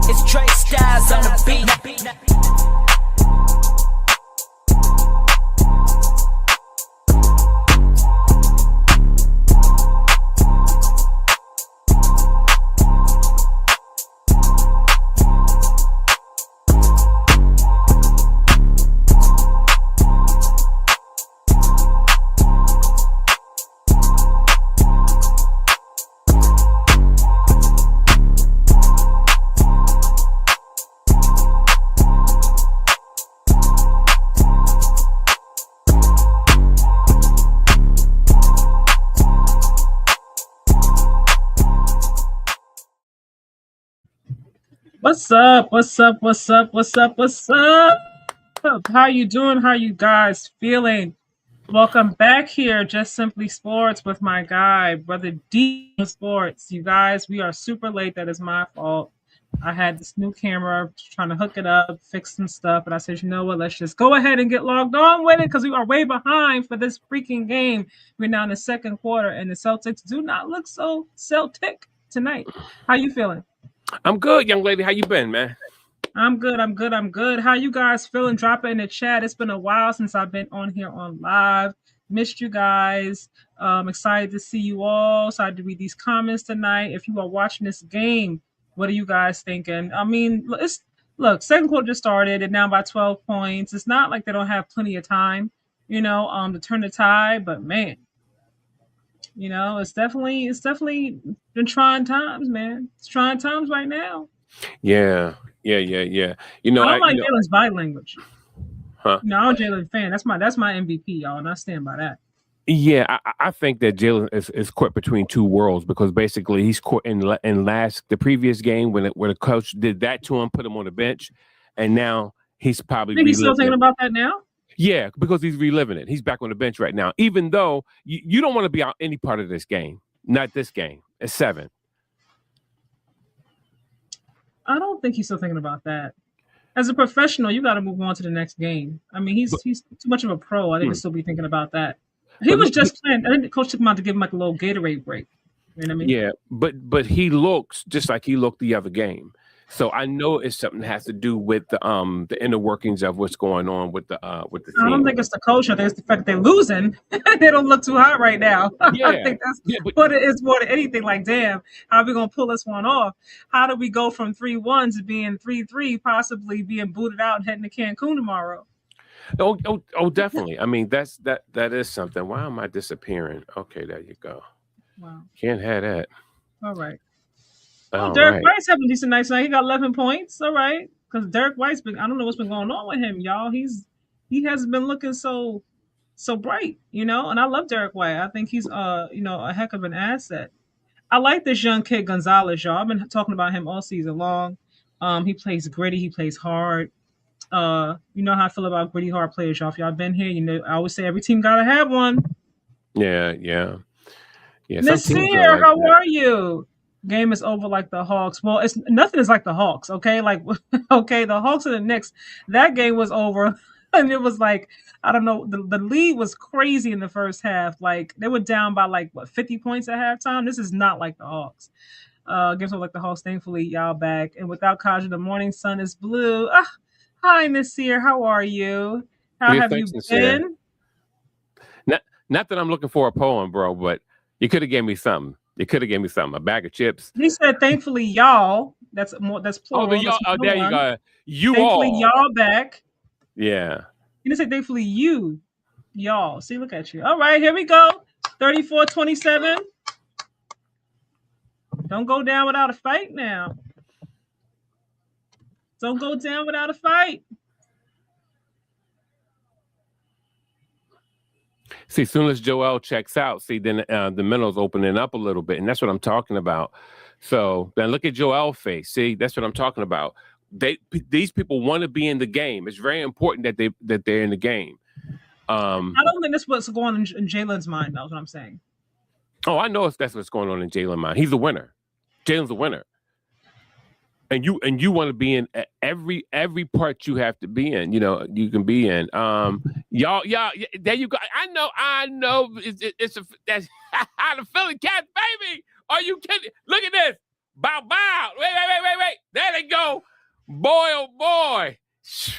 It's Trey Styles on the beat. What's up? What's up? What's up? What's up? What's up? How you doing? How you guys feeling? Welcome back here, Just Simply Sports with my guy, Brother D Sports. You guys, we are super late. That is my fault. I had this new camera, trying to hook it up, fix some stuff, and I said, you know what? Let's just go ahead and get logged on with it because we are way behind for this freaking game. We're now in the second quarter, and the Celtics do not look so Celtic tonight. How you feeling? I'm good, young lady. How you been, man? I'm good. How you guys feeling? Drop it in the chat. It's been a while since I've been on here on live. Missed you guys. Excited to see you all. Excited to read these comments tonight. If you are watching this game, what are you guys thinking? I mean, look, second quarter just started and now by 12 points. It's not like they don't have plenty of time, to turn the tide, but man, it's definitely been trying times, man. It's trying times right now. Yeah. I don't like Jalen's body language. Huh? No, I'm a Jalen fan. That's my MVP, y'all, and I stand by that. Yeah, I think that Jalen is caught between two worlds because basically he's caught in the previous game when the coach did that to him, put him on the bench, and now he's probably. Think he's still thinking about that now? Yeah, because he's reliving it. He's back on the bench right now, even though you don't want to be out any part of this game. Not this game. It's 7. I don't think he's still thinking about that. As a professional, you got to move on to the next game. I mean, he's too much of a pro. I think he'll still be thinking about that. He was just playing. I think the coach took him out to give him like a little Gatorade break. You know what I mean? Yeah, but he looks just like he looked the other game. So I know it's something that has to do with the inner workings of what's going on with the team. I don't think it's the coach. I think it's the fact that they're losing. They don't look too hot right now. Yeah. I think that's what it is more than anything. Like, damn, how are we gonna pull this one off? How do we go from 3-1 to being 3-3, possibly being booted out and heading to Cancun tomorrow? Oh, definitely. I mean, that is something. Why am I disappearing? Okay, there you go. Wow. Can't have that. All right. Derek White's having a decent night tonight. He got 11 points. All right. Because Derek White's I don't know what's been going on with him, y'all. He hasn't been looking so bright, and I love Derek White. I think he's a heck of an asset. I like this young kid Gonzalez, y'all. I've been talking about him all season long. He plays gritty, he plays hard. You know how I feel about gritty hard players, y'all. If y'all been here, I always say every team gotta have one. Yeah. Nasir, how are you? Game is over like the Hawks. Well, nothing is like the Hawks, okay? Like, okay, the Hawks and the Knicks, that game was over. And it was like, I don't know, the lead was crazy in the first half. Like, they were down by 50 points at halftime. This is not like the Hawks. Games over like the Hawks. Thankfully, y'all back. And without Kaja, the morning sun is blue. Hi, Nasir. How are you? How have you been? Not that I'm looking for a poem, bro, but you could have gave me something. A bag of chips. He said, "Thankfully, y'all." That's plural. There you go. Thankfully, y'all back. Yeah. He didn't say, "Thankfully, y'all." See, look at you. All right, here we go. 34-27. Don't go down without a fight now. Don't go down without a fight. See, as soon as Joel checks out, then the middle's opening up a little bit, and that's what I'm talking about. So then look at Joel's face. See, that's what I'm talking about. These people want to be in the game. It's very important that they're in the game. I don't think that's what's going on in Jalen's mind. That's what I'm saying. Oh, I know that's what's going on in Jalen's mind. He's a winner. Jalen's a winner. And you want to be in every part you have to be in. You can be in. Y'all, there you go. I know. It's that's how the Philly Cats, baby. Are you kidding? Look at this. Bow. Wait. There they go. Boy, oh boy.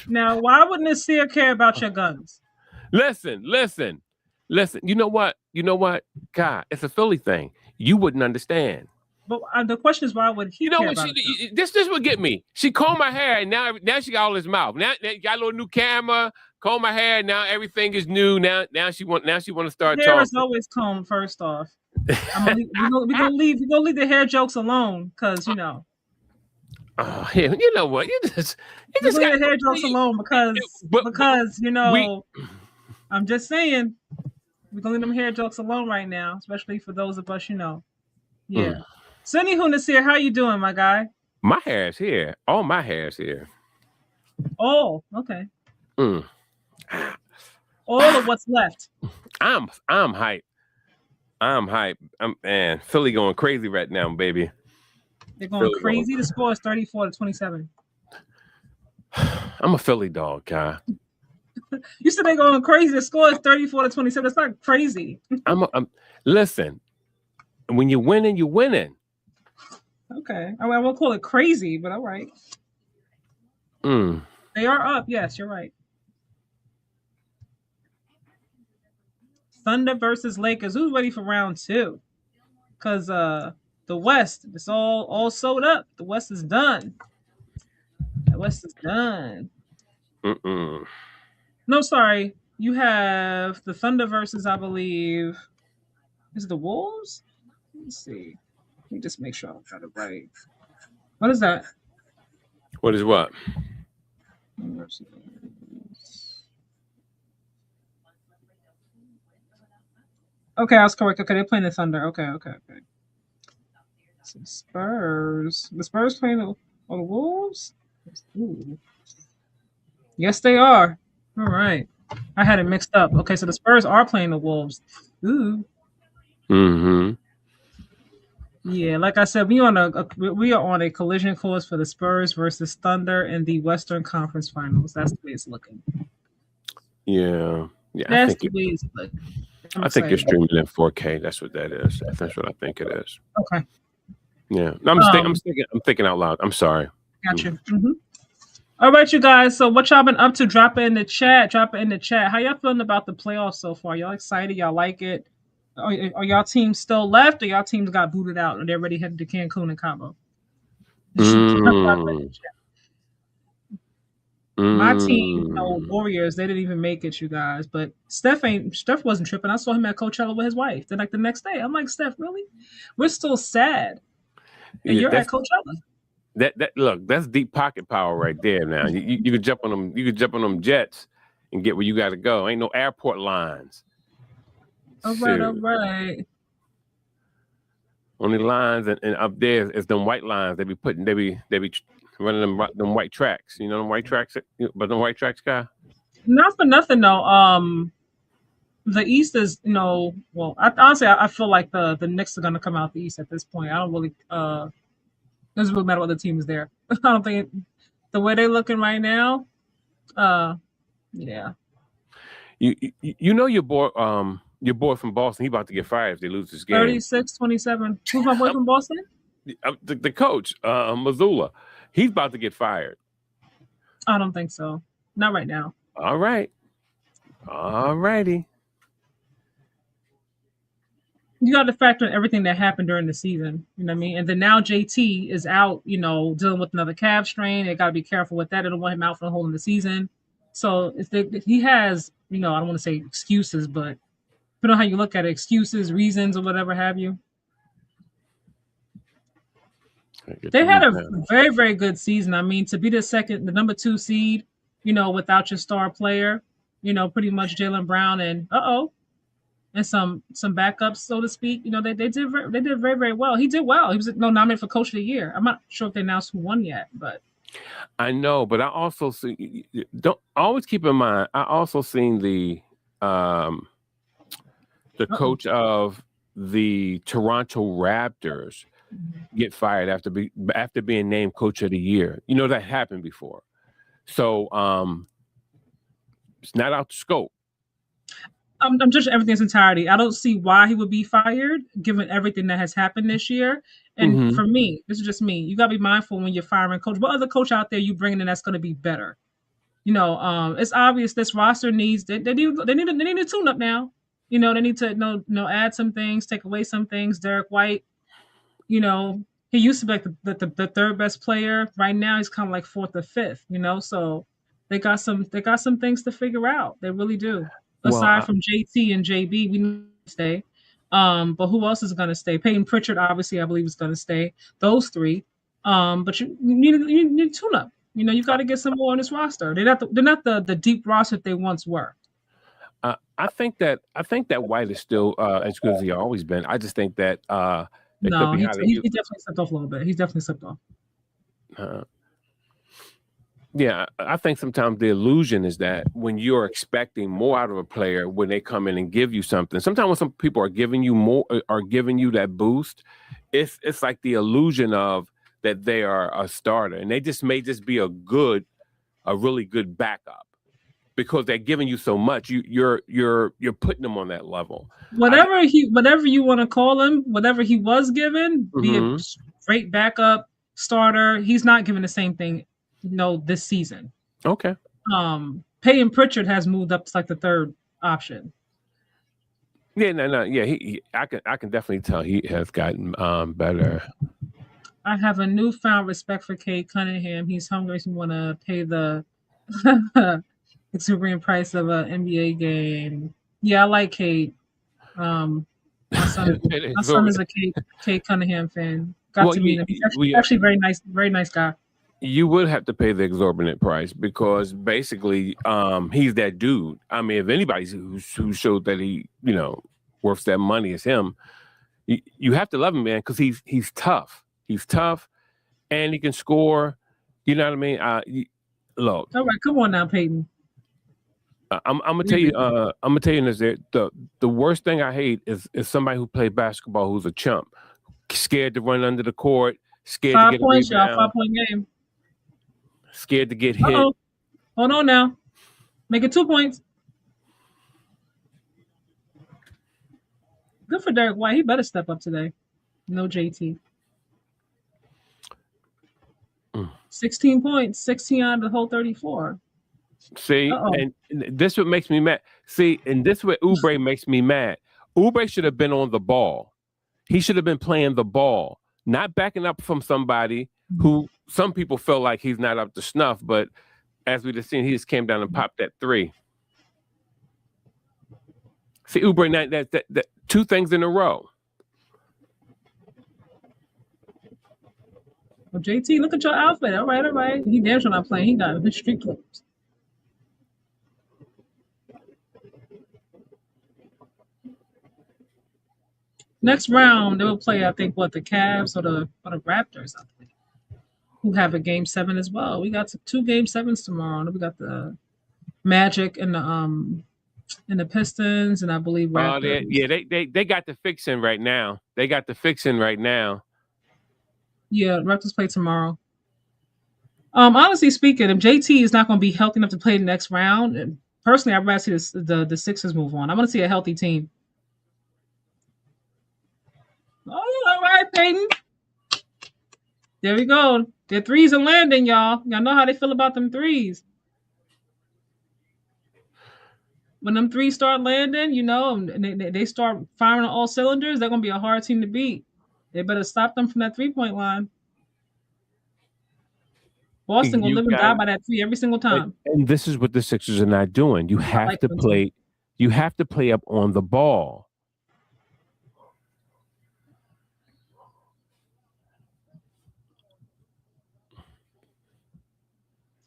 Now, why would Nasir care about your guns? Listen. You know what? God, it's a Philly thing. You wouldn't understand. But the question is, why would he You know care what? about it? This would get me. She combed my hair, and now she got all his mouth. Now got a little new camera. Comb my hair. Now everything is new. Now she want to start Hair talking. is always combed first off. We're gonna leave the hair jokes alone, because you know. Oh, yeah, you know what? You just leave the hair jokes alone because you know. I'm just saying, we're gonna leave them hair jokes alone right now, especially for those of us, you know. Yeah. So anywho, Nasir, how you doing, my guy? My hair is here. All my hair is here. Oh, okay. All of what's left. I'm hyped. Man, Philly going crazy right now, baby. They're going crazy. The score is 34-27. I'm a Philly dog, Kai. You said they're going crazy. The score is 34-27. That's not crazy. Listen, when you're winning, you're winning. Okay. I won't call it crazy, but all right. They are up. Yes, you're right. Thunder versus Lakers. Who's ready for round 2? Because the West, it's all sold up. The West is done. No, sorry. You have the Thunder versus, I believe, is it the Wolves? Let me see. Let me just make sure I got it right. What is that? What is what? Okay, I was correct. Okay, they're playing the Thunder. Okay. So Spurs. The Spurs playing the Wolves? Ooh. Yes, they are. All right. I had it mixed up. Okay, so the Spurs are playing the Wolves. Ooh. Yeah, like I said, we are on a collision course for the Spurs versus Thunder in the Western Conference Finals. That's the way it's looking. Yeah. That's the way it's looking. I think you're streaming in 4K. That's what that is. That's what I think it is. Okay. Yeah. I'm thinking out loud. I'm sorry. Gotcha. All right, you guys. So what y'all been up to? Drop it in the chat. How y'all feeling about the playoffs so far? Y'all excited? Y'all like it? Are y'all teams still left, or y'all teams got booted out and they're already headed to Cancun and Cabo? My team, Warriors, they didn't even make it, you guys. But Steph wasn't tripping. I saw him at Coachella with his wife. Then like the next day, I'm like, Steph, really? We're still sad. And you're at Coachella. Look, that's deep pocket power right there. Now you could jump on them. You could jump on them jets and get where you got to go. Ain't no airport lines. All right. Only lines and up there is them white lines. They be running them white tracks. You know them white tracks. But them white tracks, guy. Not for nothing though. The East is, well, honestly, I feel like the Knicks are gonna come out the East at this point. I don't really doesn't really matter what the team is there. I don't think the way they're looking right now. Yeah. You know your boy from Boston, he about to get fired if they lose this game. 36-27. Who's my boy from Boston? The coach, Missoula. He's about to get fired. I don't think so. Not right now. All right. All righty. You got to factor in everything that happened during the season. You know what I mean? And then now JT is out, dealing with another calf strain. They got to be careful with that. They don't want him out for the whole of the season. So if he has, I don't want to say excuses, but depending on how you look at it, excuses, reasons, or whatever have you. They had a very, very good season. I mean, to be the number 2 seed, without your star player, pretty much Jaylen Brown and some backups, so to speak. They did very, very well. He did well. He was nominated for Coach of the Year. I'm not sure if they announced who won yet, but I know. But I also see. Don't always keep in mind. I also seen the coach of the Toronto Raptors get fired after being named Coach of the Year. That happened before. So it's not out the scope. I'm judging everything in its entirety. I don't see why he would be fired, given everything that has happened this year. And Mm-hmm. for me, this is just me. You gotta be mindful when you're firing coach. What other coach out there you bringing in that's going to be better? It's obvious this roster needs they need a tune up now. They need to add some things, take away some things. Derek White, he used to be like the third best player. Right now he's kind of like fourth or fifth. So they got some things to figure out. They really do. Well, Aside from JT and JB, we need to stay. But who else is going to stay? Peyton Pritchard, obviously, I believe is going to stay. Those three. But you need tune up. You got to get some more on this roster. They're not the deep roster that they once were. I think that White is still as good as he always been. I just think that it could No, be he, how they he, use. he definitely slipped off a little bit. He's definitely slipped off. Uh, yeah, I think sometimes the illusion is that when you're expecting more out of a player, when they come in and give you something, sometimes when some people are giving you more, are giving you that boost, it's like the illusion of that they are a starter, and they may just be a really good backup because they're giving you so much. You're putting them on that level. Whatever you want to call him, whatever he was given, be a Mhm. great backup starter. He's not given the same thing, this season. Okay. Peyton Pritchard has moved up to like the third option. Yeah, no. Yeah, I can definitely tell he has gotten better. I have a newfound respect for Kate Cunningham. He's hungry. He want to pay the exuberant price of an NBA game. Yeah, I like Kate. My son, my son is a Kate Cunningham fan. Got Well, to meet him. He's actually very nice guy. you would have to pay the exorbitant price because basically he's that dude. I mean, if anybody's who showed that he worth that money is him, you have to love him, man, because he's tough. He's tough and he can score. You know what I mean? Look, All right, come on now, Peyton. I'm gonna tell you. I'm gonna tell you this. The worst thing I hate is somebody who played basketball who's a chump, scared to run under the court, scared to 5 get a points, y'all. rebound, 5-point game. scared to get hit. Uh-oh. Hold on now. Make it 2 points. Good for Derek White. He better step up today. No JT. 16 points, 16 out of the whole 34. See, Uh-oh. and this what makes me mad. See, and this what Oubre makes me mad. Oubre should have been on the ball. He should have been playing the ball, not backing up from somebody who some people feel like he's not up to snuff. But as we just seen, he just came down and popped that three. See, Oubre, that two things in a row. Well, JT, look at your outfit. All right. He damn sure not playing. He got his street clothes. Next round, they will play, I think, the Cavs or the Raptors, I think, who have a game 7 as well. We got 2 game 7s tomorrow. And we got the Magic and the Pistons, and I believe Raptors. They got the fixing right now. They got the fixing right now. Yeah, Raptors play tomorrow. Honestly speaking, if JT is not going to be healthy enough to play the next round, personally, I'd rather see the Sixers move on. I want to see a healthy team. Oh, all right, Peyton. There we go. Their threes are landing, y'all. Y'all know how they feel about them threes. When them threes start landing, and they start firing on all cylinders, they're going to be a hard team to beat. They better stop them from that 3-point line. Boston will live and die by that 3 every single time. And this is what the Sixers are not doing. You have to play. You have to play up on the ball.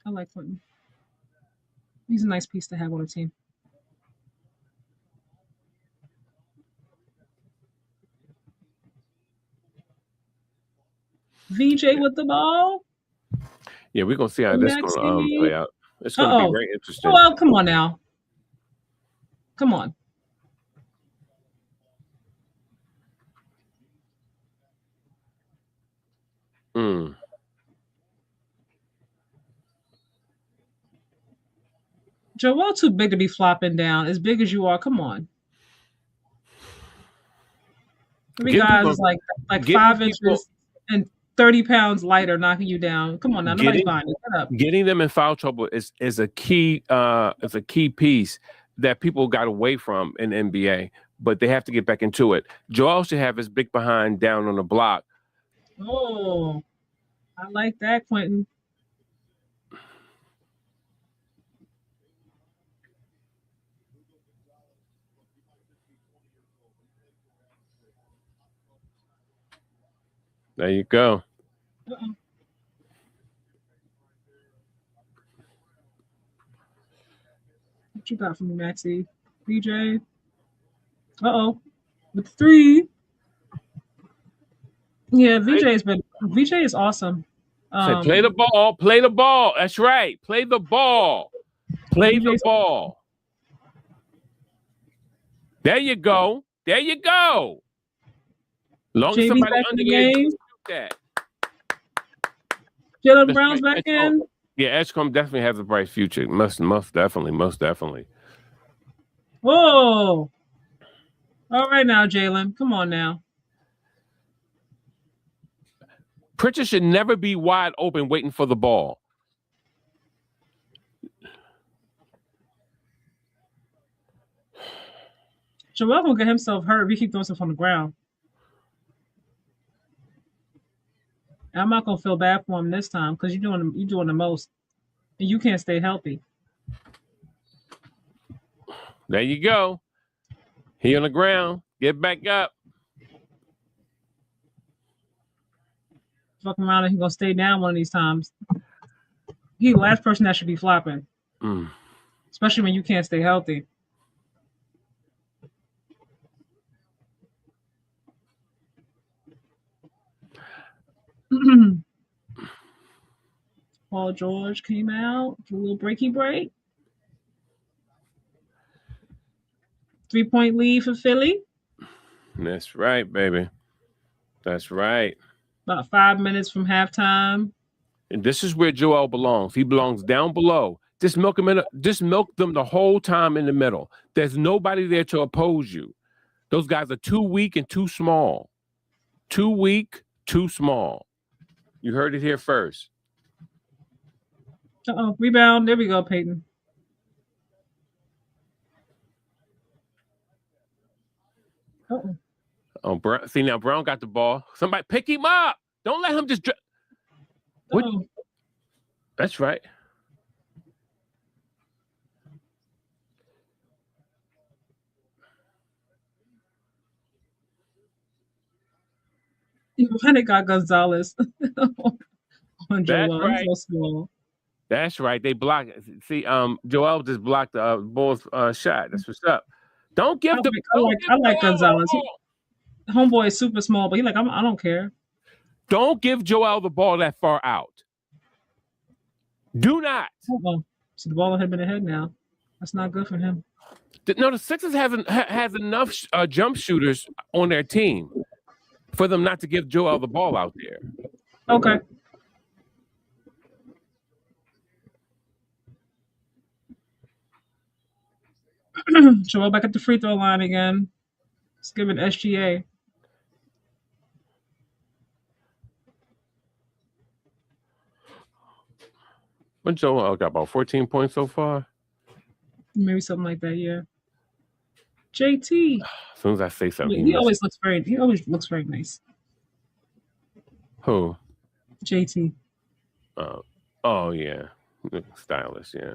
I like Clinton. He's a nice piece to have on a team. VJ with the ball. Yeah, we're gonna see how this is gonna play out. It's gonna be very interesting. Well, come on now. Come on. Joel too big to be flopping down. As big as you are, come on. Three guys is like Getting 5 people, inches and 30 pounds lighter, knocking you down. Come on now, nobody's getting buying it. Get up. getting them in foul trouble is a key piece that people got away from in NBA, but they have to get back into it. Joel should have his big behind down on the block. Oh, I like that, Quentin. There you go. Uh-oh. What you got for me, Maxie? BJ? Uh-oh. With 3. Yeah, VJ is awesome. Say, play the ball, play the ball. That's right. Play the ball. Play the ball. There you go. There you go. Long as somebody under there shoot that. Jalen Brown's back in. Yeah, Edgecombe definitely has a bright future. Most definitely. Whoa. All right now, Jalen. Come on now. Pritchard should never be wide open waiting for the ball. Joel gonna get himself hurt if he keep throwing stuff on the ground. I'm not gonna feel bad for him this time because you're doing the most, and you can't stay healthy. There you go. He on the ground. Get back up. Fucking around and he's gonna stay down one of these times. He the last person that should be flopping. Especially when you can't stay healthy. Paul George came out. A little breaky break. 3-point lead for Philly. That's right, baby. That's right. About 5 minutes from halftime. And this is where Joel belongs. He belongs down below. Just milk them the whole time in the middle. There's nobody there to oppose you. Those guys are too weak and too small. Too weak, too small. You heard it here first. Uh-oh, rebound. There we go, Peyton. Uh-oh. Oh, Brown, see now Brown got the ball. Somebody pick him up. Don't let him just. What? That's right. When it got Gonzalez on Joel. Right. So small. That's right. They blocked. See, Joel just blocked the Bulls' shot. That's what's up. Don't give the. I like Gonzalez. Homeboy is super small, but I don't care. Don't give Joel the ball that far out. Do not. Uh-oh. So the ball had been ahead now. That's not good for him. No, the Sixers has enough jump shooters on their team for them not to give Joel the ball out there. Okay. Joel back at the free throw line again. Let's give it SGA. But Joel got about 14 points so far. Maybe something like that, yeah. JT. As soon as I say something, he always looks very nice. Who? JT. Oh yeah. Stylish, yeah.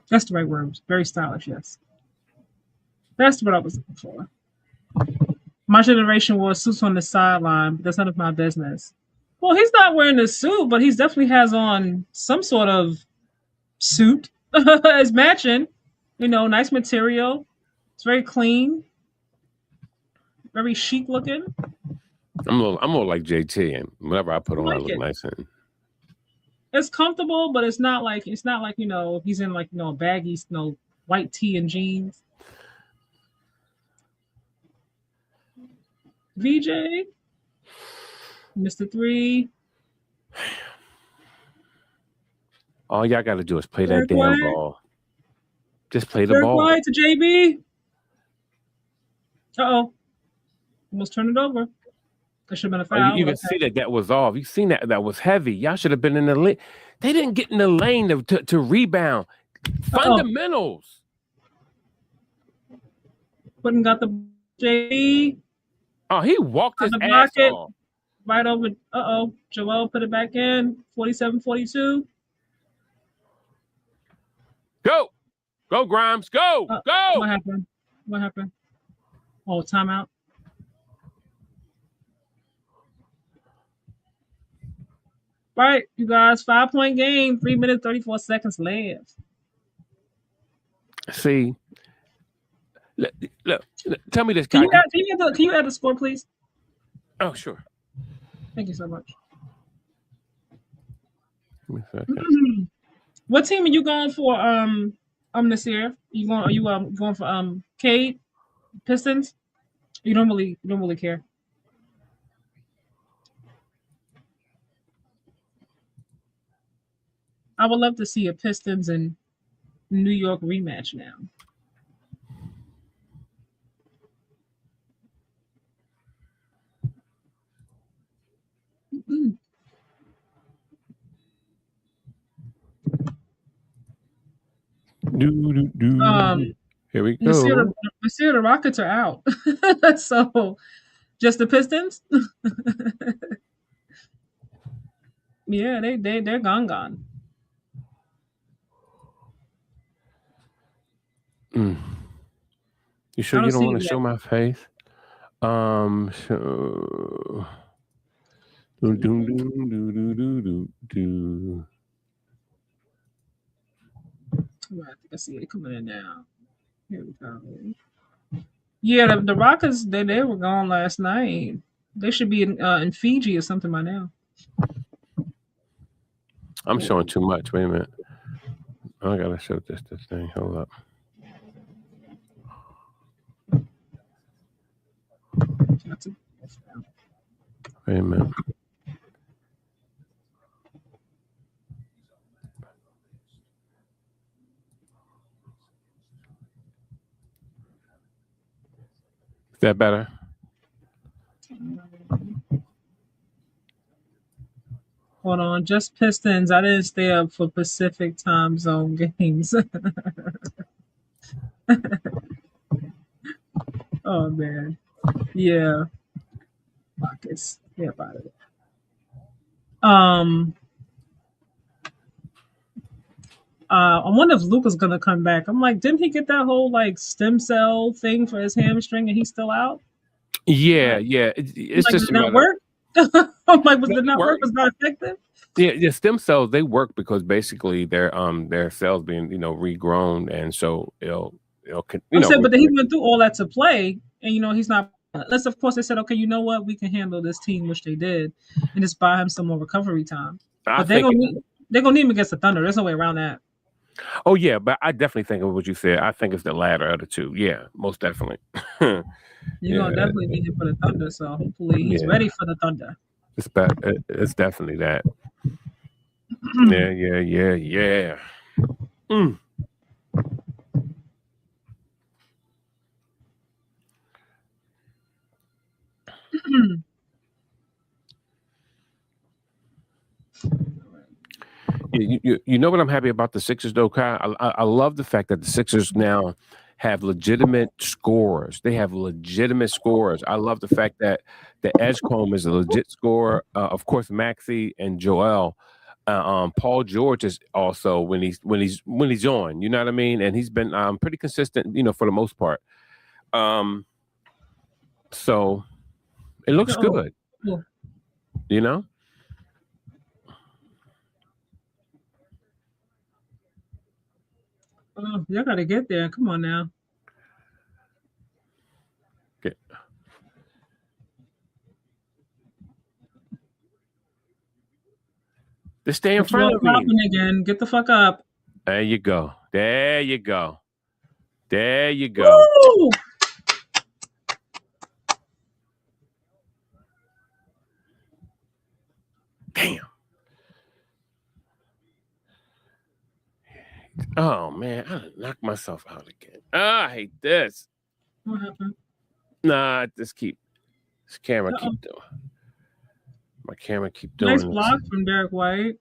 That's the right word. Very stylish, yes. That's what I was looking for. My generation wore suits on the sideline, but that's none of my business. Well, he's not wearing a suit, but he definitely has on some sort of suit. It's matching. Nice material. It's very clean. Very chic looking. I'm more like JT, and whatever I put on, I look nice in. It's comfortable, but it's not like he's in a baggy, white tee and jeans. VJ, Mr. 3. All y'all got to do is play that damn ball. Just play the Very ball. quiet to JB. Uh-oh. Almost turned it over. That should have been a Oh, foul. you can see that was off. You seen that was heavy. Y'all should have been in the lane. They didn't get in the lane to rebound. Fundamentals. Putin got the JB. Oh, he walked his the ass bucket. off. Right over. Joel put it back in. 47-42. Go. Go, Grimes. Go. Go. What happened? What happened? Oh, timeout. Right, you guys. 5-point game. 3 minutes, 34 seconds left. See. Look, tell me this, Can guy. you add the score, please? Oh, sure. Thank you so much. Give me a second. What team are you going for? This year? Are you going for Cade Pistons? You don't really care. I would love to see a Pistons and New York rematch now. Here we go. The Rockets are out. So just the Pistons? Yeah, they're gone. You sure you don't want to show my face? So I think I see it coming in now. Here we go. Yeah, the Rockets they were gone last night. They should be in Fiji or something by now. I'm showing too much. Wait a minute. I gotta show this thing. Hold up. Wait a minute. Is that better? Hold on, just Pistons. I didn't stay up for Pacific time zone games. Oh man, yeah. Rockets. Yeah, about it. I wonder if Luka's gonna come back. I'm like, didn't he get that whole like stem cell thing for his hamstring and he's still out? Yeah, yeah. It's like, just did that work? I'm like, did not work? Was not effective? Yeah, stem cells they work because basically their cells being regrown, and so it'll but he went through all that to play, and he's not. Unless of course they said, okay, you know what, we can handle this team, which they did, and just buy him some more recovery time. But they're gonna need him against the Thunder. There's no way around that. Oh yeah, but I definitely think of what you said. I think it's the latter of the two. Yeah, most definitely. You're gonna definitely need him for the Thunder, so hopefully he's ready for the Thunder. It's definitely that. Yeah. You know what I'm happy about the Sixers though, Kyle? I love the fact that the Sixers now have legitimate scorers. They have legitimate scorers. I love the fact that the Edgecombe is a legit scorer. Of course, Maxey and Joel. Paul George is also when he's on. You know what I mean? And he's been pretty consistent. For the most part. So it looks good. You know. Oh, y'all gotta get there. Come on now. Okay. Just stay in front of me. Again. Get the fuck up. There you go. There you go. There you go. Woo! Damn. Oh man, I knocked myself out again. I hate this. What happened? Nah, this camera keep doing. My camera keep doing. Nice block from Derek White.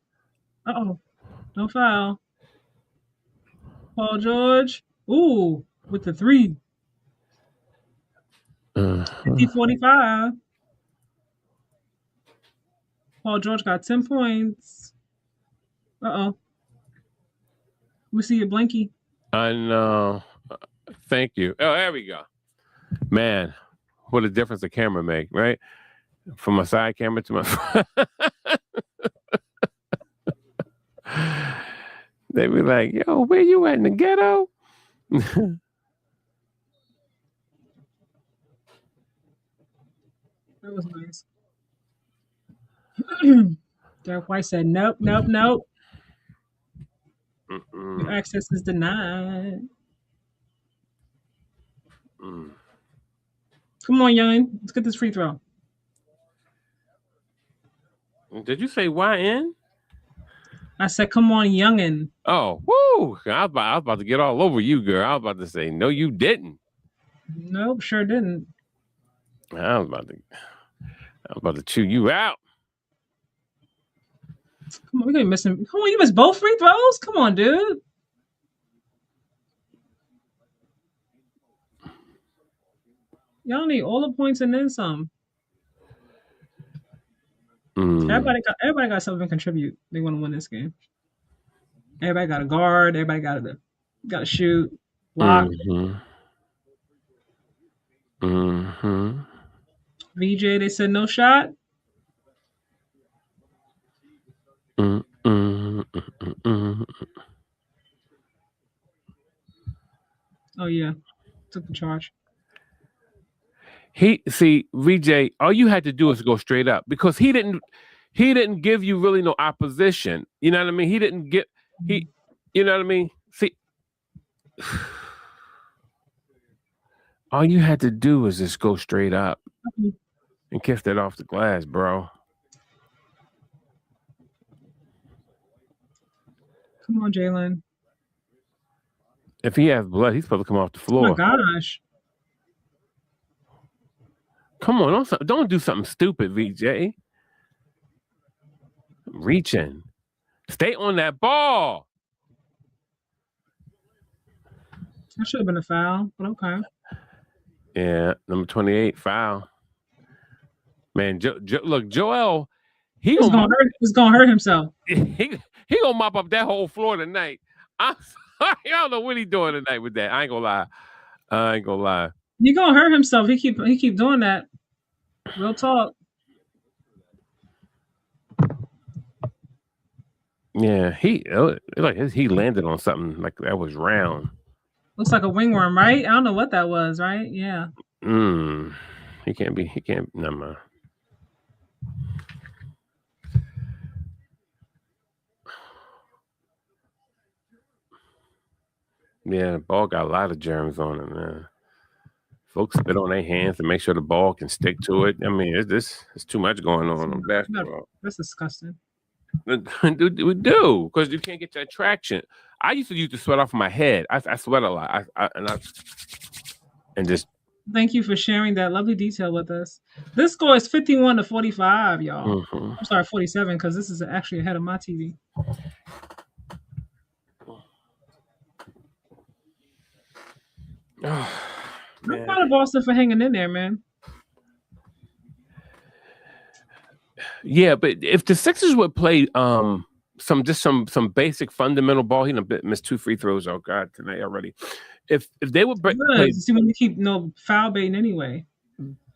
Uh-oh. No foul. Paul George. Ooh, with the 3. 50-45. Paul George got 10 points. Uh-oh. We see it, Blanky. I know. Thank you. Oh, there we go. Man, what a difference a camera make, right? From my side camera to my they be like, yo, where you at in the ghetto? That was nice. Derek White said, nope, nope, nope. Your access is denied. Come on, young. Let's get this free throw. Did you say YN? I said, come on, youngin. Oh, woo! I was about to get all over you, girl. I was about to say, no, you didn't. Nope, sure didn't. I was about to chew you out. Come on, we're gonna miss him. Come on, you missed both free throws? Come on, dude. Y'all need all the points and then some. Everybody got something to contribute. They want to win this game. Everybody got a guard. Everybody got to shoot, block. VJ, they said no shot. Oh yeah, took the charge. VJ, all you had to do was go straight up because he didn't give you really no opposition. You know what I mean? He didn't get you know what I mean? See, all you had to do was just go straight up and kiss that off the glass, bro. Come on, Jalen. If he has blood, he's supposed to come off the floor. Oh my gosh. Come on, don't do something stupid, VJ. Reaching. Stay on that ball. That should have been a foul, but okay. Yeah, number 28, foul. Man, look, Joel, he's gonna hurt himself. He gonna mop up that whole floor tonight. I'm sorry, I don't know what he's doing tonight with that. I ain't gonna lie. He gonna hurt himself. He keep doing that. Real talk. Yeah, he landed on something like that was round. Looks like a wingworm, right? I don't know what that was, right? Yeah. He can't. Never mind. Yeah, the ball got a lot of germs on it, man. Folks spit on their hands to make sure the ball can stick to it. I mean, it's too much going on basketball. That's disgusting. We do, because you can't get that traction. I used to sweat off my head. I sweat a lot. And just. Thank you for sharing that lovely detail with us. This score is 51-45, y'all. I'm sorry, 47, because this is actually ahead of my TV. I'm proud of Boston for hanging in there, man. Yeah, but if the Sixers would play some basic fundamental ball, he missed 2 free throws. Oh God, tonight already. If they would play, see when you keep foul baiting anyway.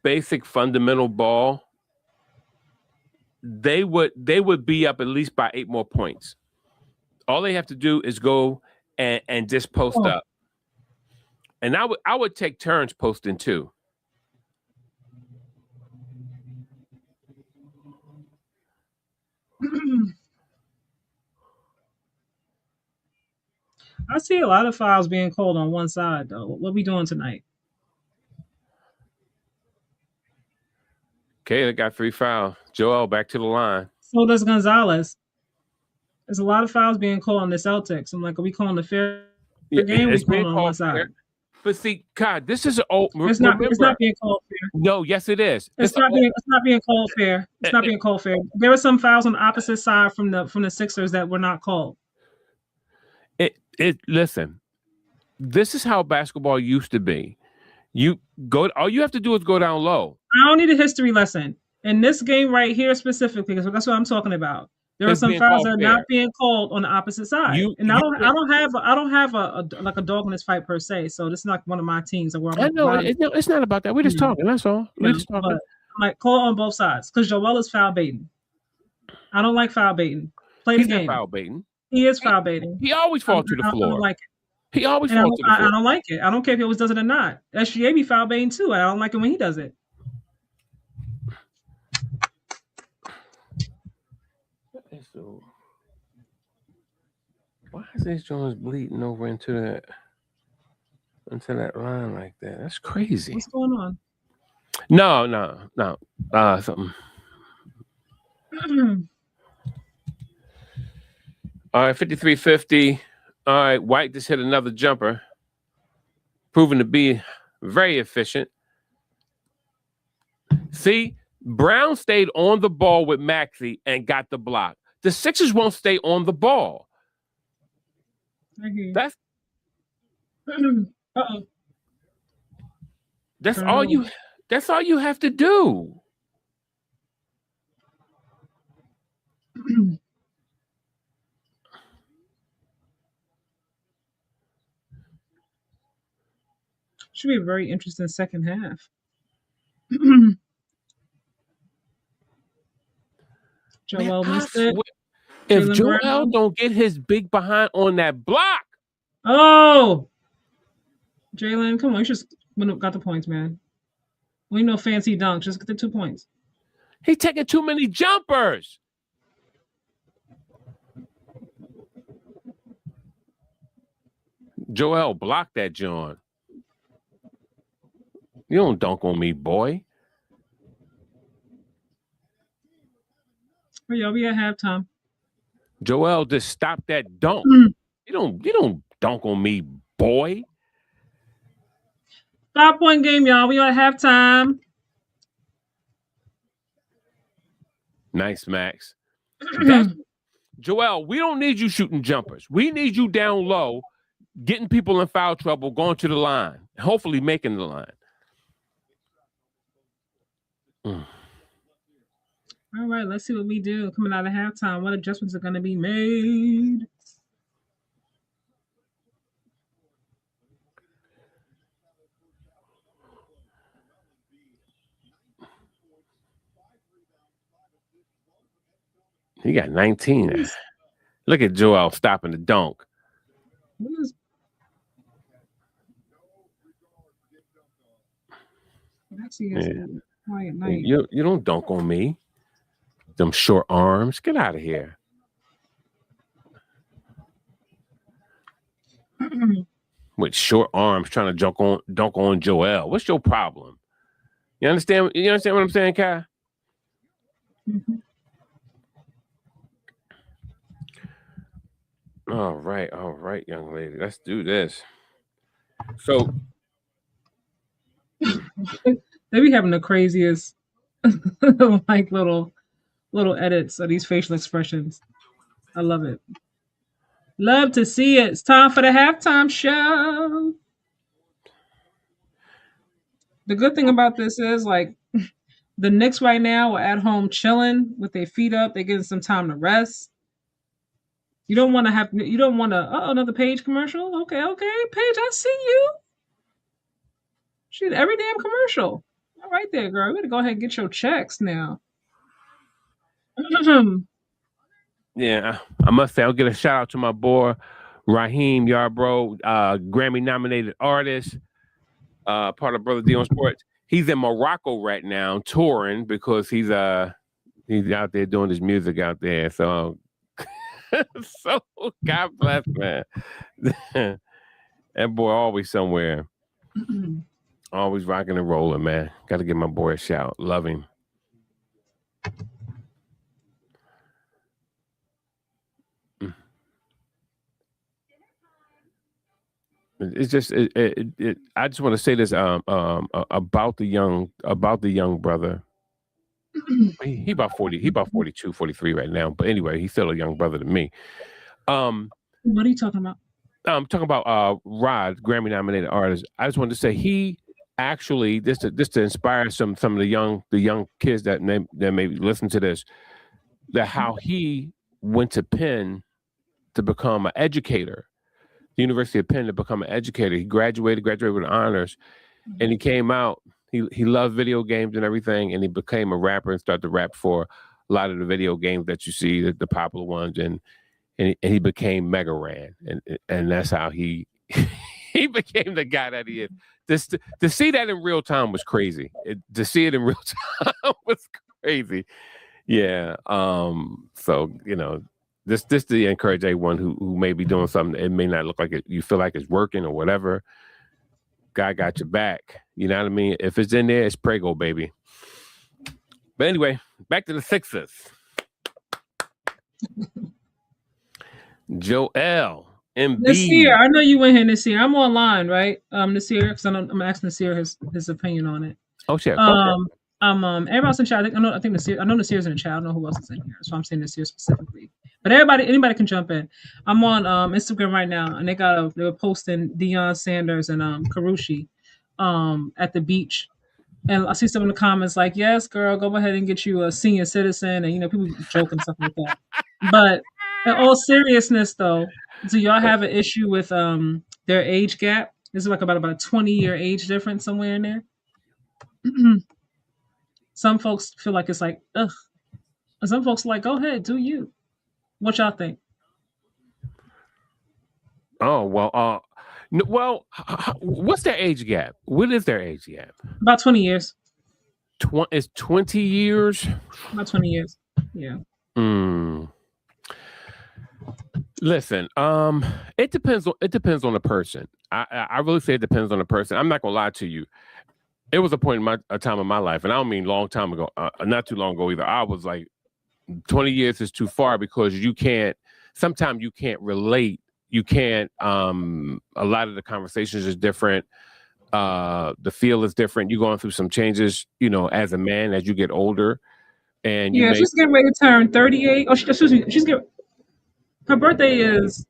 Basic fundamental ball, they would be up at least by 8 more points. All they have to do is go and just post up. And I would take turns posting too. I see a lot of fouls being called on one side, though. What are we doing tonight? Okay, they got 3 fouls. Joel, back to the line. So does Gonzalez. There's a lot of fouls being called on the Celtics. I'm like, are we calling the fair Yeah, game? Or we it's being calling on one called side? fair. But see, God, this is It's not. remember. It's not being called fair. No, yes, it is. It's not being called fair. It's not being called fair. There were some fouls on the opposite side from the Sixers that were not called. Listen, this is how basketball used to be. You go. All you have to do is go down low. I don't need a history lesson in this game right here specifically, because that's what I'm talking about. There are some fouls that are not being called on the opposite side, and I don't have a like a dog in this fight per se. So this is not one of my teams. I know it's not about that. We're just talking. That's all. We're just talking. Like call on both sides because Joel is foul baiting. I don't like foul baiting. Play the game. Foul baiting. He is foul baiting. He always falls to the floor. I don't like it. He always falls to the floor. I don't like it. I don't care if he always does it or not. SGA be foul baiting too. I don't like it when he does it. So, why is these Jones bleeding over into that line like that? That's crazy. What's going on? No. Something. All right, 53-50. All right, White just hit another jumper, proving to be very efficient. See, Brown stayed on the ball with Maxey and got the block. The Sixers won't stay on the ball. That's all you. That's all you have to do. Should be a very interesting second half. Joel missed it. If Joel don't get his big behind on that block. Oh, Jalen, come on. You just got the points, man. We ain't no fancy dunk. Just get the 2 points. He's taking too many jumpers. Joel, block that, John. You don't dunk on me, boy. Oh, y'all, we at halftime. Joel, just stop that dunk. You don't dunk on me, boy. 5-point game, y'all. We at halftime. Nice, Max. Joel, we don't need you shooting jumpers. We need you down low, getting people in foul trouble, going to the line, hopefully making the line. All right, let's see what we do coming out of halftime. What adjustments are going to be made? He got 19. Look at Joel stopping the dunk. You don't dunk on me. Them short arms. Get out of here. With short arms trying to dunk on Joel. What's your problem? You understand what I'm saying, Kai? Mm-hmm. All right, young lady. Let's do this. So they be having the craziest like little edits of these facial expressions. I love it. Love to see it. It's time for the halftime show. The good thing about this is like the Knicks right now are at home chilling with their feet up. They're getting some time to rest. You don't want to another Page commercial. Okay, Page, I see you. Shit, every damn commercial. All right there, girl. You better go ahead and get your checks now. Yeah, I must say, I'll get a shout out to my boy Raheem Yarbrough, Grammy-nominated artist, part of Brother D on Sports. He's in Morocco right now touring because he's out there doing his music out there. So, God bless, man. That boy always somewhere. Always rocking and rolling, man. Got to give my boy a shout. Love him. It's just I just want to say this about the young brother. He about 40, he about 42, 43 right now. But anyway, he's still a young brother to me. What are you talking about? I'm talking about Rod, Grammy nominated artist. I just wanted to say he actually this to inspire some of the young kids that may listen to this, that how he went to Penn to become an educator, the University of Penn, to become an educator. He graduated with honors, and he came out. He loved video games and everything, and he became a rapper and started to rap for a lot of the video games that you see, the popular ones, and he became Mega Ran, and that's how he he became the guy that he is. To see that in real time was crazy. To see it in real time was crazy. Yeah. So this to encourage everyone who may be doing something that it may not look like it, you feel like it's working or whatever. God got your back. You know what I mean? If it's in there, it's prego, baby. But anyway, back to the Sixers. Joel Embiid. Nasir, I know you went here, Nasir. I'm online, right? Nasir, because I'm asking Nasir his opinion on it. Oh shit. Everybody else in chat. I think Nasir. I know Nasir's in the chat. I don't know who else is in here, so I'm saying Nasir specifically. But anybody can jump in. I'm on Instagram right now, and they were posting Deion Sanders and Karushi at the beach. And I see some in the comments like, yes, girl, go ahead and get you a senior citizen. And, people joking stuff like that. But in all seriousness, though, do y'all have an issue with their age gap? This is like about a 20-year age difference somewhere in there. Some folks feel like it's like, ugh. And some folks are like, go ahead, do you. What y'all think? Oh, well, what's their age gap? What is their age gap? About 20 years. It's 20 years? About 20 years, yeah. Listen, it depends on the person. I really say it depends on the person. I'm not gonna lie to you. It was a point in a time in my life, and I don't mean long time ago, not too long ago either. I was like, 20 years is too far, because sometimes you can't relate. You can't, a lot of the conversations is different. The feel is different. You're going through some changes, as a man, as you get older. And she's getting ready to turn 38. Oh, excuse me. Her birthday is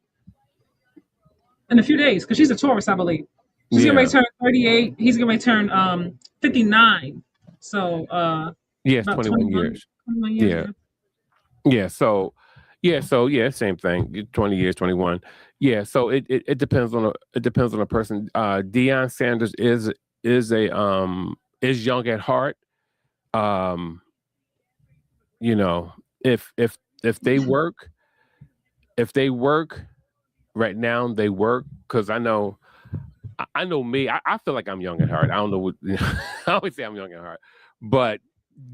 in a few days, because she's a Taurus, I believe. She's getting ready to turn 38. He's getting ready to turn 59. So, 21 years. 21 years. Yeah. So, same thing. 20 years, 21. Yeah. So it depends on a person. Deion Sanders is young at heart. If they work right now, they work, because I know me. I feel like I'm young at heart. I don't know what I always say I'm young at heart, but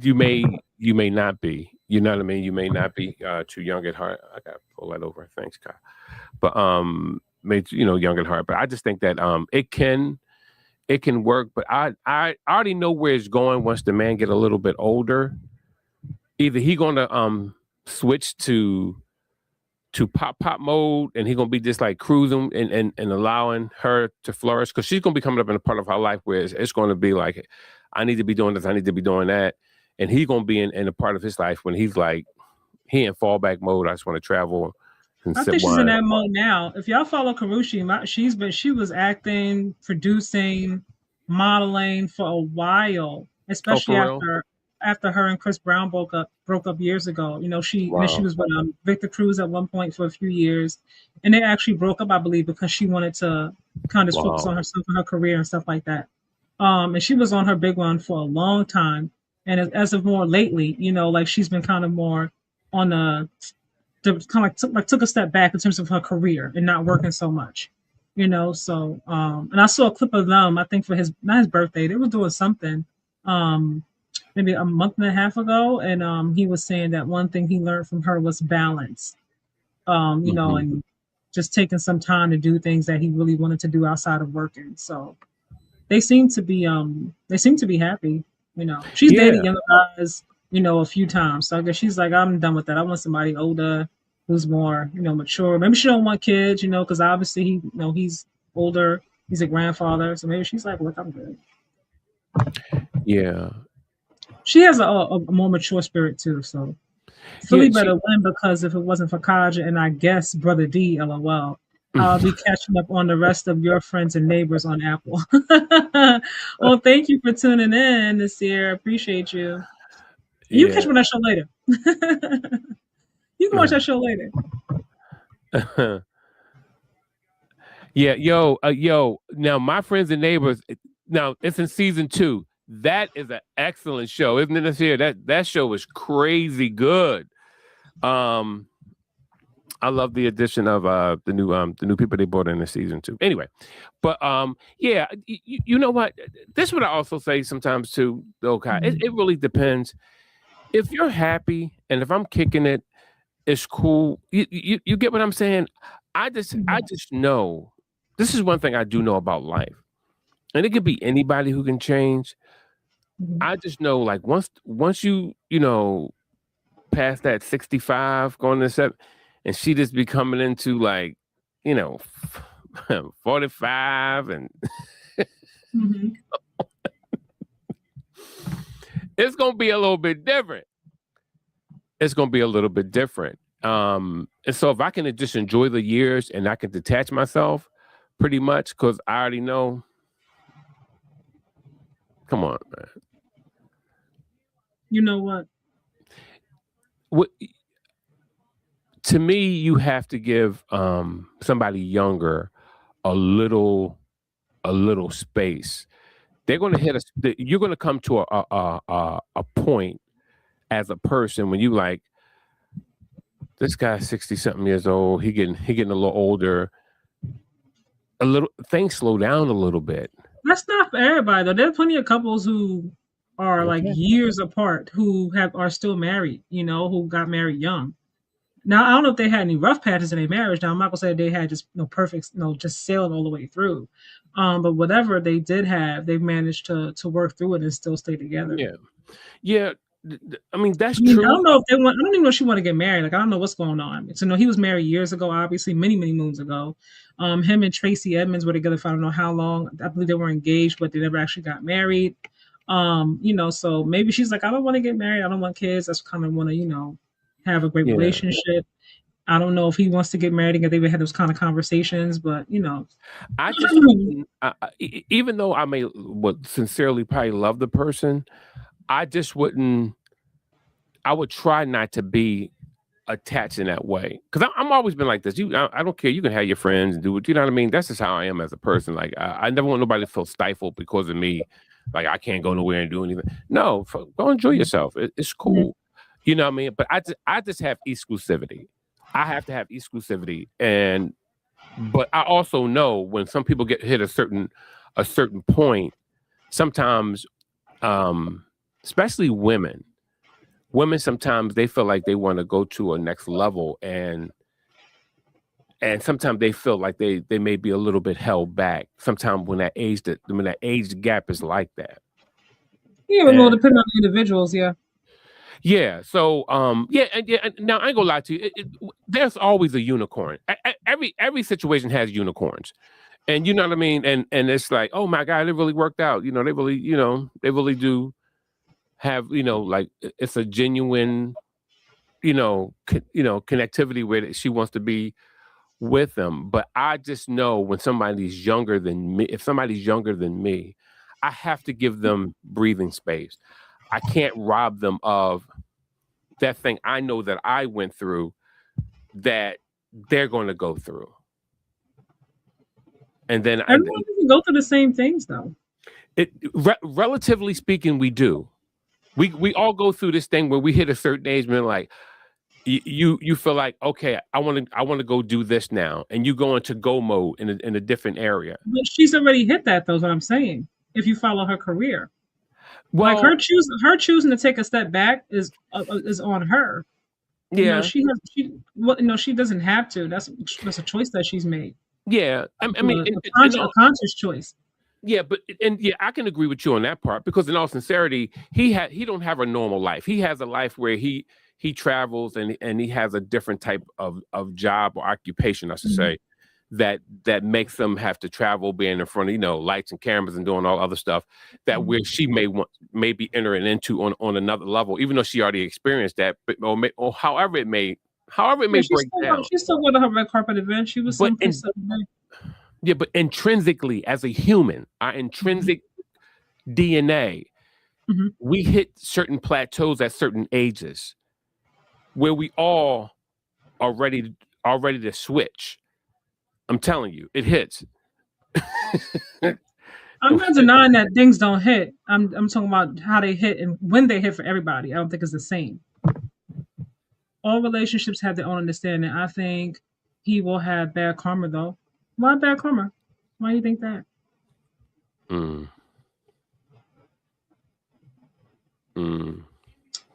you may not be. You know what I mean? You may not be too young at heart. I gotta pull that over. Thanks, Kyle. But young at heart. But I just think that it can work. But I already know where it's going once the man get a little bit older. Either he gonna switch to pop mode, and he gonna be just like cruising and allowing her to flourish, because she's gonna be coming up in a part of her life where it's gonna be like, I need to be doing this, I need to be doing that. And he's gonna be in a part of his life when he's like, he in fallback mode. I just want to travel and I think she's in that mode now. If y'all follow Karushi, she was acting, producing, modeling for a while, especially after her and Chris Brown broke up years ago. She was with Victor Cruz at one point for a few years, and they actually broke up, I believe, because she wanted to kind of focus on herself and her career and stuff like that. And she was on her big one for a long time. And as of more lately, she's been kind of more on took a step back in terms of her career and not working so much, So, and I saw a clip of them, I think for not his birthday, they were doing something, maybe a month and a half ago. And he was saying that one thing he learned from her was balance, and just taking some time to do things that he really wanted to do outside of working. So they seem to be happy. She's dated younger guys, a few times. So I guess she's like, I'm done with that. I want somebody older who's more, mature. Maybe she don't want kids, because obviously he's older. He's a grandfather, so maybe she's like, look, I'm good. Yeah. She has a more mature spirit too, so Philly Yeah, better win, because if it wasn't for Kaja and I guess Brother D, LOL, I'll be catching up on the rest of your friends and neighbors on Apple. Well, thank you for tuning in this year. Appreciate you. You yeah. catch me on that show later. You can watch that show later. Yeah, yo. Now, my friends and neighbors. Now it's in season 2. That is an excellent show, isn't it? This year, that show is crazy good. I love the addition of the new people they brought in this season 2. Anyway, but yeah, you know what? This is what I also say sometimes too. Okay, it really depends. If you're happy and if I'm kicking it, it's cool. You get what I'm saying? I just know. This is one thing I do know about life, and it could be anybody who can change. I just know, like once you past that 65, going to 7, and she just be coming into like 45, and it's gonna be a little bit different. It's gonna be a little bit different. And so if I can just enjoy the years and I can detach myself pretty much, because I already know. Come on, man. You know what? To me, you have to give somebody younger a little space. They're going to hit us. You're going to come to a point as a person when you like, this guy's 60 something years old. He getting a little older. Things slow down a little bit. That's not for everybody though. There are plenty of couples who are like years apart who are still married. Who got married young. Now I don't know if they had any rough patches in their marriage. Now I'm not gonna say they had just perfect, just sailing all the way through. But whatever they did have, they've managed to work through it and still stay together. Yeah. I mean, that's true. I don't know if they want. I don't even know if she want to get married. Like I don't know what's going on. So he was married years ago, obviously many moons ago. Him and Tracy Edmonds were together for I don't know how long. I believe they were engaged, but they never actually got married. So maybe she's like, I don't want to get married. I don't want kids. I just kind of want to, have a great relationship. I don't know if he wants to get married and they had those kind of conversations, but I just even though I would sincerely probably love the person, I just wouldn't. I would try not to be attached in that way, because I'm always been like this. I don't care. You can have your friends and do it. You know what I mean? That's just how I am as a person. Like I never want nobody to feel stifled because of me. Like I can't go nowhere and do anything. No, go enjoy yourself. It's cool. You know what I mean? But I just have exclusivity. I have to have exclusivity, but I also know when some people hit a certain point, sometimes, especially women sometimes they feel like they want to go to a next level, and sometimes they feel like they may be a little bit held back. Sometimes when that age gap is like that. Yeah, but well, depending on the individuals, yeah. Yeah. So, and now I ain't gonna lie to you. There's always a unicorn. Every situation has unicorns, and you know what I mean. And it's like, oh my God, it really worked out. They really do have, like it's a genuine, connectivity where she wants to be with them. But I just know when somebody's younger than me, I have to give them breathing space. I can't rob them of that thing I know that I went through that they're going to go through. And then everyone doesn't go through the same things, though. Relatively speaking, we do. We all go through this thing where we hit a certain age, man. Like you feel like, okay, I want to go do this now, and you go into go mode in a different area. But she's already hit that, though. Is what I'm saying. If you follow her career. Well, like her choosing to take a step back is on her. Yeah, she doesn't have to. That's a choice that she's made. Yeah, I mean, a conscious choice. Yeah, I can agree with you on that part, because in all sincerity, he don't have a normal life. He has a life where he travels and he has a different type of job or occupation, I should say, that makes them have to travel, being in front of lights and cameras and doing all other stuff that where she may be entering into on another level, even though she already experienced that, but or however it may break down. She's still going to her red carpet event. She was someplace. Yeah, but intrinsically, as a human, our intrinsic DNA, we hit certain plateaus at certain ages where we all are ready to switch. I'm telling you, it hits. I'm not denying that things don't hit. I'm talking about how they hit and when they hit for everybody. I don't think it's the same. All relationships have their own understanding. I think he will have bad karma, though. Why bad karma? Why do you think that?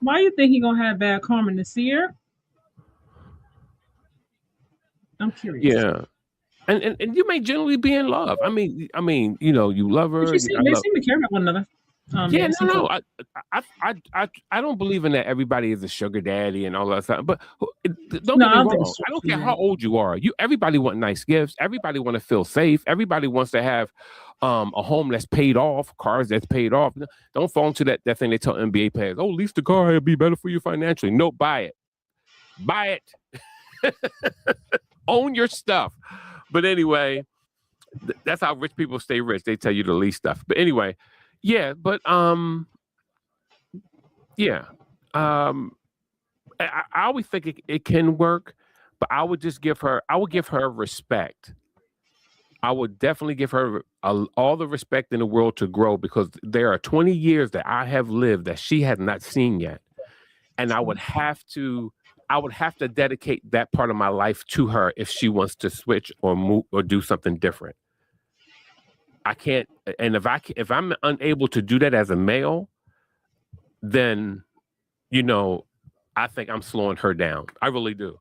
Why do you think he gonna have bad karma this year? I'm curious. Yeah. And you may generally be in love. I mean, you love her. They seem to care about one another. No. I don't believe in that. Everybody is a sugar daddy and all that stuff. But don't get me wrong. I don't care how old you are. Everybody want nice gifts. Everybody want to feel safe. Everybody wants to have a home that's paid off, cars that's paid off. Don't fall into that thing they tell NBA players. Oh, lease the car. It'll be better for you financially. No, buy it. Own your stuff. But anyway, that's how rich people stay rich. They tell you to lease stuff. But anyway, yeah. But I always think it can work, but I would give her respect. I would definitely give her all the respect in the world to grow, because there are 20 years that I have lived that she has not seen yet, and I would have to dedicate that part of my life to her if she wants to switch or move or do something different. I can't, and if I'm unable to do that as a male, then I think I'm slowing her down. I really do.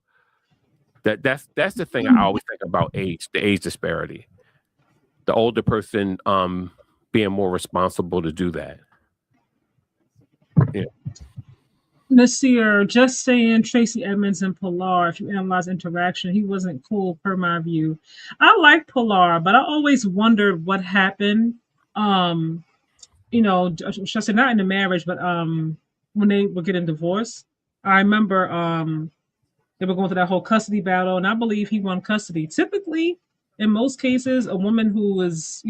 That's the thing I always think about the age disparity. The older person being more responsible to do that. Yeah. Nasir, just saying Tracy Edmonds and Pilar, if you analyze interaction, he wasn't cool per my view. I like Pilar, but I always wondered what happened. Should I say not in the marriage, but when they were getting divorced. I remember they were going through that whole custody battle, and I believe he won custody. Typically, in most cases, a woman who is,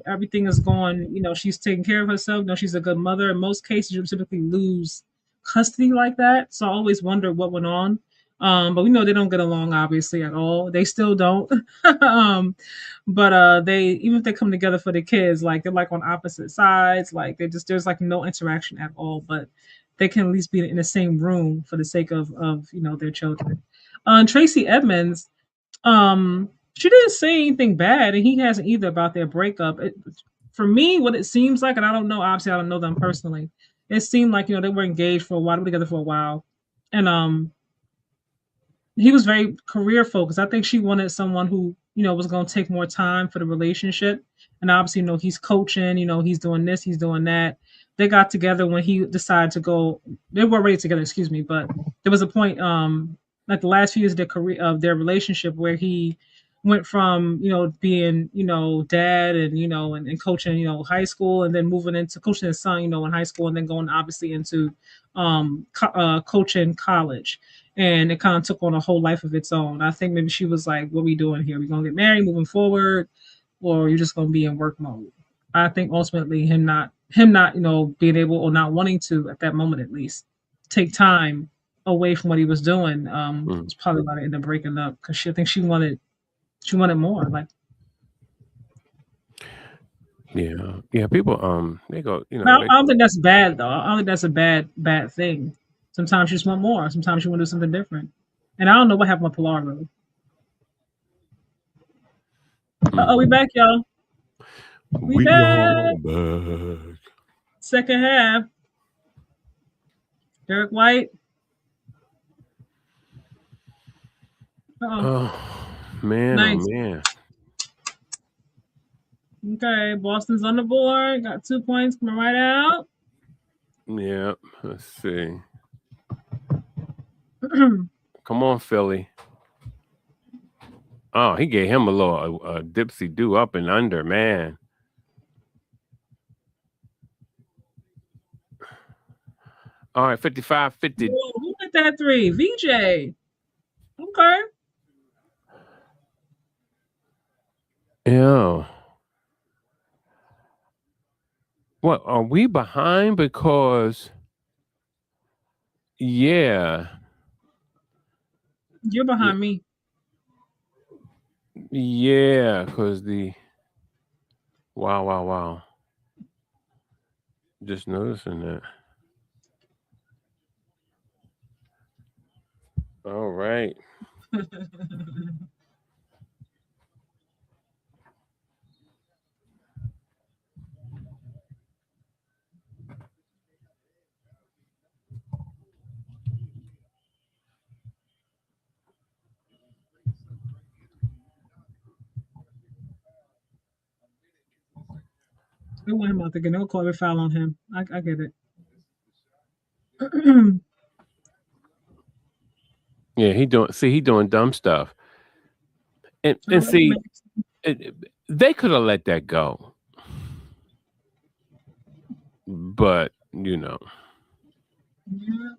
everything is going, she's taking care of herself, she's a good mother. In most cases, you typically lose custody like that. So I always wonder what went on. But we know they don't get along obviously at all. They still don't. But they, even if they come together for the kids, like they're like on opposite sides, like there's like no interaction at all, but they can at least be in the same room for the sake of their children. Tracy Edmonds, she didn't say anything bad, and he hasn't either about their breakup. For me, what it seems like, and I don't know, obviously I don't know them personally, it seemed like, they were engaged for a while, they were together for a while. And he was very career focused. I think she wanted someone who, was going to take more time for the relationship. And obviously, he's coaching, he's doing this, he's doing that. They got together when he decided to go, they were already together, excuse me, but there was a point, like the last few years of their relationship, where he went from, being, dad and, and coaching, high school, and then moving into coaching his son, in high school, and then going obviously into coaching college. And it kind of took on a whole life of its own. I think maybe she was like, what are we doing here? We're going to get married moving forward, or you're just going to be in work mode. I think ultimately him not, being able, or not wanting to, at that moment at least, take time away from what he was doing, was probably why they ended up breaking up, because I think she wanted more. Like, yeah. People, they go, I don't think that's bad though. I don't think that's a bad thing. Sometimes you just want more. Sometimes you want to do something different. And I don't know what happened with Pilar really. We back, y'all. We back. Second half. Derek White. Oh man, nice. Oh man. Okay, Boston's on the board. Got 2 points coming right out. Yeah, let's see. Come on, Philly. Oh, he gave him a little dipsy do up and under, man. All right, 55-50. Whoa, who hit that three? VJ. Okay. Yeah. What, are we behind? Because, yeah. You're behind me. Yeah, because wow. Just noticing that. All right. They want him out there. No call every foul on him. I get it. Yeah, he doing dumb stuff. And see, they could have let that go. But, you know. Yeah.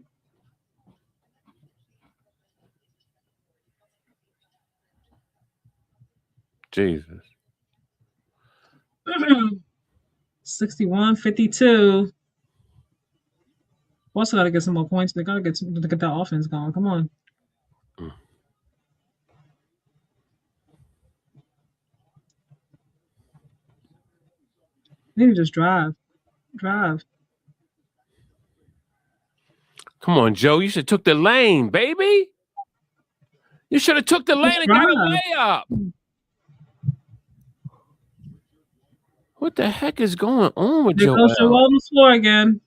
Jesus. 61-52. Also got to get some more points. They got to get that offense going. Come on. They need to just drive. Drive. Come on, Joe. You should have took the lane, baby. You should have took the lane and got a layup. What the heck is going on with Joel? Joel on the floor again.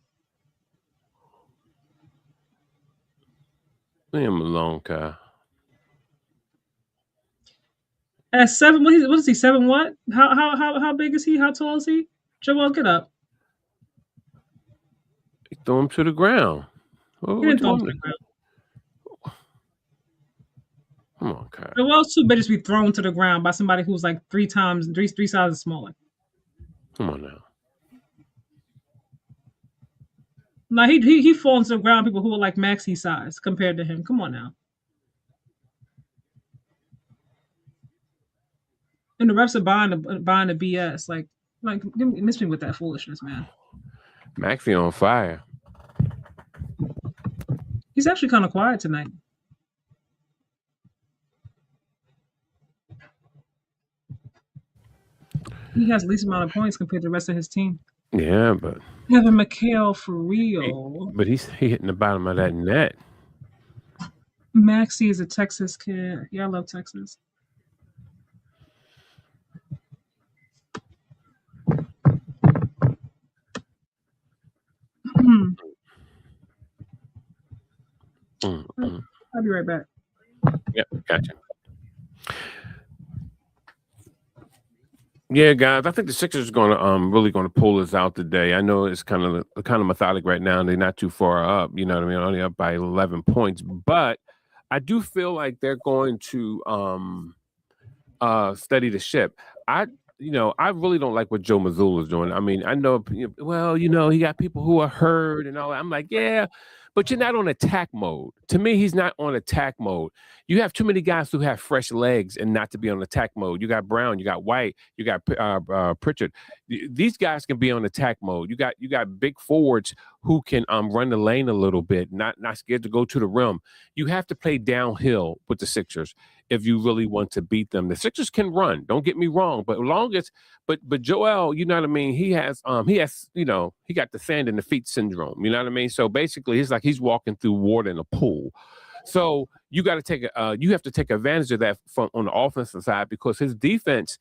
Leave him alone, Kyle. At 7, what is he? 7 what? How big is he? How tall is he? Joel, get up. He threw him to the ground. He didn't throw him to the ground. Come on, Kyle. Joel's too big to be thrown to the ground by somebody who's like three sizes smaller. Come on now. Now he falls to the ground. People who are like Maxey size compared to him. Come on now. And the refs are buying the BS. Like miss me with that foolishness, man. Maxey on fire. He's actually kind of quiet tonight. He has the least amount of points compared to the rest of his team. Yeah, but Kevin McHale for real. But he hitting the bottom of that net. Maxey is a Texas kid. Yeah, I love Texas. I'll be right back. Yep, gotcha. Yeah, guys, I think the Sixers are going to really going to pull us out today. I know it's kind of methodic right now, and they're not too far up. You know what I mean? Only up by 11 points, but I do feel like they're going to steady the ship. I really don't like what Joe Mazzulla is doing. I mean, I know, he got people who are hurt and all that. I'm like, yeah, but you're not on attack mode. To me, he's not on attack mode. You have too many guys who have fresh legs and not to be on attack mode. You got Brown, you got White, you got Pritchard. These guys can be on attack mode. You got big forwards who can run the lane a little bit, not scared to go to the rim. You have to play downhill with the Sixers if you really want to beat them. The Sixers can run, don't get me wrong, but but Joel, you know what I mean, he has he got the sand in the feet syndrome, you know what I mean? So basically it's like he's walking through water in a pool. So you have to take advantage of that on the offensive side, because his defense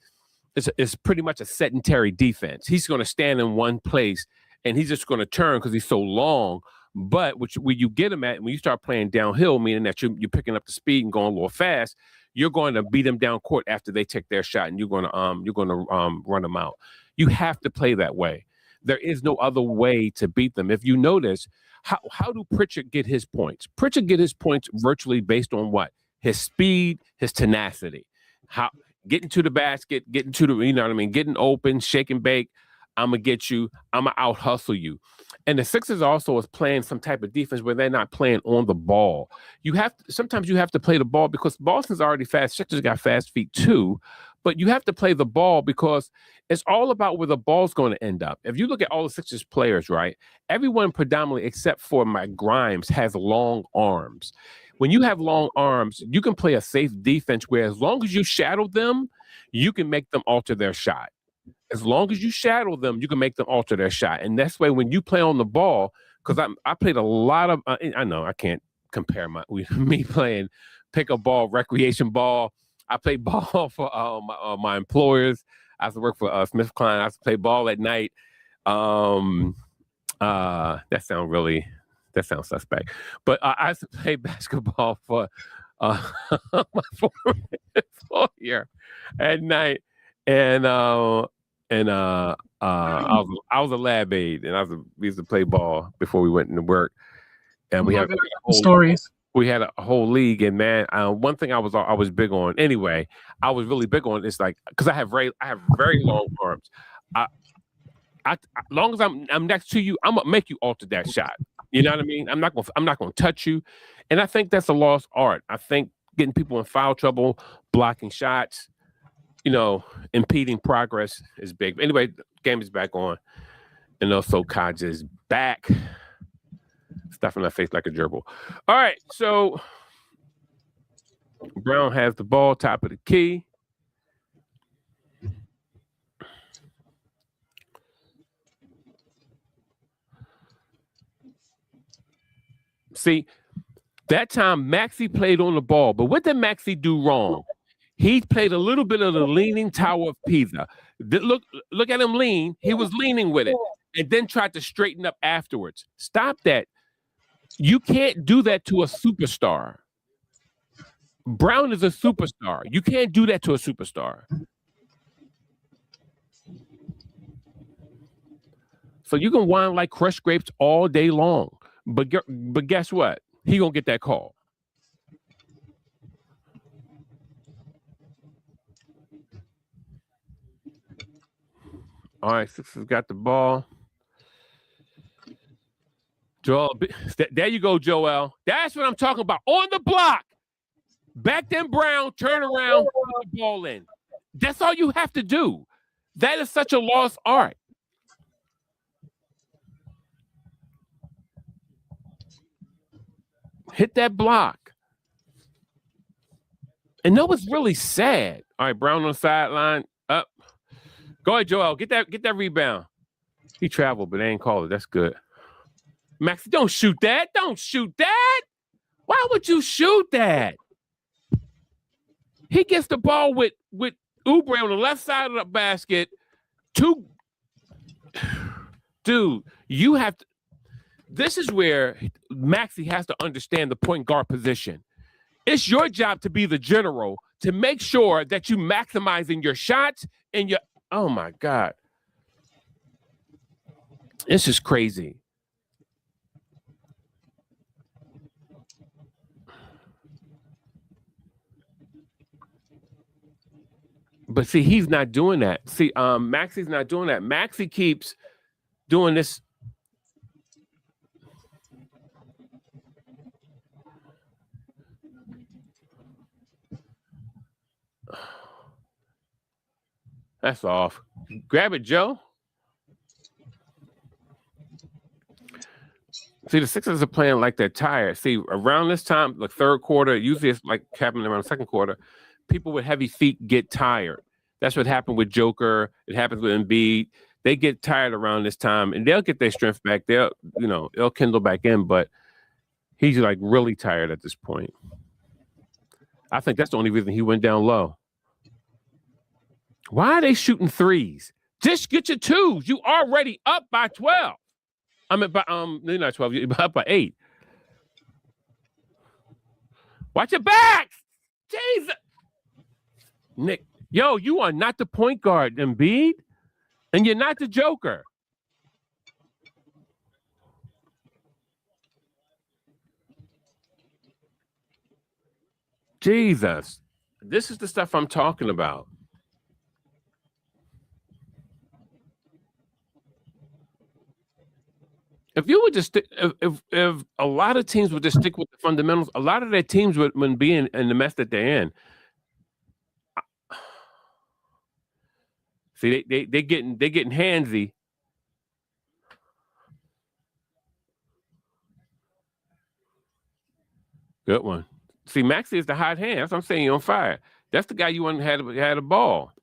is pretty much a sedentary defense. He's going to stand in one place and he's just going to turn because he's so long. But where you get him at, when you start playing downhill, meaning that you're picking up the speed and going a little fast, you're going to beat them down court after they take their shot, and you're going to run them out. You have to play that way. There is no other way to beat them. If you notice, how do Pritchard get his points? Pritchard get his points virtually based on what? His speed, his tenacity. How getting to the basket, getting to the, you know what I mean, getting open, shake and bake. I'm gonna get you. I'm gonna out hustle you. And the Sixers also is playing some type of defense where they're not playing on the ball. Sometimes you have to play the ball because Boston's already fast. Sixers got fast feet too, but you have to play the ball because it's all about where the ball's going to end up. If you look at all the Sixers players, right, everyone predominantly except for Mike Grimes has long arms. When you have long arms, you can play a safe defense where as long as you shadow them, you can make them alter their shot. As long as you shadow them, you can make them alter their shot. And that's why when you play on the ball, because I played a lot of, I know I can't compare me playing pick up ball, recreation ball. I played ball for my employers. I used to work for Smith Klein. I used to play ball at night. That sounds suspect. But I used to play basketball for my former employer at night. And I was a lab aide, and we used to play ball before we went into work. And we had a whole league. And man, one thing I was big on anyway. I was really big on it's like because I have very long arms. As long as I'm next to you, I'm gonna make you alter that shot. You know what I mean? I'm not gonna touch you. And I think that's a lost art. I think getting people in foul trouble, blocking shots, impeding progress is big. Anyway, the game is back on. And also Kaj is back. Stuffing her face like a gerbil. All right, so Brown has the ball, top of the key. See, that time Maxey played on the ball, but what did Maxey do wrong? He played a little bit of the leaning Tower of Pisa. Look at him lean. He was leaning with it and then tried to straighten up afterwards. Stop that. You can't do that to a superstar. Brown is a superstar. You can't do that to a superstar. So you can whine like crushed grapes all day long. But guess what? He gonna get that call. All right, Sixers got the ball. Joel, there you go, Joel. That's what I'm talking about. On the block. Back then, Brown, turn around, put the ball in. That's all you have to do. That is such a lost art. Hit that block. And that was really sad. All right, Brown on the sideline. Up. Go ahead, Joel. Get that rebound. He traveled, but they ain't called it. That's good. Max, don't shoot that. Don't shoot that. Why would you shoot that? He gets the ball with Oubre on the left side of the basket. Dude, you have to. This is where Maxey has to understand the point guard position. It's your job to be the general to make sure that you maximizing your shots and your. Oh my God, this is crazy. But see, he's not doing that. See, Maxey's not doing that. Maxey keeps doing this. That's off. Grab it, Joe. See, the Sixers are playing like they're tired. See, around this time, the third quarter, usually it's like happening around the second quarter, people with heavy feet get tired. That's what happened with Joker. It happens with Embiid. They get tired around this time, and they'll get their strength back. They'll kindle back in, but he's like really tired at this point. I think that's the only reason he went down low. Why are they shooting threes? Just get your twos. You already up by 12. I mean, you're not 12. You're up by 8. Watch your backs. Jesus. Nick, you are not the point guard, Embiid, and you're not the Joker. Jesus. This is the stuff I'm talking about. If you would just stick, if a lot of teams would just stick with the fundamentals, a lot of their teams wouldn't be in the mess that they're in. See, they're getting handsy. Good one. See, Maxey is the hot hand. That's what I'm saying. You're on fire. That's the guy you want had a ball.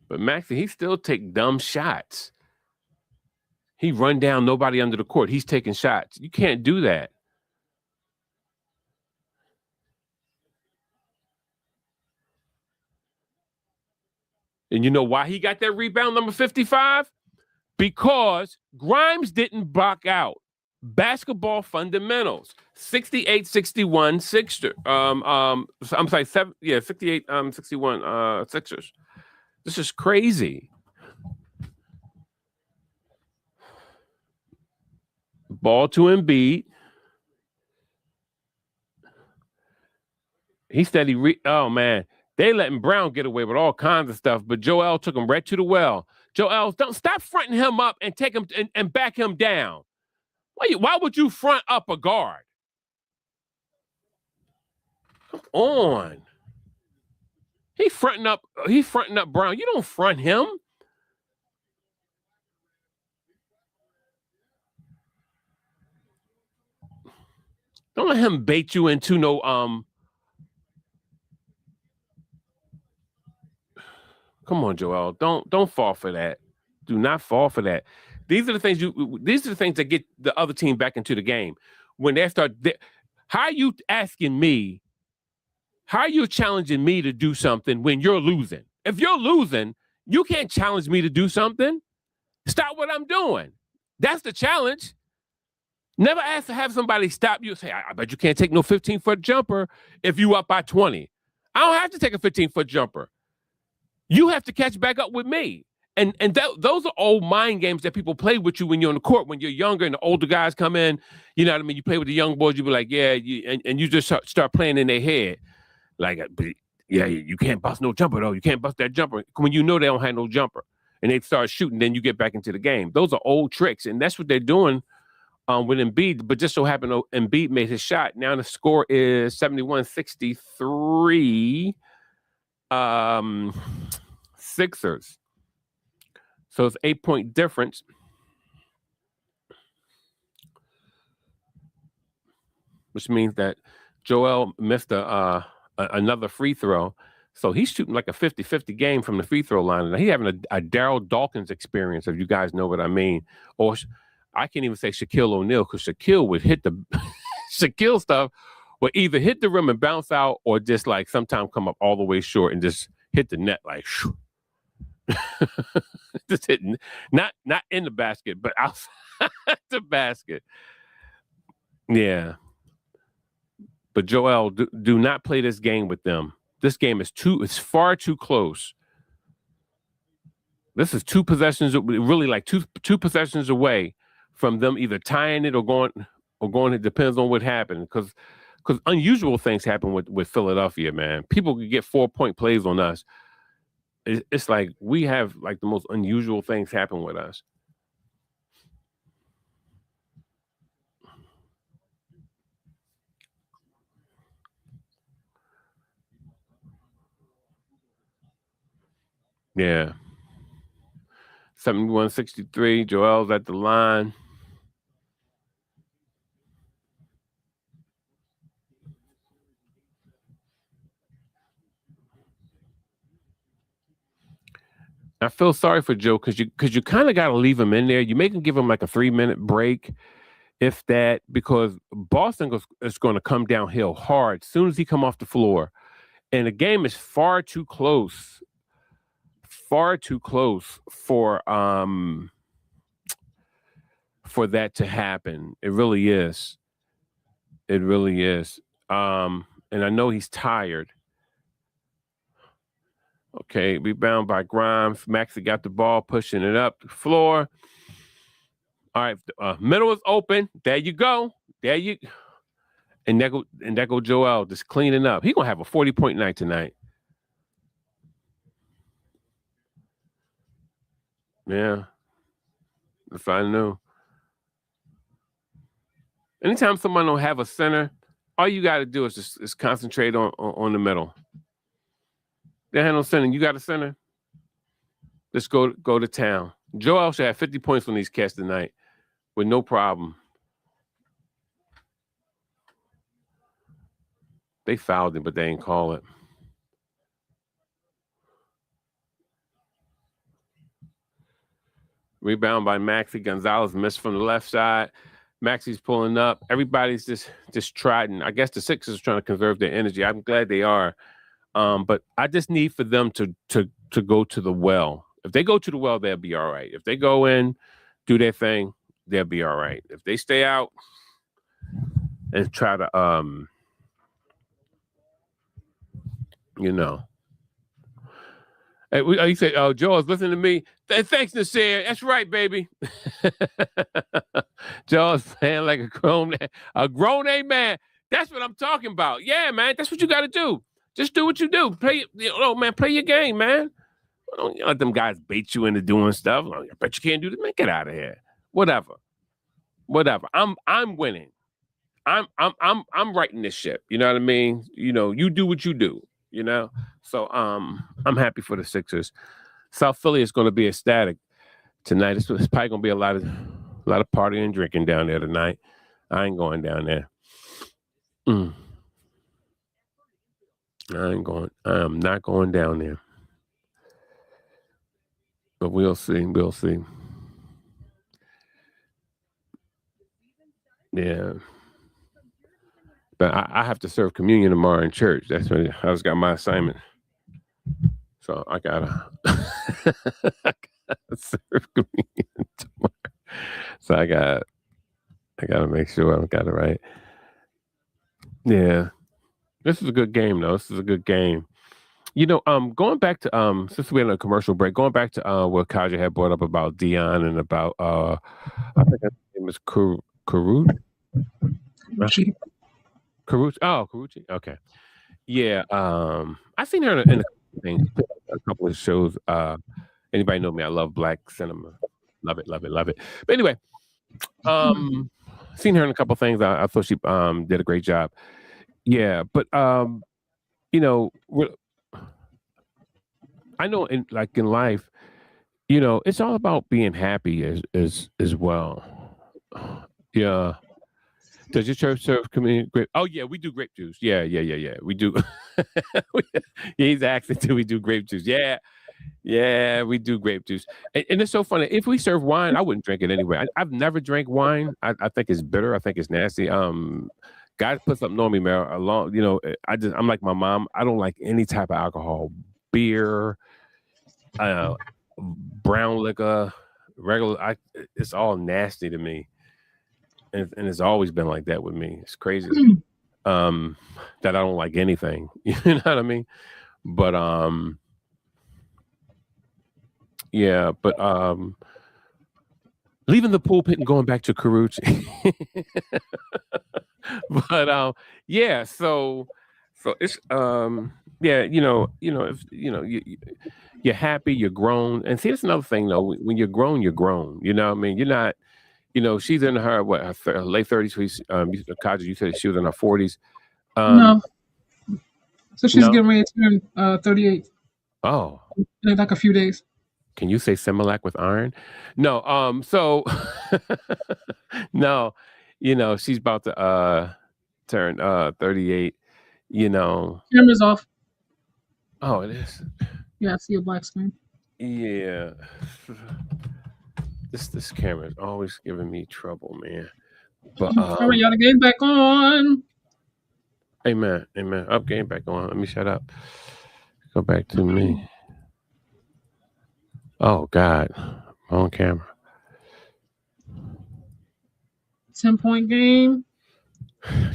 But Maxey, he still take dumb shots. He run down nobody under the court. He's taking shots. You can't do that. And you know why he got that rebound, number 55? Because Grimes didn't block out. Basketball fundamentals. 68-61 Sixers. I'm sorry, 68-61 Sixers. This is crazy. Ball to Embiid. He said oh man, they letting Brown get away with all kinds of stuff, but Joel took him right to the well. Joel, don't stop fronting him up and take him and back him down. Why would you front up a guard? Come on. He fronting up Brown. You don't front him. Don't let him bait you into no Come on, Joel. Don't fall for that. Do not fall for that. These are the things that get the other team back into the game. When they start, how are you asking me? How are you challenging me to do something when you're losing? If you're losing, you can't challenge me to do something. Stop what I'm doing. That's the challenge. Never ask to have somebody stop you and say, I bet you can't take no 15-foot jumper if you up by 20. I don't have to take a 15-foot jumper. You have to catch back up with me. And those are old mind games that people play with you when you're on the court. When you're younger and the older guys come in, you know what I mean? You play with the young boys, you be like, yeah, and you just start playing in their head. Like, yeah, you can't bust no jumper, though. You can't bust that jumper. When you know they don't have no jumper. And they start shooting, then you get back into the game. Those are old tricks, and that's what they're doing with Embiid. But just so happened Embiid made his shot. Now the score is 71-63 Sixers. So it's 8-point difference. Which means that Joel missed another free throw. So he's shooting like a 50-50 game from the free throw line. He's having a Daryl Dawkins experience, if you guys know what I mean. Or I can't even say Shaquille O'Neal, because Shaquille would hit the Shaquille stuff would either hit the rim and bounce out, or just like sometimes come up all the way short and just hit the net like shoo. Just hitting, not in the basket, but outside the basket. Yeah. But Joel, do not play this game with them. This game is it's far too close. This is two possessions, really like two possessions away from them either tying it or going. It depends on what happened, because unusual things happen with Philadelphia, man. People could get 4-point plays on us. It's like we have like the most unusual things happen with us. Yeah. 71-63. Joel's at the line. I feel sorry for Joe because you kind of got to leave him in there. You make him give him like a 3-minute break, if that, because Boston is going to come downhill hard as soon as he come off the floor, and the game is far too close for that to happen. It really is. It really is. And I know he's tired. Okay, rebound by Grimes. Maxey got the ball, pushing it up the floor. All right, middle is open. There you go. And there go Joel just cleaning up. He gonna have a 40-point night tonight. Yeah, if I knew. Anytime someone don't have a center, all you got to do is just concentrate on the middle. They have no center. You got a center. Just go to town. Joel should have 50 points on these cats tonight with no problem. They fouled him, but they ain't call it. Rebound by Maxi. Gonzalez missed from the left side. Maxi's pulling up. Everybody's just trying. I guess the Sixers are trying to conserve their energy. I'm glad they are. But I just need for them to go to the well. If they go to the well, they'll be all right. If they go in, do their thing, they'll be all right. If they stay out and try to Hey, you say, "Oh, Joel's listening to me." Thanks, Nasir. That's right, baby. Joel's playing like a grown man. That's what I'm talking about. Yeah, man. That's what you got to do. Just do what you do. Play your game, man. Don't let them guys bait you into doing stuff. I bet you can't do this. Man, get out of here. Whatever. I'm winning. I'm writing this ship. You know what I mean? You do what you do. So I'm happy for the Sixers. South Philly is going to be ecstatic tonight. It's probably going to be a lot of partying and drinking down there tonight. I ain't going down there. I am not going down there. But we'll see. Yeah. But I have to serve communion tomorrow in church. That's when I just got my assignment. So I gotta serve communion tomorrow. So I gotta make sure I've got it right. Yeah. This is a good game, though. This is a good game. Going back to since we had a commercial break, going back to what Kaja had brought up about Dion and about I think his name is Karuchi. Oh, Karuchi. Okay. Yeah. I seen her in a couple of shows. Anybody know me? I love black cinema. Love it. But anyway, seen her in a couple of things. I thought she did a great job. Yeah, but I know in life, it's all about being happy as well. Yeah. Does your church serve community grape? Oh yeah, we do grape juice. Yeah. We do. He's asking, do we do grape juice? Yeah, we do grape juice. And it's so funny. If we serve wine, I wouldn't drink it anyway. I've never drank wine. I think it's bitter. I think it's nasty. Guys put something on me, man. I'm like my mom. I don't like any type of alcohol, beer, brown liquor, regular. It's all nasty to me. And it's always been like that with me. It's crazy that I don't like anything. You know what I mean? But yeah. But leaving the pulpit and going back to Karuchi. But yeah. So it's yeah. If you're happy, you're grown. And see, that's another thing though. When you're grown, you're grown. You know what I mean? You're not. She's in her late 30s. Kaja, you said she was in her 40s. No. So she's getting ready to turn 38. Oh. In like a few days. Can you say Similac with iron? No. So no. She's about to turn 38. Camera's off. Oh, it is. Yeah, I see a black screen. Yeah. This camera is always giving me trouble, man. But all right, y'all, the game back on. Amen. Up, game back on. Let me shut up. Go back to me. Oh God, on camera. 10-point game.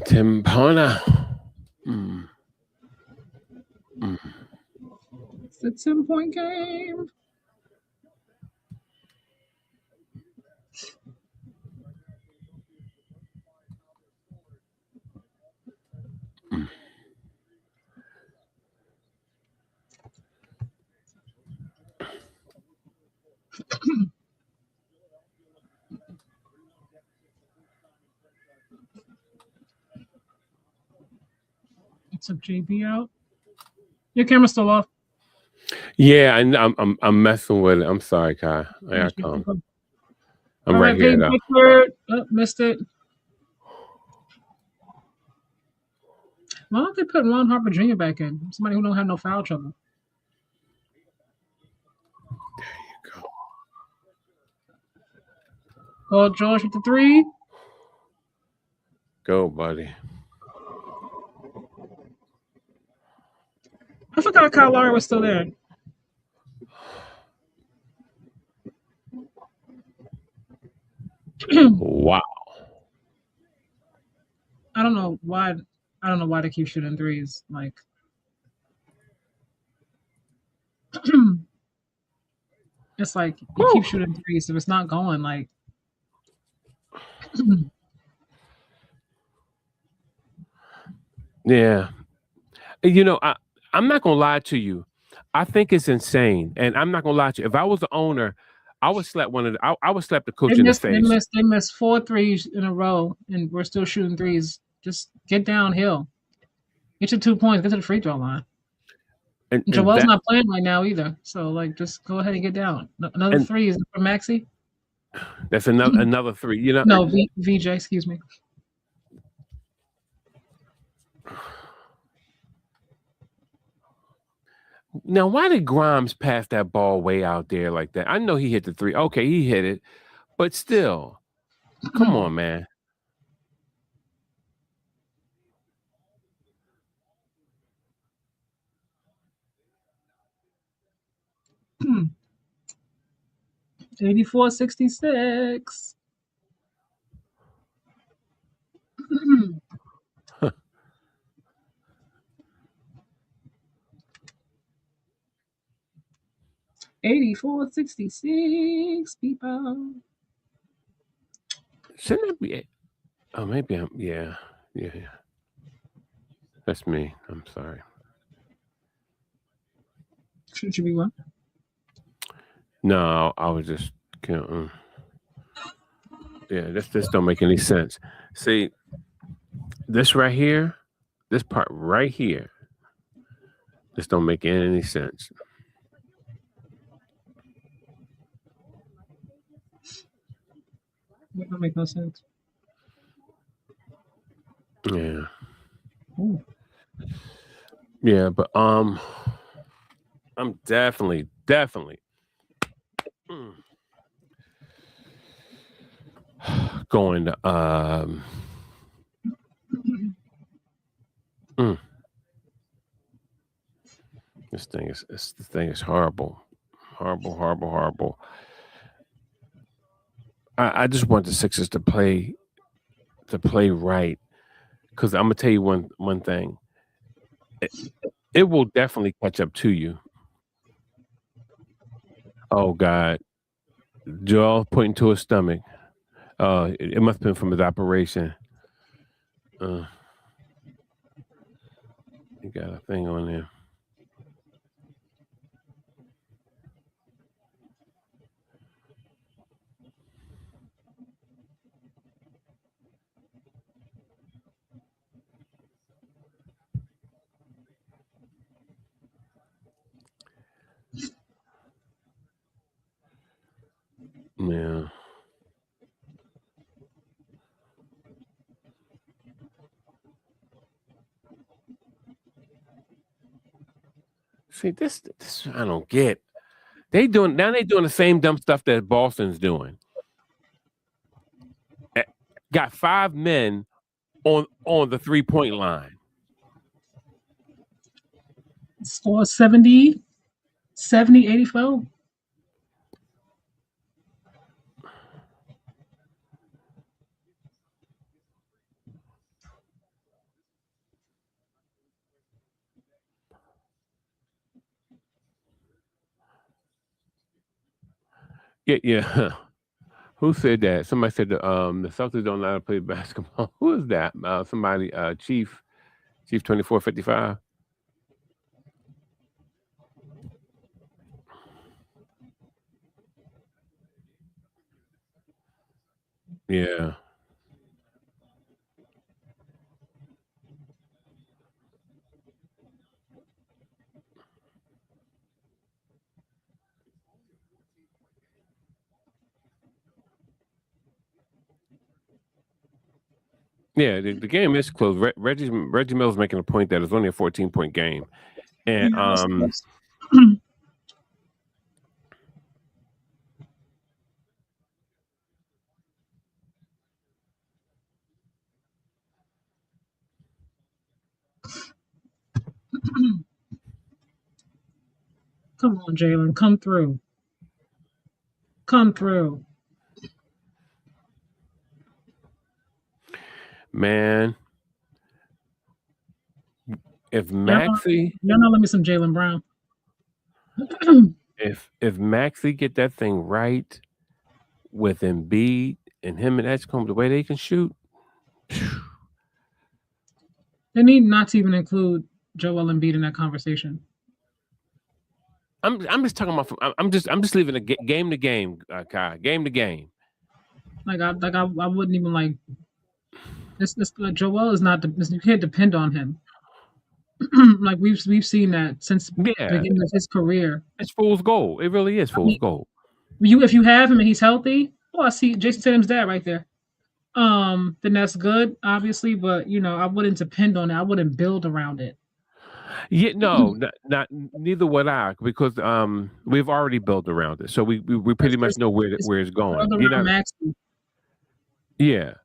Timpona. It's a 10-point game. I took JB out. Your camera's still off. Yeah, I'm messing with it. I'm sorry, Kai. There I come. I'm right here though. Oh, missed it. Why don't they put Ron Harper Jr. back in? Somebody who don't have no foul trouble. There you go. Paul George with the 3. Go, buddy. I forgot Kyle Lowry was still there. Wow. I don't know why. I don't know why they keep shooting threes. Like, it's like you keep shooting threes, so it's not going. Like, yeah. You know, I'm not gonna lie to you. I think it's insane, and I'm not gonna lie to you. If I was the owner, I would slap I would slap the coach in the face. They missed 4 threes in a row, and we're still shooting threes. Just get downhill. Get your 2 points. Get to the free throw line. And Joel's not playing right now either, so like, just go ahead and get down. Another 3 is for Maxey. That's another 3. You know, no, VJ. Excuse me. Now, why did Grimes pass that ball way out there like that? I know he hit the 3. Okay, he hit it, but still, come on, man. Hmm. 84-66. 84-66, people. Shouldn't it be? Oh, maybe I'm. Yeah. That's me. I'm sorry. Shouldn't you be what? No, I was just. Yeah, this don't make any sense. See, this right here, this part right here, this don't make any sense. That don't make no sense. Yeah. Ooh. Yeah, but I'm definitely going to this thing is horrible. Horrible. I just want the Sixers to play right, because I'm gonna tell you one thing. It will definitely catch up to you. Oh God, Joel pointing to his stomach. It must have been from his operation. He got a thing on there. Yeah. See, this I don't get. They doing the same dumb stuff that Boston's doing. Got 5 men on the 3-point line. Score 70, 84. Yeah. Who said that? Somebody said the Celtics don't know how to play basketball. Who is that? Somebody, Chief 2455. Yeah. Yeah, the game is close. Reggie Mills making a point that it's only a 14-point game, and come on, Jalen, come through. Come through. man, if Maxey, y'all know, let me some Jalen Brown. if Maxey get that thing right with Embiid and him and Edgecombe, the way they can shoot, they need not to even include Joel Embiid in that conversation. I'm just talking about. I'm just leaving a game to game, Kai. Game to game. Like I wouldn't even like. This Joel is not. You can't depend on him. Like we've seen that since the beginning of his career. It's fool's gold. It really is fool's gold. If you have him and he's healthy, I see Jason Tatum's dad right there. Then that's good, obviously, but I wouldn't depend on it. I wouldn't build around it. Yeah, no, not neither would I, because we've already built around it, so we pretty much know where it's going. Yeah,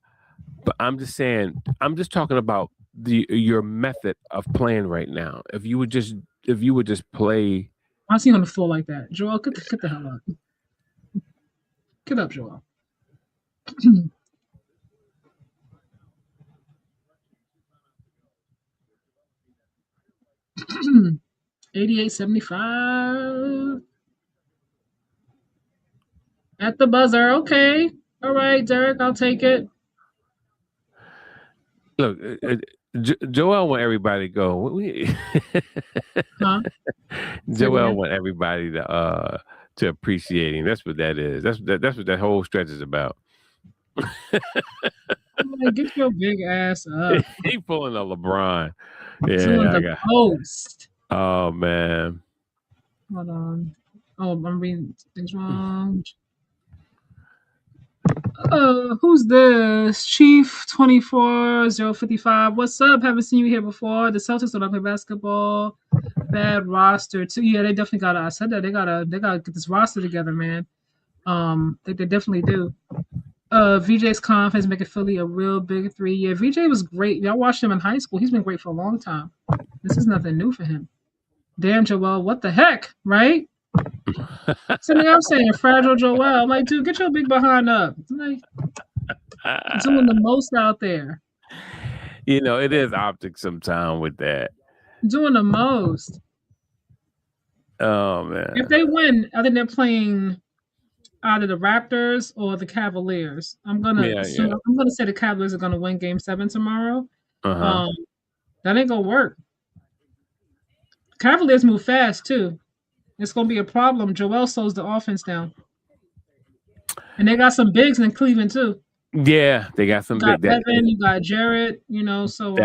but I'm just saying, I'm just talking about your method of playing right now. If you would just play. I see on the floor like that, Joel. Get the hell up. Get up, Joel. 88-75 at the buzzer. Okay, all right, Derek, I'll take it. Look, Joel want everybody to go. Huh? Joel want everybody to appreciate him. That's what that is. That's what that whole stretch is about. Get your big ass up. He pulling a LeBron. Yeah, doing the post. Oh man. Hold on. Oh, I'm reading things wrong. Who's this? Chief 24055. What's up? Haven't seen you here before. The Celtics don't play basketball. Bad roster too. Yeah, they definitely gotta. I said that they gotta get this roster together, man. They definitely do. VJ's confidence making Philly a real big 3 year. VJ was great. Y'all watched him in high school. He's been great for a long time. This is nothing new for him. Damn, Joel, what the heck, right? Something I'm saying, fragile Joel. I'm like, dude, get your big behind up. Like, doing the most out there. It is optics sometimes with that. Doing the most. Oh man. If they win, I think they're playing either the Raptors or the Cavaliers. I'm gonna say the Cavaliers are gonna win Game 7 tomorrow. That ain't gonna work. Cavaliers move fast too. It's gonna be a problem. Joel slows the offense down, and they got some bigs in Cleveland too. Yeah, they got some big. Evan, you got Jarrett. So.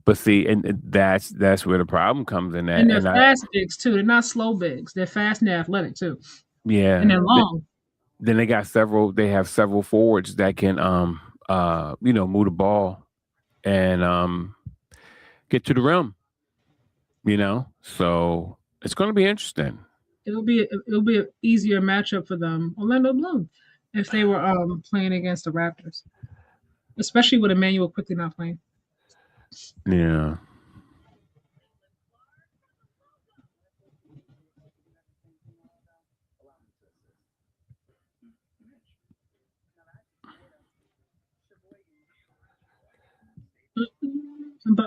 But see, and that's where the problem comes in. And they're fast bigs too. They're not slow bigs. They're fast and they're athletic too. Yeah, and they're long. Then they got several. They have several forwards that can move the ball and get to the rim. So it's going to be interesting. It'll be an easier matchup for them, Orlando Bloom, if they were playing against the Raptors, especially with Emmanuel quickly not playing. Yeah. But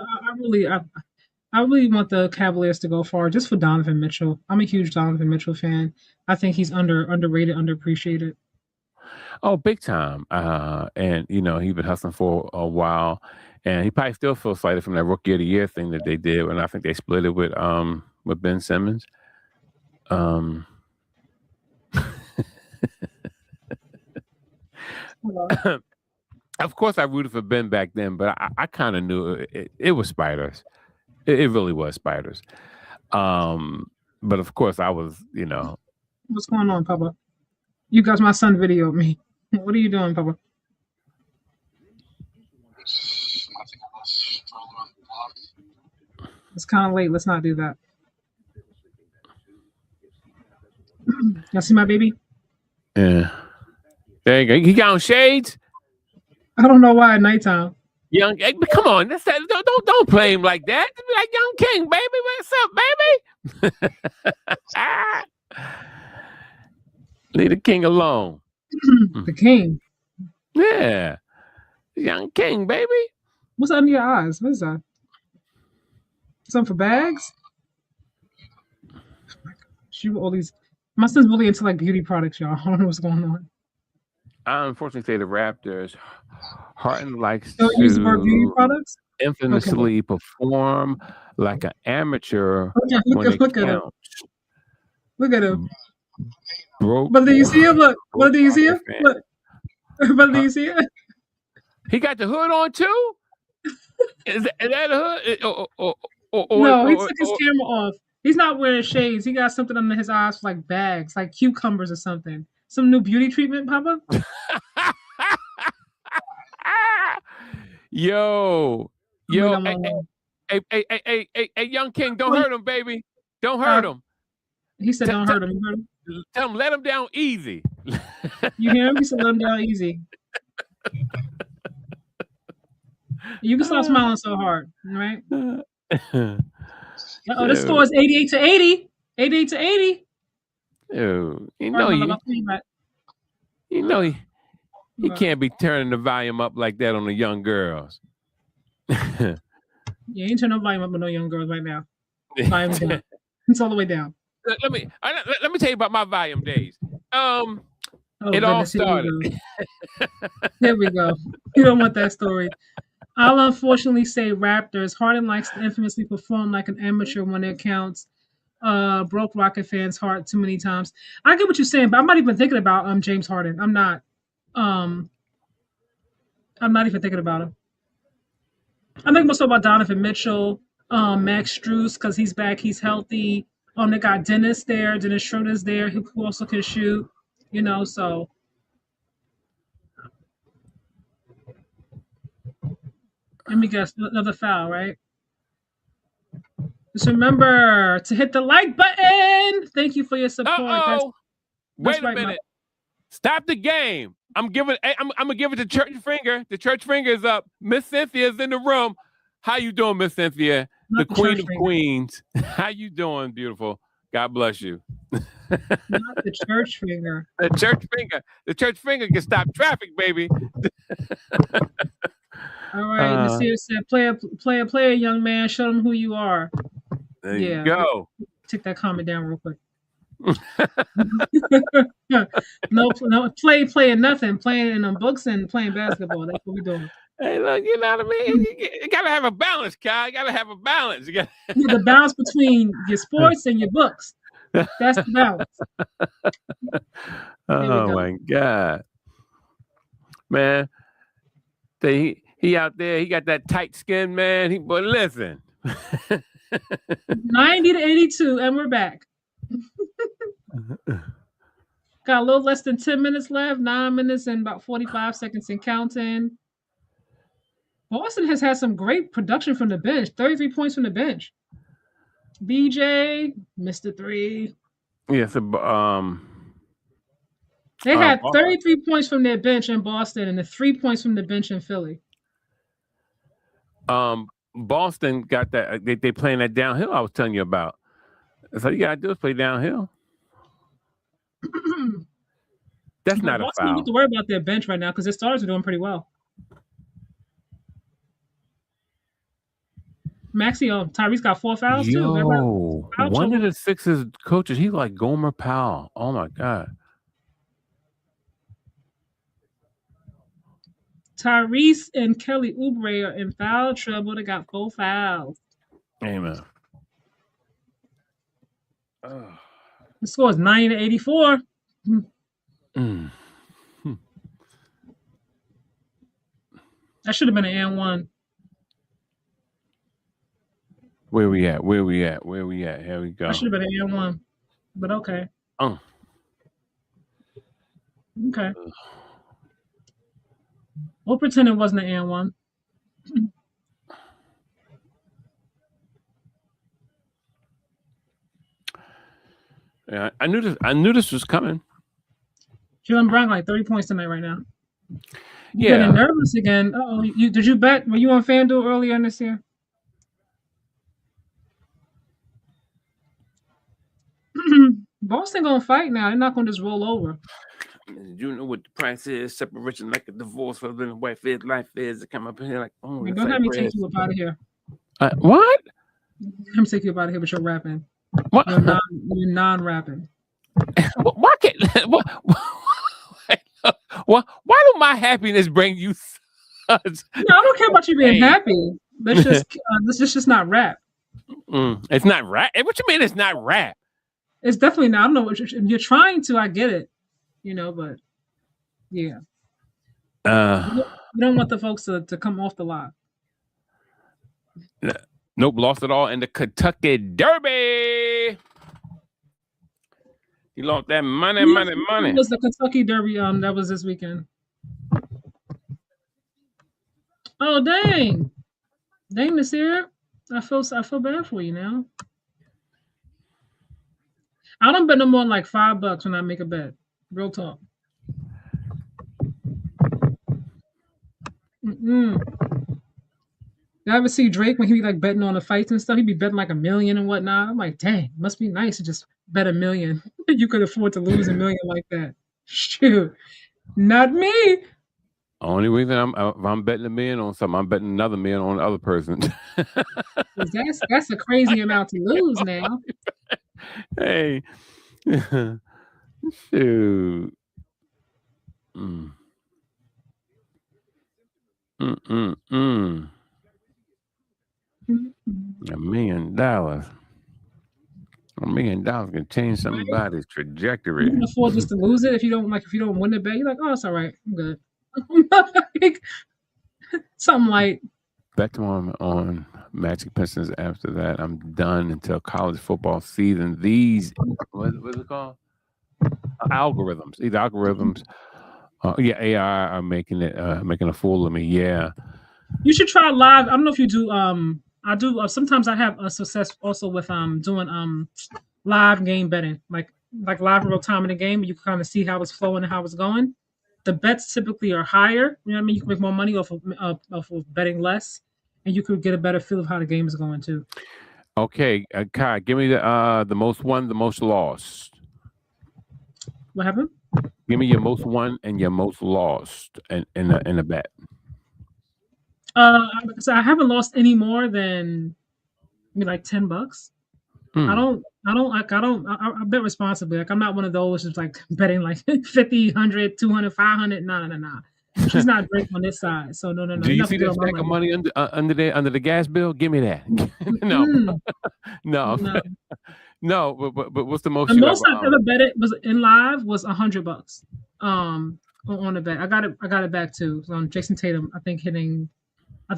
I really want the Cavaliers to go far just for Donovan Mitchell. I'm a huge Donovan Mitchell fan. I think he's underrated, underappreciated. Oh, big time. And he's been hustling for a while, and he probably still feels slighted from that Rookie of the Year thing that they did, and I think they split it with Ben Simmons. Of course, I rooted for Ben back then, but I kind of knew it was spiders. It really was spiders. But of course, I was, What's going on, Papa? You got my son videoed me. What are you doing, Papa? It's kind of late. Let's not do that. Y'all see my baby? Yeah. There you go. He got on shades. I don't know why at nighttime. Young, hey, come on, don't play him like that. Be like Young King, baby. What's up, baby? Leave the king alone. The king. Yeah, Young King, baby. What's under your eyes? What is that? Something for bags? Shoot all these. My son's really into like beauty products, y'all. I don't know what's going on. I unfortunately say the Raptors. Harden likes Don't use the word beauty to products? infamously perform like an amateur Okay, when it look at him. counts. Look at him. Broke. But do you see him? Look. But do you see him? Look. But do you see it? He got the hood on too? Is that a hood? No, he took his camera off. He's not wearing shades. He got something under his eyes like bags, like cucumbers or something. Some new beauty treatment, Papa? Yo, hey, Young King, don't hurt him, baby. Don't hurt him. He said, "Don't hurt him." You heard him? Tell him, let him down easy. You hear him? He said, "Let him down easy." You can stop smiling so hard, right? Oh, the score is 88-80. 88-80. He can't be turning the volume up like that on the young girls. Yeah, you ain't turn no volume up on no young girls right now. Volume down. It's all the way down. Let me tell you about my volume days. It all goodness, started. Here we go. You don't want that story. I'll unfortunately say Raptors. Harden likes to infamously perform like an amateur when it counts. Broke Rocket fans' heart too many times. I get what you're saying, but I'm not even thinking about James Harden. I'm not even thinking about him. I'm thinking most about Donovan Mitchell, Max Strus, because he's back, he's healthy. They got Dennis there, Dennis Schroeder's there, who also can shoot, so. Let me guess, another foul, right? Just remember to hit the like button. Thank you for your support. Wait a minute. Stop the game. I'm gonna give it to Church Finger. The Church Finger is up. Miss Cynthia's in the room. How you doing, Miss Cynthia? The Queen of Queens. How you doing, beautiful? God bless you. Not the Church Finger. The Church Finger. The Church Finger can stop traffic, baby. All right, Nasir said, player, young man. Show them who you are. There you go. Take that comment down real quick. No, playing nothing. Playing in them books and playing basketball. That's what we're doing. Hey, look, you know what I mean? You gotta have a balance, Kyle. You gotta have a balance. The balance between your sports and your books. That's the balance. Oh my God, man! He out there. He got that tight skin, man. But listen, 90-82, and we're back. Got a little less than 10 minutes left. 9 minutes and about 45 seconds and counting. Boston has had some great production from the bench. 33 points from the bench. BJ missed the three. Yes, they had 33 points from their bench in Boston and the 3 points from the bench in Philly. Boston got that. They playing that downhill I was telling you about. So you gotta do is play downhill. That's not Boston a foul. don't have to worry about their bench right now because their starters are doing pretty well. Tyrese got 4 fouls too. One of the Sixers coaches, he's like Gomer Powell. Oh my God. Tyrese and Kelly Oubre are in foul trouble. They got 4 fouls. Amen. The score is 90-84. That should have been an and one. Where we at? Here we go. That should have been an and one. But okay. Okay. We'll pretend it wasn't an and one. Yeah, I knew this. I knew this was coming. Jalen Brown like 30 points tonight right now. You're Yeah. getting nervous again. Oh, did you bet? Were you on FanDuel earlier in this year? Boston gonna fight now. They're not gonna just roll over. You know what the price is? Separation like a divorce for the wife is, life is. Come up here like, oh, Don't have me take you up out of here. What? I'm taking you up out of here, but you're rapping. What? You're non-rapping. Why can't? Why do my happiness bring you? No, I don't care about you being happy. Let's just not rap. It's not rap. What you mean? It's not rap. It's definitely not. I don't know what you're trying to. I get it, but yeah. You don't want the folks to come off the lot. Nope, lost it all in the Kentucky Derby. He lost that money. It was the Kentucky Derby. That was this weekend. Oh dang, Nasir, I feel bad for you now. I don't bet no more than like $5 when I make a bet. Real talk. I ever see Drake when he be like betting on the fights and stuff? He'd be betting like $1 million and whatnot. I'm like, dang, must be nice to just bet $1 million. You could afford to lose $1 million like that. Shoot, not me. Only reason if I'm betting $1 million on something, I'm betting another $1 million on the other person. That's a crazy amount to lose now. Hey, shoot. $1 million. $1 million can change somebody's trajectory. You can afford just to lose it if you don't win the bet. You're like, oh, it's all right, I'm good. Something like bet on Magic Pistons. After that, I'm done until college football season. These what's it called? Algorithms. Either algorithms. AI are making a fool of me. Yeah. You should try live. I don't know if you do. I do. Sometimes I have a success also with doing live game betting, like live real time in the game. You can kind of see how it's flowing and how it's going. The bets typically are higher. You know what I mean? You can make more money off of betting less, and you could get a better feel of how the game is going too. Okay, Kai, give me the most won, the most lost. What happened? Give me your most won and your most lost in a bet. So I haven't lost any more than maybe like $10. I bet responsibly. Like I'm not one of those who's like betting like 50, 100, 200, 500. No. She's not Drake on this side. So no. Do you see that stack of money under the gas bill? Give me that. No. But what's the most? The most I've ever betted was in live was $100. On the bet. I got it back too. So Jason Tatum, I think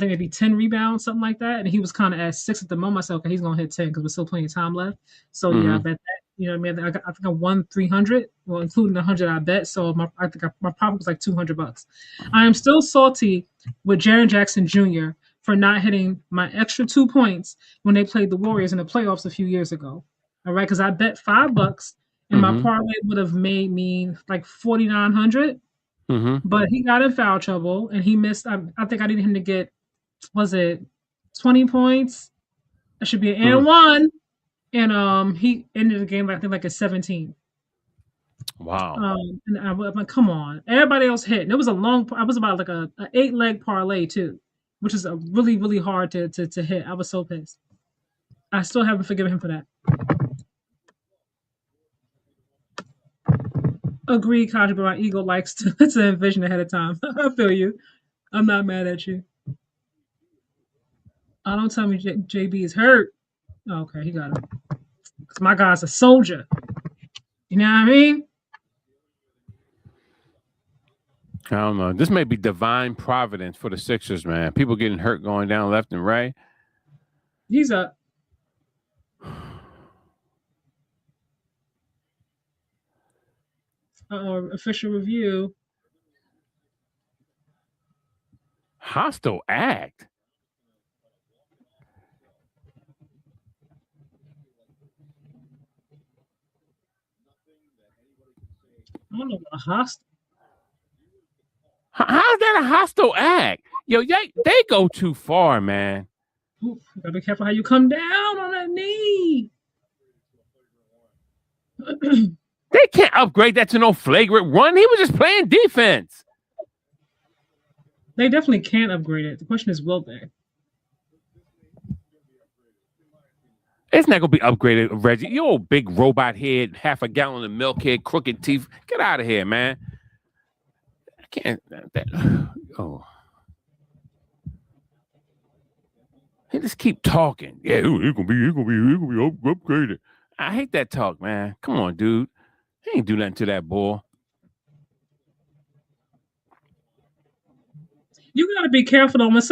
maybe 10 rebounds, something like that. And he was kind of at 6 at the moment. So okay, he's gonna hit 10 because we're still plenty of time left. So yeah, I bet that. You know what I mean? I think I won 300, well, including the 100 I bet. So I think my profit was like $200. I am still salty with Jaren Jackson Jr. for not hitting my extra 2 points when they played the Warriors in the playoffs a few years ago. All right, because I bet $5 and my parlay would have made me like 4,900. But he got in foul trouble and he missed. I think I needed him to get, was it 20 points? That should be an and one. And he ended the game, I think, like at 17. Wow. And I'm like, come on. Everybody else hit. And it was I was about like a 8-leg parlay too, which is a really, really hard to hit. I was so pissed. I still haven't forgiven him for that. Agree, Kaji, but my ego likes to envision ahead of time. I feel you. I'm not mad at you. Don't tell me JB is hurt. Okay, he got it. Because my guy's a soldier. You know what I mean? I don't know. This may be divine providence for the Sixers, man. People getting hurt going down left and right. He's up. Official review. Hostile act. I don't know about hostile. How's that a hostile act? Yo, they go too far, man. Ooh, you gotta be careful how you come down on that knee. They can't upgrade that to no flagrant run. He was just playing defense. They definitely can't upgrade it. The question is, will they? It's not gonna be upgraded, Reggie. You old big robot head, half a gallon of milk head, crooked teeth. Get out of here, man. I can't. Oh, he just keep talking. Yeah, it's gonna be upgraded. I hate that talk, man. Come on, dude. He ain't do nothing to that ball. You got to be careful though. When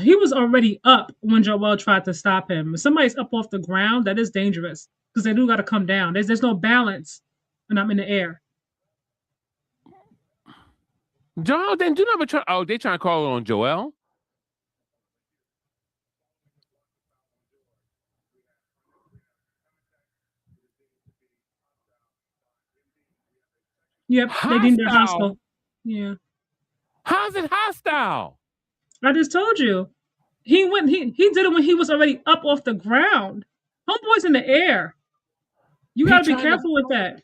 he was already up when Joel tried to stop him. When somebody's up off the ground, that is dangerous because they do got to come down. There's no balance when I'm in the air. Joel didn't do nothing but try. Oh, they trying to call it on Joel. Yep, Hostile. they deemed it hostile. Yeah. How's it hostile? I just told you. He did it when he was already up off the ground. Homeboy's in the air. You got to be careful with that.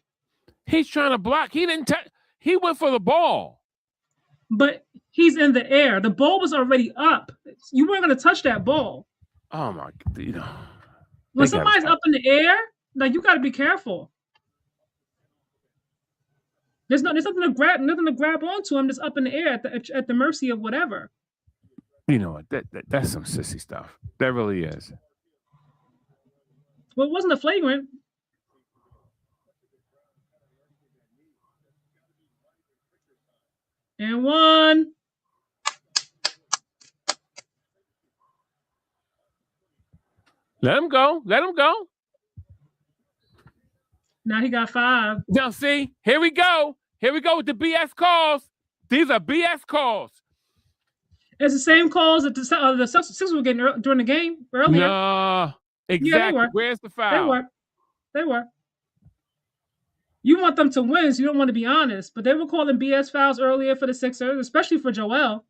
He's trying to block. He didn't. He went for the ball. But he's in the air. The ball was already up. You weren't going to touch that ball. Oh my! You know, when somebody's up in the air, like you got to be careful. There's nothing to grab onto him. That's up in the air at the mercy of whatever. You know what? That's some sissy stuff. That really is. Well, it wasn't a flagrant. And one. Let him go. Let him go. Now he got 5. Now see, here we go. Here we go with the BS calls. These are BS calls. It's the same calls that the Celtics were getting during the game earlier. No, exactly. Yeah, they were. Where's the foul? They were. You want them to win, so you don't want to be honest. But they were calling BS fouls earlier for the Sixers, especially for Joel.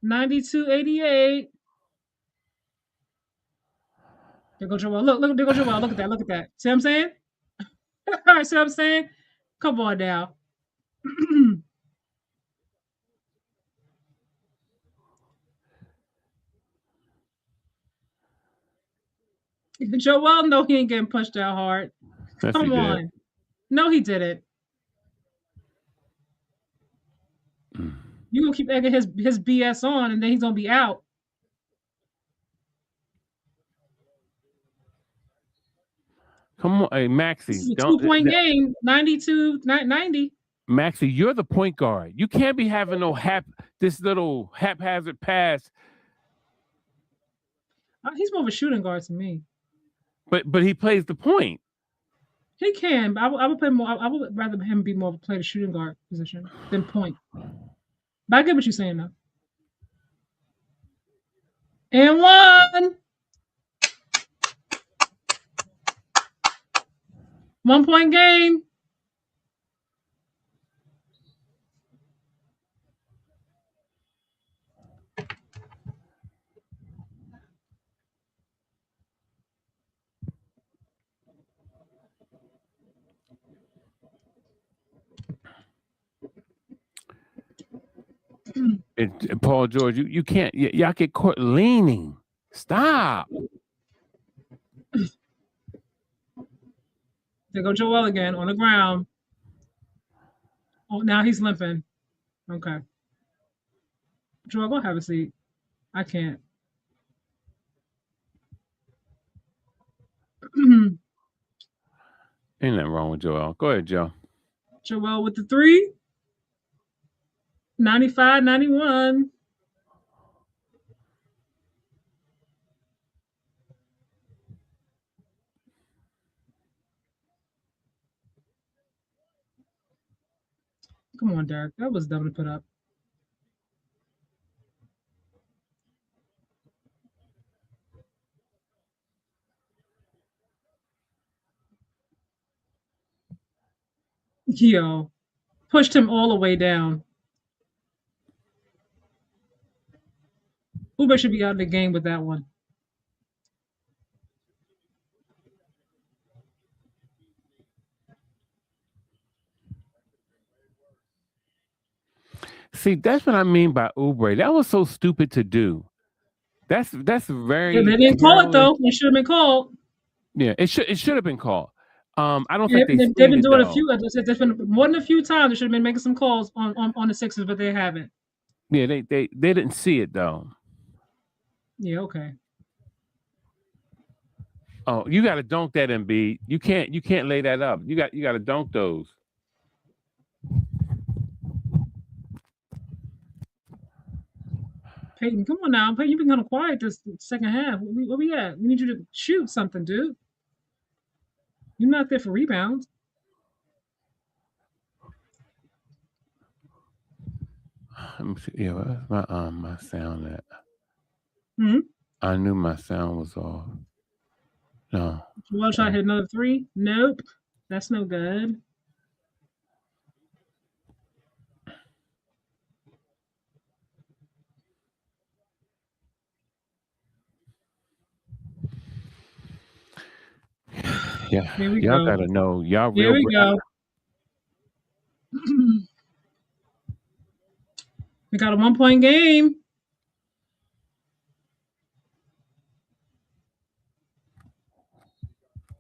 $92.88. There goes Joel. Look, there goes Joel. Look at that. Look at that. See what I'm saying? All right, see what I'm saying? Come on now. Joel, no, he ain't getting pushed that hard. Yes, come on. Did. No, he didn't. You're gonna keep egging his BS on, and then he's gonna be out. Come on, hey Maxie. This is a 2-point game, 92-90. Maxie, you're the point guard. You can't be having this little haphazard pass. He's more of a shooting guard to me. But he plays the point. He can, but I would play more. I would rather him be more of a play the shooting guard position than point. But I get what you're saying though. And one. 1-point game. Paul George, you can't. Y'all get caught leaning. Stop. There go Joel again on the ground. Oh, now he's limping. Okay. Joel, go have a seat. I can't. Ain't nothing wrong with Joel. Go ahead, Joe. Joel with the 3. 95-91. Come on, Derek. That was dumb to put up. Yo, pushed him all the way down. Uber should be out of the game with that one. See, that's what I mean by Uber. That was so stupid to do. That's very. They didn't call it though. It should have been called. Yeah, it should have been called. I don't Yeah, think they they've seen been it doing a though. few. There's been more than a few times. They should have been making some calls on the Sixers, but they haven't. Yeah, they didn't see it though. Yeah, okay. Oh, you got to dunk that, Embiid. You can't lay that up. You got to dunk those. Peyton, come on now. Peyton, you've been kind of quiet this second half. Where we at? We need you to shoot something, dude. You're not there for rebounds. Let me see. Yeah, where's my sound at? Hmm. I knew my sound was off. No. You want to try to hit another three? Nope. That's no good. Yeah, Here we y'all go. gotta know. Y'all Here real. we go. We got a 1-point game.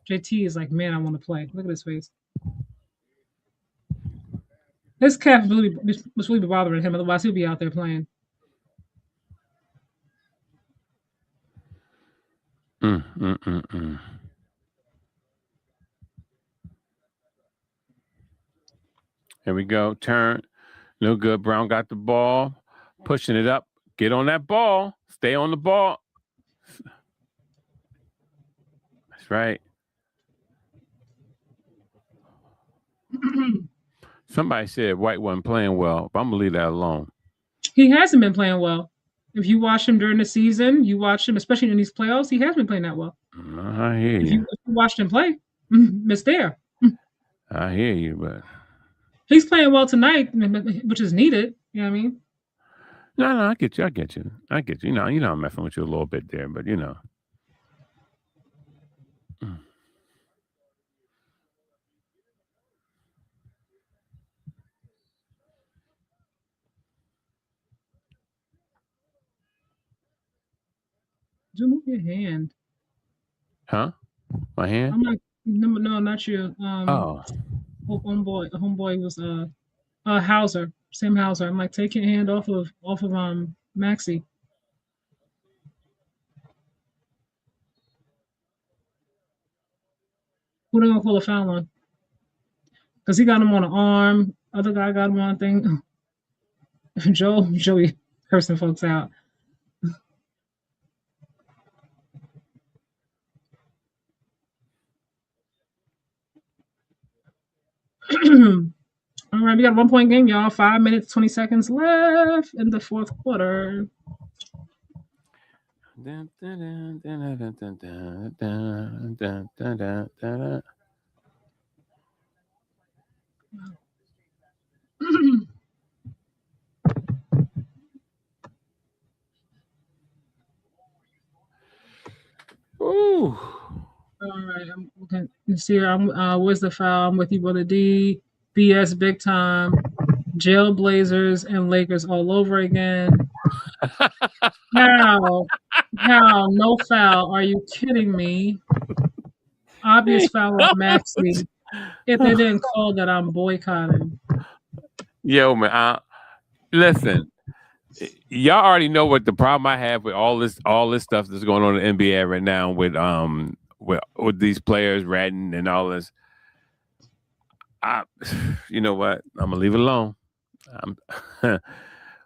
JT is like, man, I want to play. Look at his face. His calf must really be bothering him. Otherwise, he'll be out there playing. Here we go. Turn. No good. Brown got the ball. Pushing it up. Get on that ball. Stay on the ball. That's right. Somebody said White wasn't playing well, but I'm gonna leave that alone. He hasn't been playing well. If you watch him during the season, you watch him, especially in these playoffs, he has been playing that well. I hear If you. you watched him play, it's there. I hear you, but he's playing well tonight, which is needed. You know what I mean? No, I get you. I get you. You know, I'm messing with you a little bit there, but you know. Do move your hand. Huh? My hand? I'm not. No, not you. Oh. Homeboy was Hauser, Sam Hauser. I'm like, take your hand off of Maxi. Who they gonna call a foul on? Because he got him on the arm. Other guy got him on thing. Joey cursing folks out. All right, we got a 1-point game, y'all. 5 minutes, 20 seconds left in the fourth quarter. Ooh. All right, I'm looking. Let's see here. Where's the foul? I'm with you, brother D. BS big time. Jail Blazers and Lakers all over again. How? No foul? Are you kidding me? Obvious foul on Maxi. If they didn't call that, I'm boycotting. Yo, man, listen. Y'all already know what the problem I have with all this stuff that's going on in the NBA right now with these players ratting and all this. You know what? I'm gonna leave it alone.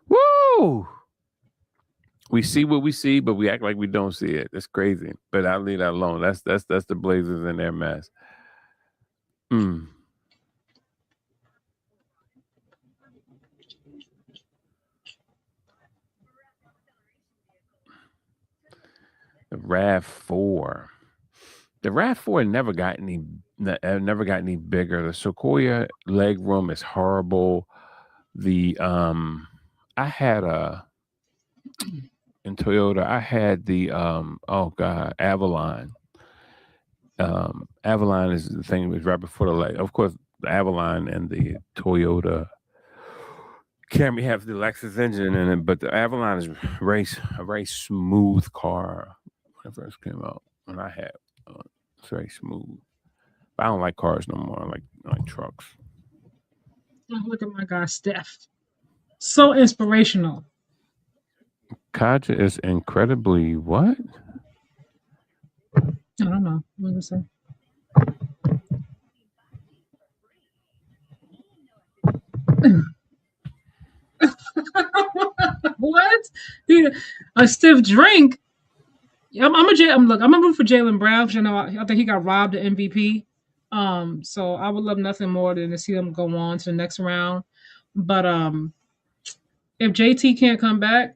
Woo! We see what we see, but we act like we don't see it. That's crazy. But I'll leave that alone. That's the Blazers and their mess. The RAV4. The RAV4 never got any bigger. The Sequoia leg room is horrible. The I had in Toyota, I had the oh god, Avalon. Avalon is the thing that was right before the leg. Of course, the Avalon and the Toyota Camry have the Lexus engine in it, but the Avalon is a very smooth car when it first came out. And I had it's very smooth. But I don't like cars no more. I like trucks. Oh, look at my guy, Steph. So inspirational. Kaja is incredibly what? I don't know. What did I say? What? A stiff drink? I'm a root for Jaylen Brown because I think he got robbed the MVP. So I would love nothing more than to see them go on to the next round. But if JT can't come back,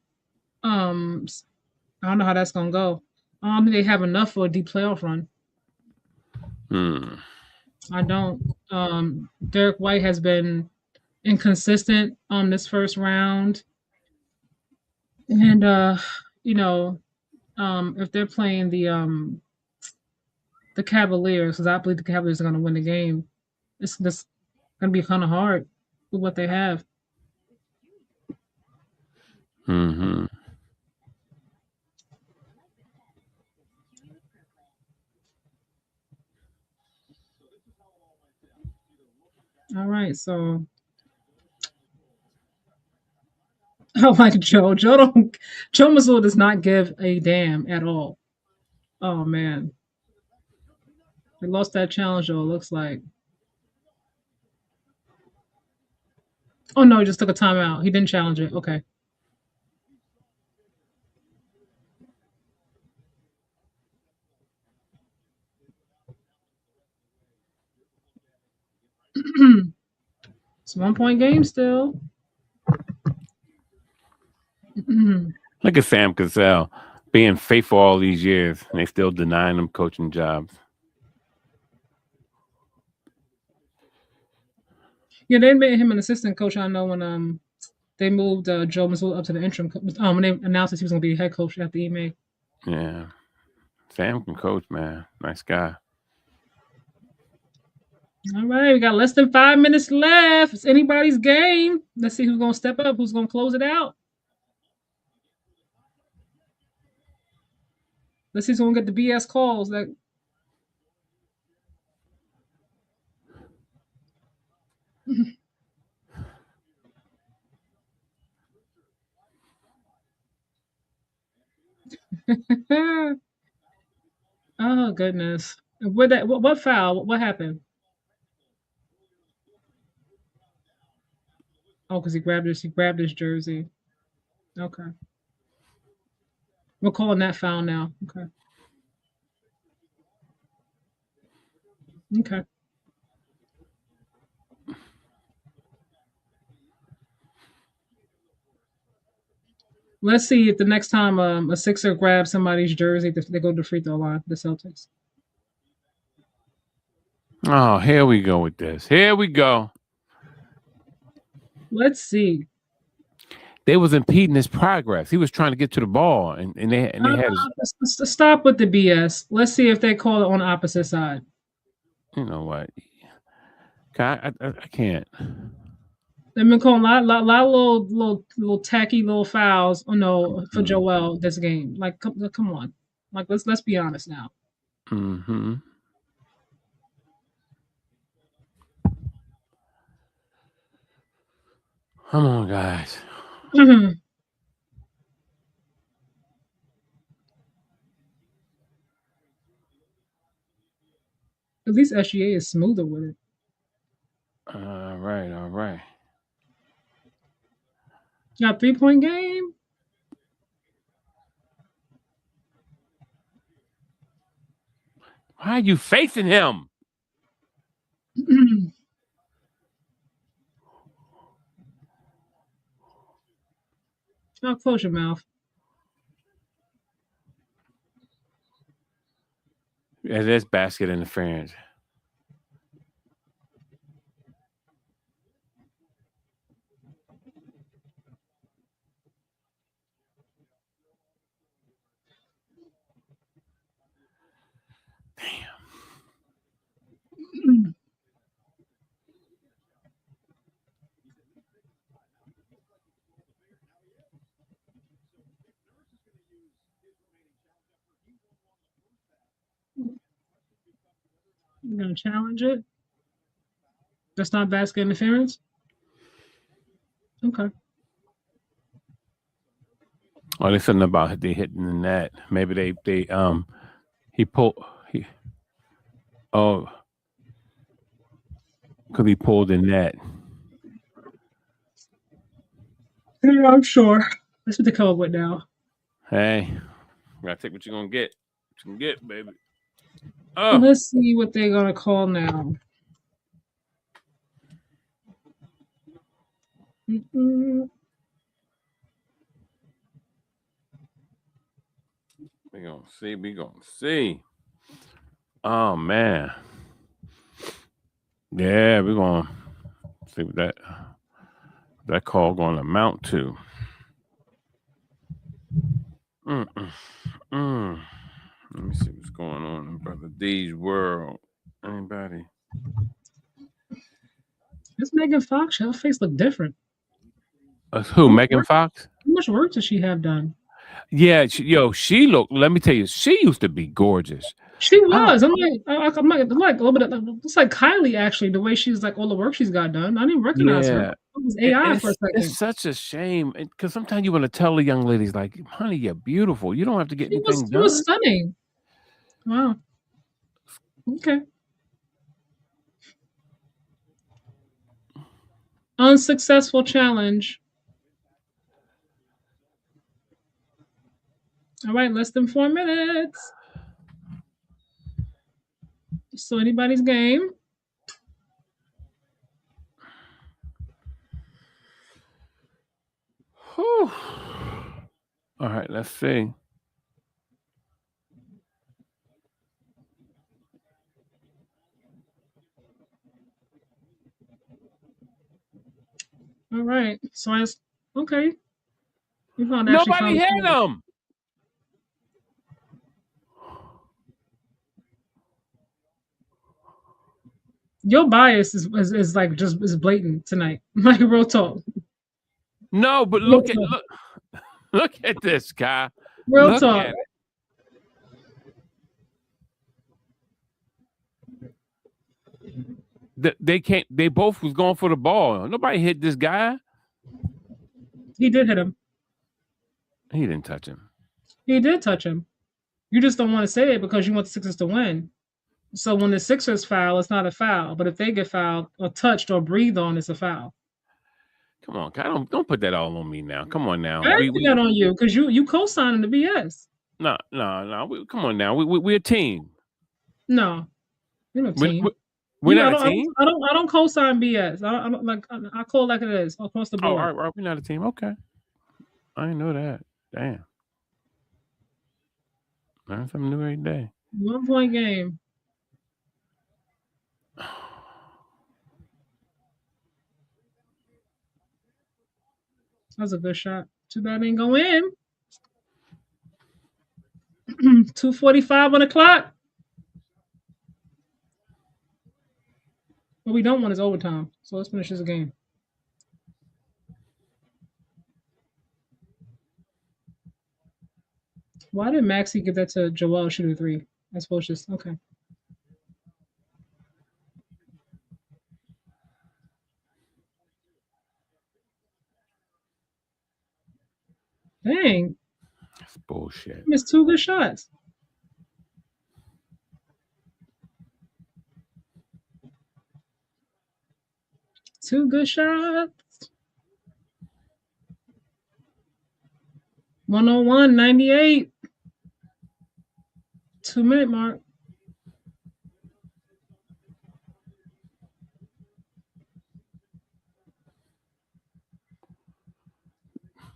I don't know how that's gonna go. I don't think they have enough for a deep playoff run. I don't. Derek White has been inconsistent on this first round, and if they're playing the Cavaliers, because I believe the Cavaliers are going to win the game, it's just going to be kind of hard with what they have. Mm-hmm. All right, so oh like Joe. Joe Mazzulla does not give a damn at all. Oh man. They lost that challenge though, it looks like. Oh no, he just took a timeout. He didn't challenge it. Okay. It's 1 point game still. Look at Sam Cassell being faithful all these years, and they still denying him coaching jobs. Yeah, they made him an assistant coach. I know when they moved Joe Mazzulla up to the interim. When they announced that he was going to be head coach after he made. Yeah, Sam can coach, man. Nice guy. All right, we got less than 5 minutes left. It's anybody's game. Let's see who's going to step up, who's going to close it out. Let's see who's going to get the BS calls. Oh goodness! What foul? What happened? Oh, because he grabbed his jersey. Okay, we're calling that foul now. Okay. Okay. Let's see if the next time a Sixer grabs somebody's jersey, they go to the free throw line. The Celtics. Oh, here we go with this. Here we go. Let's see. They was impeding his progress. He was trying to get to the ball, and they had his... Stop with the BS. Let's see if they call it on the opposite side. You know what? I can't. They've been calling a lot of little tacky little fouls. Oh no, for Joel this game. Like, come on. Like, let's be honest now. Mm-hmm. Come on, guys. Mm-hmm. At least SGA is smoother with it. All right. Got 3-point game. Why are you facing him? Oh, close your mouth. There's basket interference. You're gonna challenge it? That's not basket interference? Okay. Oh, there's something about they hitting the net. Maybe he pulled because he pulled the net. Yeah, I'm sure. That's what they come up with now. Hey, you gotta take what you're gonna get. What you can get, baby. Oh, Let's see what they're gonna call now. Mm-mm. we gonna see. We gonna see. Oh man. Yeah, we're gonna see what that call gonna amount to. Let me see what's going on in Brother D's world. Anybody? It's Megan Fox. Her face look different. Who? Megan Fox? How much work does she have done? Yeah, she looked. Let me tell you, she used to be gorgeous. She was. I'm like a little bit. It's like Kylie actually. The way she's like all the work she's got done. I didn't recognize her. It was AI for a second. It's such a shame because sometimes you want to tell the young ladies like, "Honey, you're beautiful. You don't have to get anything done." She was stunning. Wow. Okay. Unsuccessful challenge. All right, less than 4 minutes. So anybody's game. Whew. All right, let's see. All right. So okay. Nobody hit him. Your bias is like just is blatant tonight. Like real talk. No, but look at this guy. Real talk. They both was going for the ball. Nobody hit this guy. He did hit him. He didn't touch him. He did touch him. You just don't want to say it because you want the Sixers to win. So when the Sixers foul, it's not a foul. But if they get fouled or touched or breathed on, it's a foul. Come on, God, don't put that all on me now. Come on now. I didn't put that on you because you co-signing the BS. No. Come on now. We're a team. No, you're no team. We're not a team. I don't co-sign BS. I don't like. I call it like it is across the board. Oh, all right. We're not a team. Okay. I didn't know that. Damn. Learn something new every day. 1 point game. That was a good shot. Too bad it didn't go in. 2:45 on the clock. What we don't want is overtime. So let's finish this game. Why did Maxey give that to Joel shooting 3? I suppose just okay. Dang. That's bullshit. Missed 2 good shots. Two good shots. 101, 98. 2-minute mark.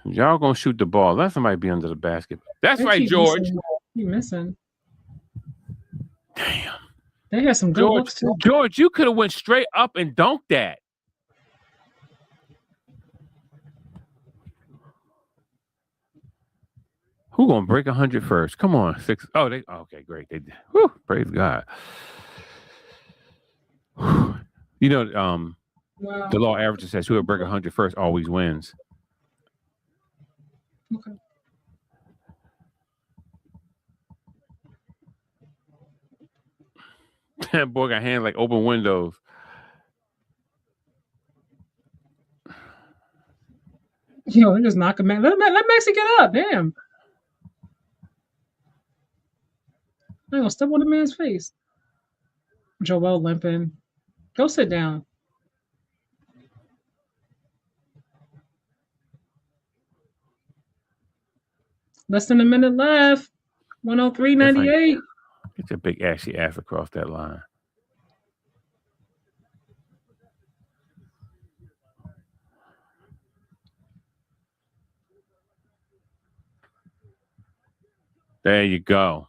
Y'all gonna shoot the ball. Let somebody be under the basket. That's right, George. Keep missing. Damn. They had some good looks too. George, you could have went straight up and dunked that. Who gonna break 100 first? Come on, 6. Oh, they okay, great. They whew, praise God. You know, Wow. the law averages says whoever break 100 first always wins. Okay. That boy got hands like open windows. Yo, they just knock him out. Let Maxie get up. Damn. I'm gonna step on the man's face. Joel limping. Go sit down. Less than a minute left. 103.98. Get your big ashy ass across that line. There you go.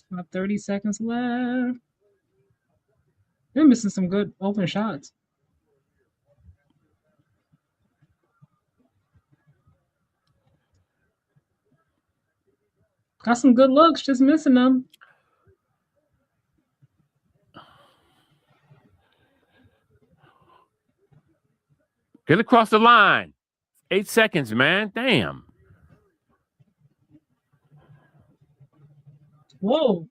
About 30 seconds left. They're missing some good open shots. Got some good looks, just missing them. Get across the line. 8 seconds, man. Damn. Whoa.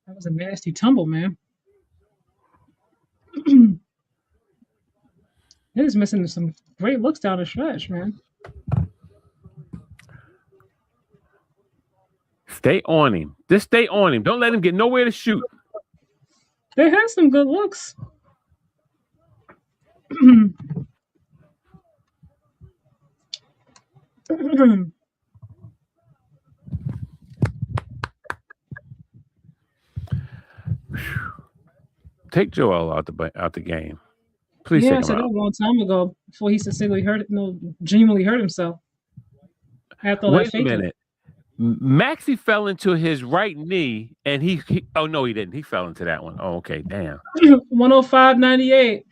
That was a nasty tumble, man. They're just missing some great looks down the stretch, man. Stay on him. Just stay on him. Don't let him get nowhere to shoot. They had some good looks. Take Joel out the game. Please Yeah, I take him said that out. a long time ago before he genuinely hurt himself. After all that Wait a faking. minute. Maxie fell into his right knee, and he oh no, he didn't. He fell into that one. Oh, okay, damn. 105.98.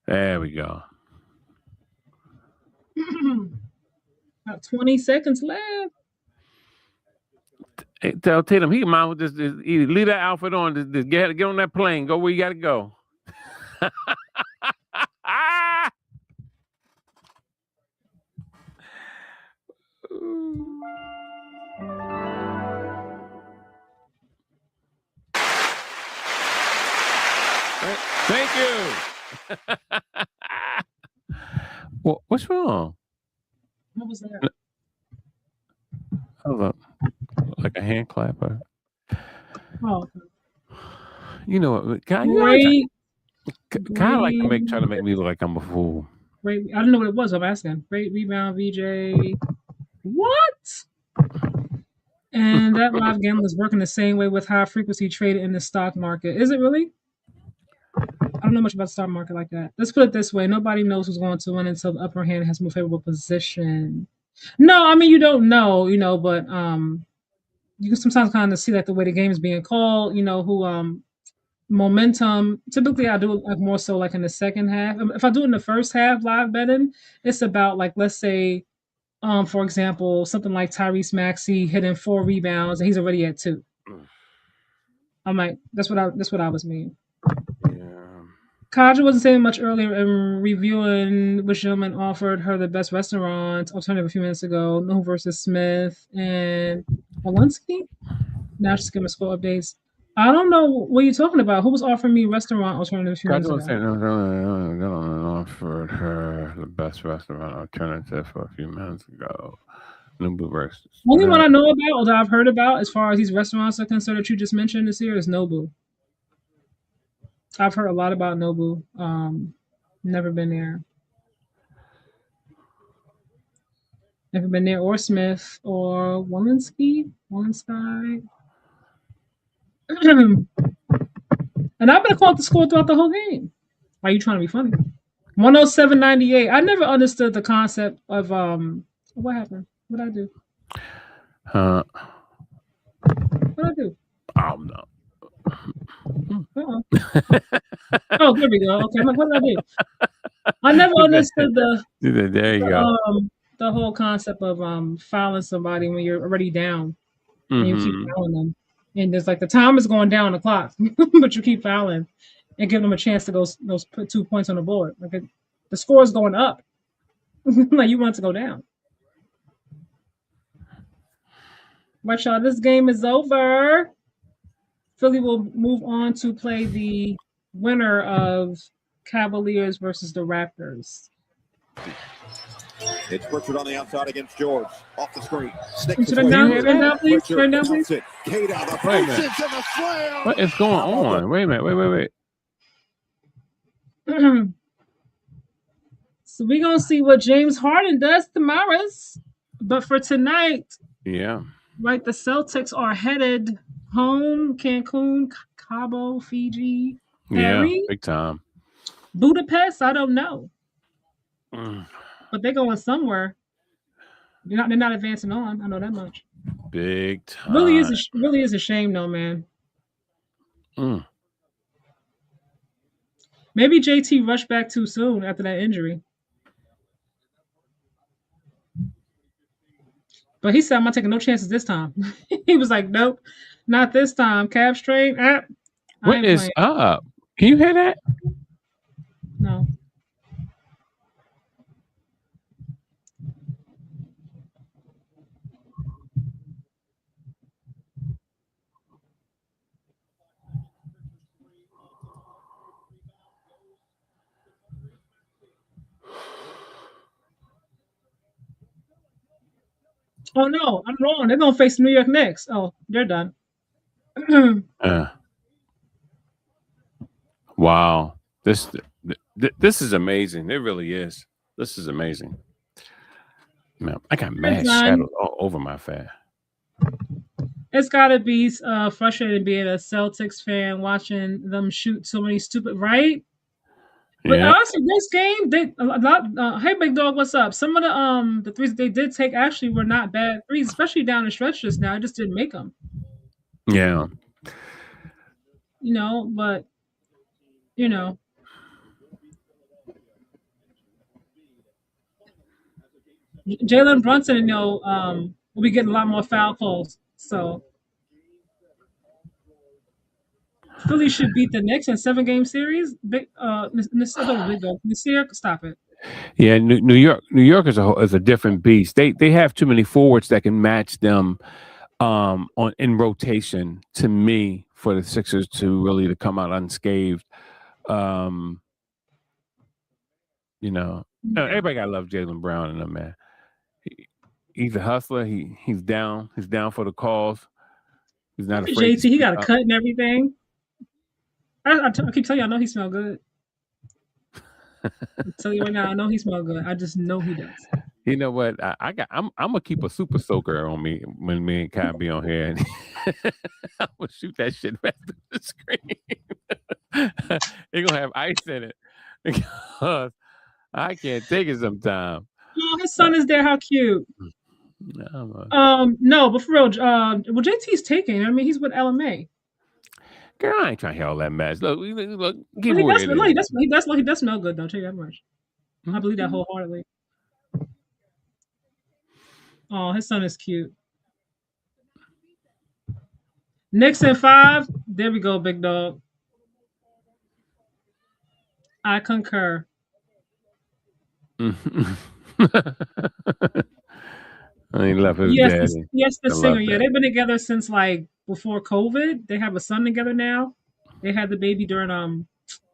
There we go. About 20 seconds left. Hey, tell Tatum he might just leave that outfit on. Just get on that plane. Go where you got to go. Thank you. Well, what's wrong? What was that? Hold up. Like a hand clapper. Oh, you know what? Kind of like try to make me look like I'm a fool. Great. I don't know what it was. I'm asking. Great rebound, VJ. What? And that live gambling is working the same way with high frequency trading in the stock market. Is it really? I don't know much about the stock market like that. Let's put it this way: nobody knows who's going to win until the upper hand has more favorable position. No, I mean you don't know, but you can sometimes kind of see like the way the game is being called. Who momentum. Typically, I do it like more so like in the second half. If I do it in the first half live betting, it's about like let's say, for example, something like Tyrese Maxey hitting 4 rebounds and he's already at 2. I'm like, that's what I was meaning. Yeah. Kaja wasn't saying much earlier in reviewing which gentleman offered her the best restaurant alternative a few minutes ago. No versus Smith and Walensky. Now she's giving score updates. I don't know what you're talking about. Who was offering me restaurant alternative a few minutes ago? Offered her the best restaurant alternative for a few minutes ago. Nobu versus. Only one I know about, or that I've heard about, as far as these restaurants are concerned that you just mentioned this year, is Nobu. I've heard a lot about Nobu. Never been there. Never been there, or Smith, or Walensky. And I've been calling the score throughout the whole game. Why are you trying to be funny? 107.98. I never understood the concept of what happened? What I do? What I do? I don't know. Oh, there we go. Okay, what did I do? I never understood there you go. The whole concept of fouling somebody when you're already down, and you keep fouling them, and there's like the time is going down the clock, but you keep fouling and give them a chance to put 2 points on the board. Like the score is going up, like you want it to go down. Right, y'all. This game is over. Philly will move on to play the winner of Cavaliers versus the Raptors. It's Pritchard on the outside against George. Off the screen. Turn down, please. Turn down, please. What is going on? Wait a minute. Wait. So we're going to see what James Harden does tomorrow. But for tonight, yeah, right, the Celtics are headed home. Cancun, Cabo, Fiji, Paris, yeah, big time. Budapest, I don't know. But they're going somewhere. They're not advancing on. I know that much. Big time. Really is a shame, though, man. Maybe JT rushed back too soon after that injury. But he said, "I'm not taking no chances this time." He was like, "Nope, not this time." Calf strain. What is up? Can you hear that? No. Oh no, I'm wrong. They're gonna face New York next. Oh, they're done. Wow, this is amazing. It really is. This is amazing. Man, I got mad shadows all over my face. It's gotta be frustrating being a Celtics fan, watching them shoot so many stupid, right? But honestly, this game, hey big dog, what's up? Some of the threes they did take actually were not bad threes, especially down the stretch just now. I just didn't make them. Yeah. But Jalen Brunson, will be getting a lot more foul calls. So Philly should beat the Knicks in 7-game series. Nasir, stop it. Yeah, New York is a different beast. They have too many forwards that can match them in rotation. To me, for the Sixers to really come out unscathed. Everybody gotta love Jaylen Brown and them, man. He's a hustler. He's down. He's down for the cause. He's not afraid. JT, he got a cut and everything. I keep telling you, I know he smells good. I tell you right now, I know he smells good. I just know he does. You know what? I'm gonna keep a super soaker on me when me and Kai be on here, and I'm gonna shoot that shit back to the screen. They're gonna have ice in it because I can't take it sometimes. Oh, his son is there. How cute. No, but for real, JT's taking. I mean, he's with LMA. Girl, I ain't trying to hear all that mess. Look, he does smell good, though. Tell you that much. I believe that wholeheartedly. Oh, his son is cute. Knicks in 5. There we go, big dog. I concur. I love his daddy. Yes, the singer. Yeah, they've been together since like before COVID. They have a son together now. They had the baby during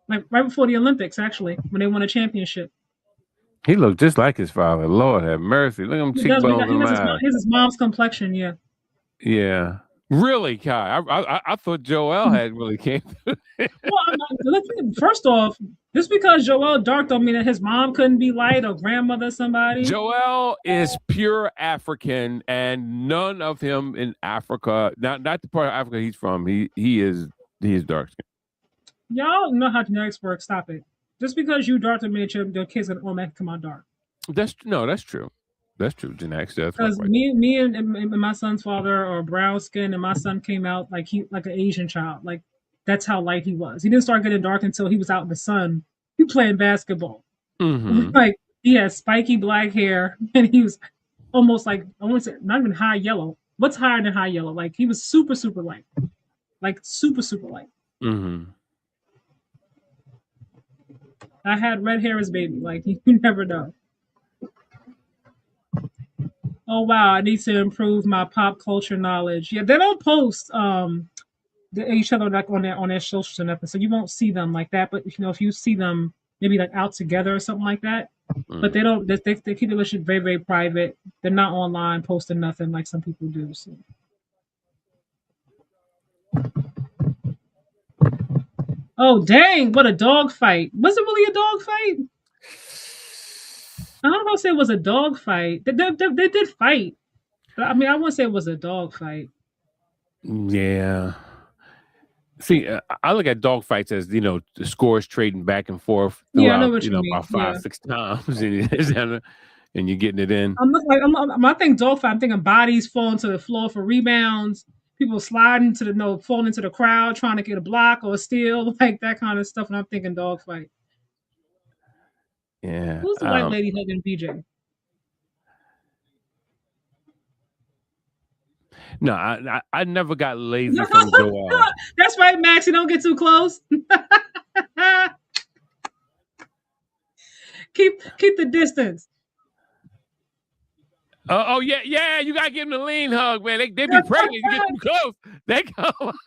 right before the Olympics, actually, when they won a championship. He looked just like his father. Lord have mercy. Look at them He does. cheekbones He and has eyes. his mom's complexion. Yeah. Yeah. Really, Kai? I thought Joel had really came. Well, first off, just because Joel dark don't mean that his mom couldn't be light or grandmother somebody. Joel is pure African, and none of him in Africa, not the part of Africa he's from. He is dark skinned. Y'all know how genetics work. Stop it. Just because you dark don't mean that your kids gonna automatically come out dark. That's true. That's true. Genetics does work. Because Right. me and my son's father are brown skin, and my son came out like an Asian child. Like that's how light he was. He didn't start getting dark until he was out in the sun. He playing basketball. Mm-hmm. Like he had spiky black hair, and he was almost like I want to say not even high yellow. What's higher than high yellow? Like he was super light, like super light. Mm-hmm. I had red hair as baby. Like you never know. Oh wow, I need to improve my pop culture knowledge. Yeah, they don't post each other like on their socials and nothing, so you won't see them like that. But if you see them maybe like out together or something like that, but they don't. They keep the relationship very private. They're not online posting nothing like some people do. So. Oh dang! What a dog fight! Was it really a dog fight? I don't know if I say it was a dog fight. They did fight. But, I mean, I wouldn't say it was a dog fight. Yeah. See, I look at dog fights as the scores trading back and forth throughout, Yeah, I know what you mean. about 5-6 times, and you're getting it in. I think dog fight. I'm thinking bodies falling to the floor for rebounds. People sliding to falling into the crowd trying to get a block or a steal, like that kind of stuff. And I'm thinking dog fight. Yeah. Who's the white lady hugging BJ? No, I never got lazy from Joel. That's right, Max. You don't get too close. keep the distance. Oh yeah, you gotta give them the lean hug, man. They be pregnant. You get too close, they come.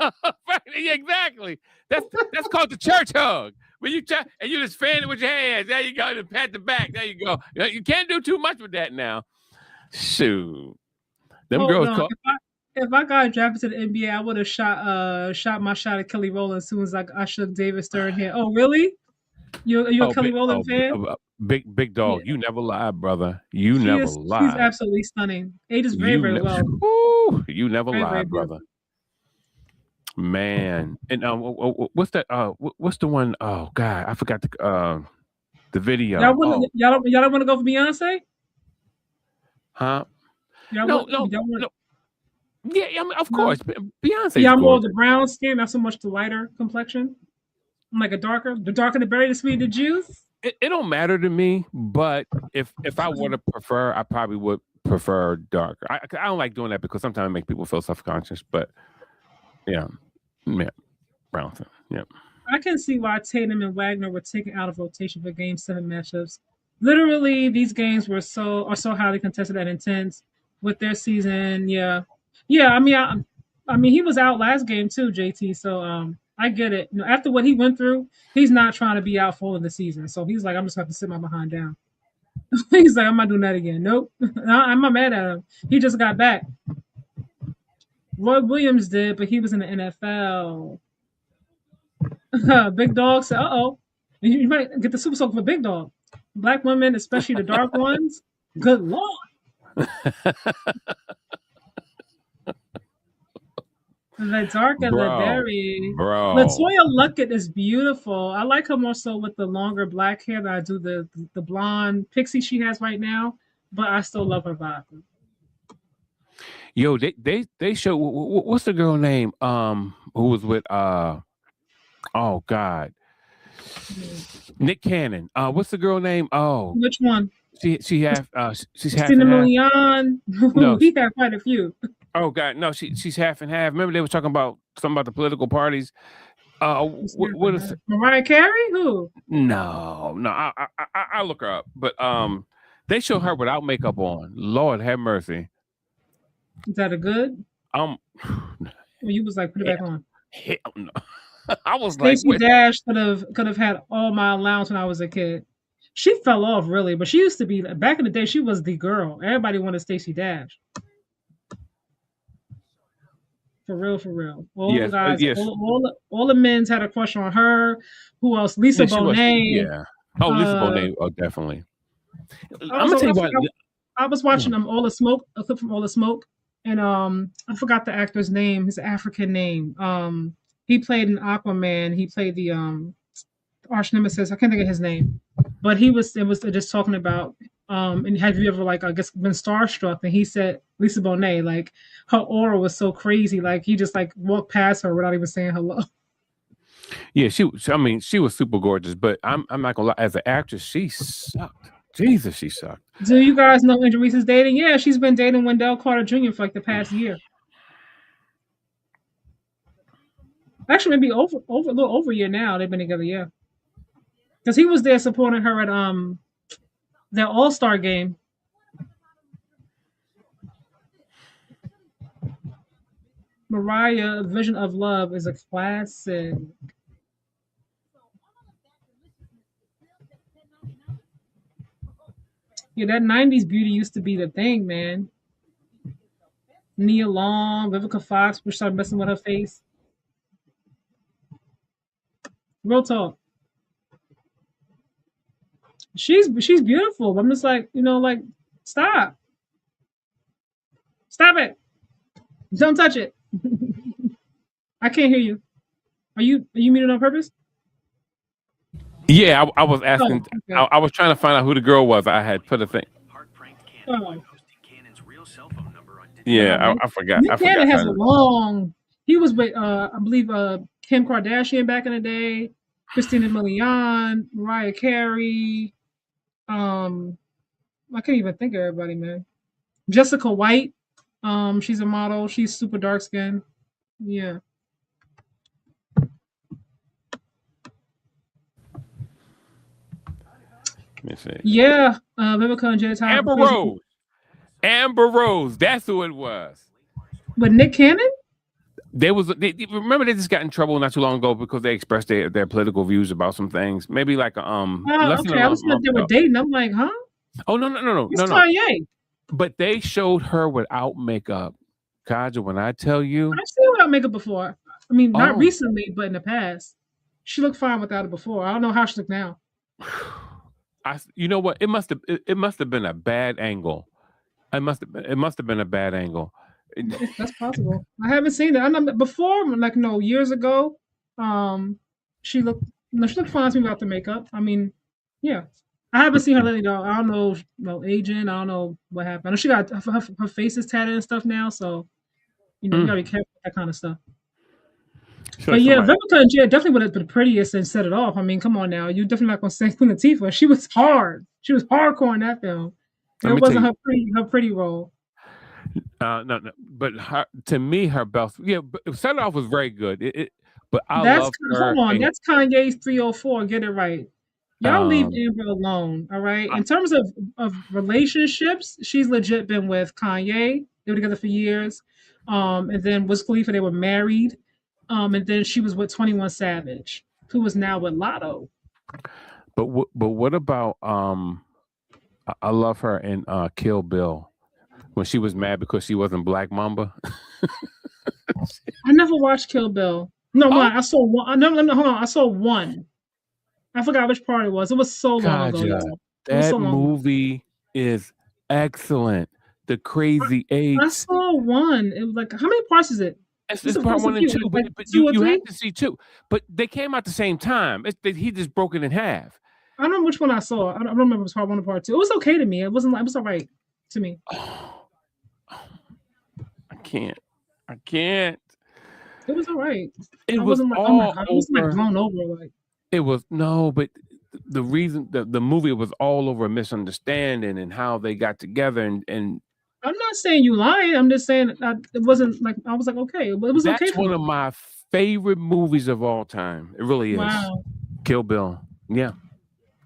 Yeah, exactly. That's called the church hug. When you try and you just fan it with your hands. There you go. And pat the back. There you go. You can't do too much with that now. Shoot, them girls. If I got drafted to the NBA, I would have shot my shot at Kelly Rowland as soon as I shook David Stern here. Oh really? You a Kelly Rowland fan? Big dog. Yeah. You never lie, brother. You never lie. She's absolutely stunning. Ages very well. Ooh, you never lie, brother. Man, and what's that? What's the one? Oh God, I forgot the video. Y'all don't want to go for Beyonce? Huh? No. Yeah, I mean, of course, Beyonce. Yeah, I'm more of the brown skin, not so much the lighter complexion. I'm like the darker the berry, the sweet, the juice. It don't matter to me, but if I were to prefer, I probably would prefer darker. I don't like doing that because sometimes it makes people feel self-conscious. But yeah, brown skin. Yeah. I can see why Tatum and Wagner were taken out of rotation for Game 7 matchups. Literally, these games are so highly contested and intense with their season. Yeah. I mean, he was out last game too, JT. So I get it. After what he went through, he's not trying to be out full of the season. So he's like, I'm just going to sit my behind down. He's like, I'm not doing that again. Nope. I'm not mad at him. He just got back. Roy Williams did, but he was in the NFL. Big Dog said, you might get the Super Soaker for Big Dog. Black women, especially the dark ones. Good Lord. The dark and the berry. Bro. Latoya Luckett is beautiful. I like her more so with the longer black hair than I do the blonde pixie she has right now. But I still love her vibe. Yo, they show what's the girl name? Who was with oh God, Nick Cannon. What's the girl name? Oh, which one? She's half. Christina Milian. No, he had quite a few. Oh God, no, she's half and half. Remember they were talking about something about the political parties. What is it? Mariah Carey? Who? No. I'll look her up. But they show her without makeup on. Lord have mercy. Is that a good? You was like, put it back on. Hell no. I was Stacey Dash could have had all my allowance when I was a kid. She fell off really, but she used to be back in the day. She was the girl. Everybody wanted Stacey Dash. For real, for real. All the Yes, guys, yes, all the men's had a crush on her. Who else? Lisa yeah, she was. Bonet. Yeah. Oh, Lisa Uh, Bonet. Oh, definitely. I I'm was gonna tell I, you what. I was watching All the Smoke, a clip from All the Smoke, and I forgot the actor's name, his African name. He played in Aquaman. He played the arch nemesis. I can't think of his name, but it was just talking about and have you ever like I guess been starstruck? And he said Lisa Bonet, like her aura was so crazy, like he just like walked past her without even saying hello. Yeah, I mean, she was super gorgeous, but I'm not gonna lie. As an actress, she sucked. Jesus, she sucked. Do you guys know Angel Reese is dating? Yeah, she's been dating Wendell Carter Jr. for like the past year. Actually, maybe over a little over a year now. They've been together, yeah. Because he was there supporting her at their All-Star game. Mariah, Vision of Love is a classic. Yeah, that 90s beauty used to be the thing, man. Nia Long, Vivica Fox, which started messing with her face. Real talk. She's beautiful. I'm just like, like stop. Stop it. Don't touch it. I can't hear you. Are you muted on purpose? Yeah, I was asking. Oh, okay. I was trying to find out who the girl was. I had put a thing. Oh. Yeah, I forgot. Nick I forgot. Cannon has a long. He was with I believe Kim Kardashian back in the day, Christina Milian, Mariah Carey. I can't even think of everybody, man. Jessica White. She's a model. She's super dark skinned. Yeah. Let me see. Yeah. Vivica and Jay Tyler. Amber Rose. Amber Rose. That's who it was. But Nick Cannon? Remember they just got in trouble not too long ago because they expressed their political views about some things. Maybe like okay. I was like they were dating. I'm like, huh? Oh no. It's Kanye. But they showed her without makeup. Kaja, when I tell you, I've seen her without makeup before. I mean, not recently, but in the past. She looked fine without it before. I don't know how she looked now. You know what? It must have been a bad angle. It must have been a bad angle. That's possible. I haven't seen it. I know before, like years ago. She looked fine to me without the makeup. I mean, yeah. I haven't seen her lately though. I don't know, aging. I don't know what happened. I know she got her face is tatted and stuff now, so you gotta be careful with that kind of stuff. But yeah, Vivica and Jay definitely would have been the prettiest and set it off. I mean, come on now, you definitely not gonna say Queen Latifah. She was hard. She was hardcore in that film. It wasn't her pretty role. No, but to me, her best. Yeah, but set it off was very good. But I love her. Hold on, that's Kanye's 304. Get it right. Y'all leave Amber alone, all right? In terms of relationships, she's legit been with Kanye. They were together for years. And then Wiz Khalifa, they were married. And then she was with 21 Savage, who is now with Lotto. But what about I love her in Kill Bill when she was mad because she wasn't Black Mamba. I never watched Kill Bill. No, I saw one. No, hold on. I saw one. I forgot which part it was. It was so long ago. That movie is excellent. The Crazy Eight. I saw one. It was like, how many parts is it? It's part 1 and 2, but you have to see 2. But they came out the same time. He just broke it in half. I don't know which one I saw. I don't remember if it was part 1 or part 2. It was okay to me. It was all right to me. I can't. It was all right. It was all I was like blown over. Like it was but the reason the movie was all over a misunderstanding and how they got together and I'm not saying you lying. I'm just saying it wasn't like I was like okay, but it was okay. That's one of my favorite movies of all time. It really is. Wow. Kill Bill. Yeah,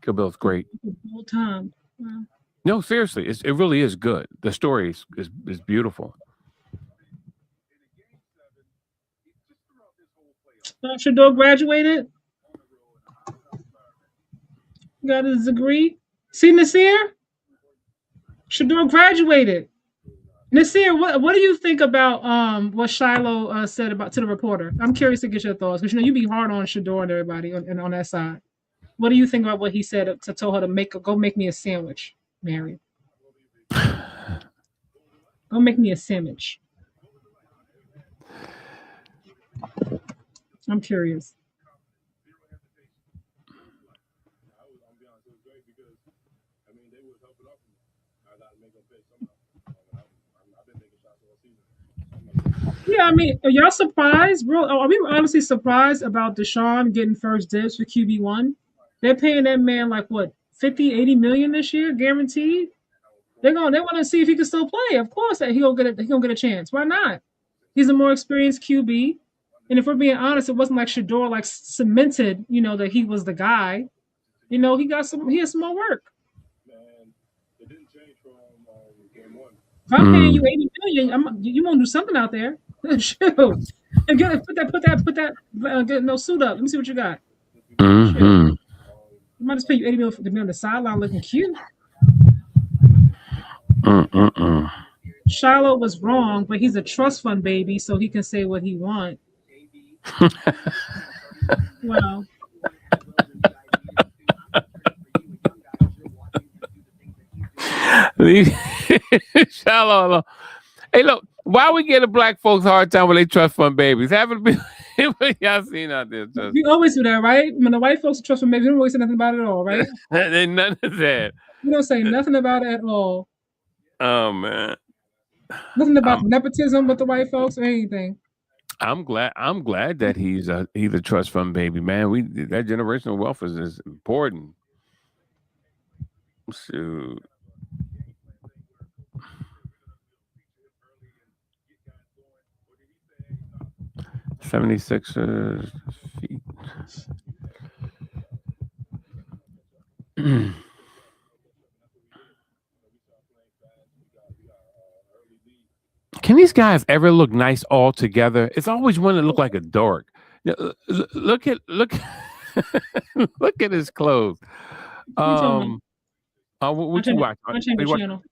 Kill Bill is great. All time. Wow. No, seriously, it really is good. The story is beautiful. Shador graduated. Got his degree. See, Nasir? Shador graduated. Nasir, what do you think about what Shiloh said about to the reporter? I'm curious to get your thoughts because you be hard on Shador and everybody on that side. What do you think about what he said to tell her to go make me a sandwich, Mary? Go make me a sandwich. I'm curious. Yeah, I mean, are y'all surprised, bro? Are we honestly surprised about Deshaun getting first dibs for QB1? They're paying that man like what, 50, 80 million this year, guaranteed? They want to see if he can still play. Of course that he gonna get a chance. Why not? He's a more experienced QB. And if we're being honest, it wasn't like Shador like cemented, that he was the guy. He has some more work. If I'm paying you 80 million, you want to do something out there. Shoot. And put that get no suit up. Let me see what you got. Mm-hmm. You might just pay you 80 million to be on the sideline looking cute. Shiloh was wrong, but he's a trust fund baby, so he can say what he wants. Well. Shallow. Hey, look, why we get the black folks a hard time when they trust fund babies? Haven't been y'all seen out there? We always do that, right? When the white folks trust fund babies, we don't always say nothing about it at all, right? Ain't none of that. We don't say nothing about it at all. Oh man. Nothing about nepotism with the white folks or anything. I'm glad that he's a trust fund baby, man. That generational wealth is important. Shoot. 76ers feet. Can these guys ever look nice all together? It's always one that look like a dork. Look at look at his clothes. What you watch? Channel.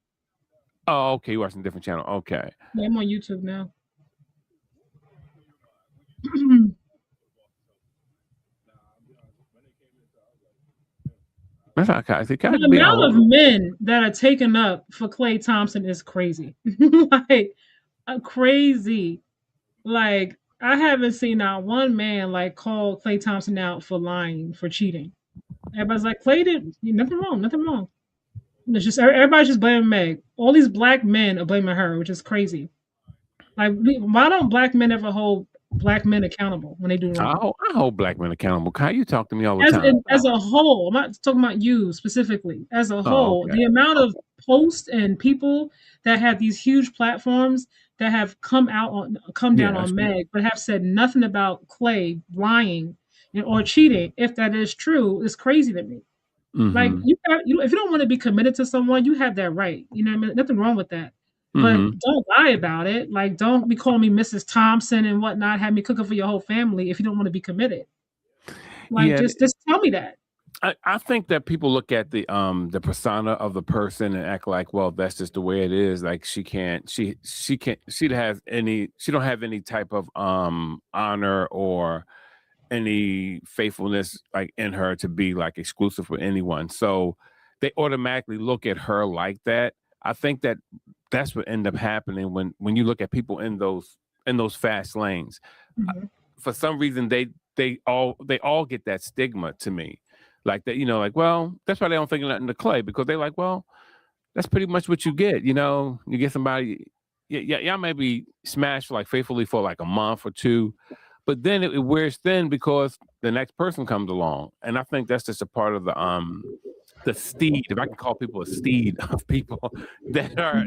Oh, okay. You're watching a different channel. Okay. Yeah, I'm on YouTube now. The amount of men that are taken up for Klay Thompson is crazy. Like crazy. Like I haven't seen not one man like call Klay Thompson out for lying, for cheating. Everybody's like, Klay did nothing wrong. It's just everybody's just blaming Meg. All these black men are blaming her, which is crazy. Like, why don't black men ever hold black men accountable when they do wrong? I hold black men accountable. How you talk to me all the time? As a whole, I'm not talking about you specifically. As a whole, okay. The amount of posts and people that have these huge platforms that have come down on Meg, but have said nothing about Klay lying or cheating, if that is true, is crazy to me. Mm-hmm. Like if you don't want to be committed to someone, you have that right. You know what I mean? Nothing wrong with that. But don't lie about it. Like, don't be calling me Mrs. Thompson and whatnot. Have me cooking for your whole family if you don't want to be committed. Like, just tell me that. I think that people look at the persona of the person and act like, well, that's just the way it is. Like she don't have any type of honor or any faithfulness like in her to be like exclusive with anyone. So they automatically look at her like that. I think that's what ended up happening when you look at people in those fast lanes. Mm-hmm. For some reason, they all get that stigma to me, like that. Like, well, that's why they don't think nothing to Klay, because they like, well, that's pretty much what you get. You get somebody, y'all may be smashed like faithfully for like a month or two, but then it wears thin because the next person comes along, and I think that's just a part of the steed, if I can call people a steed of people that are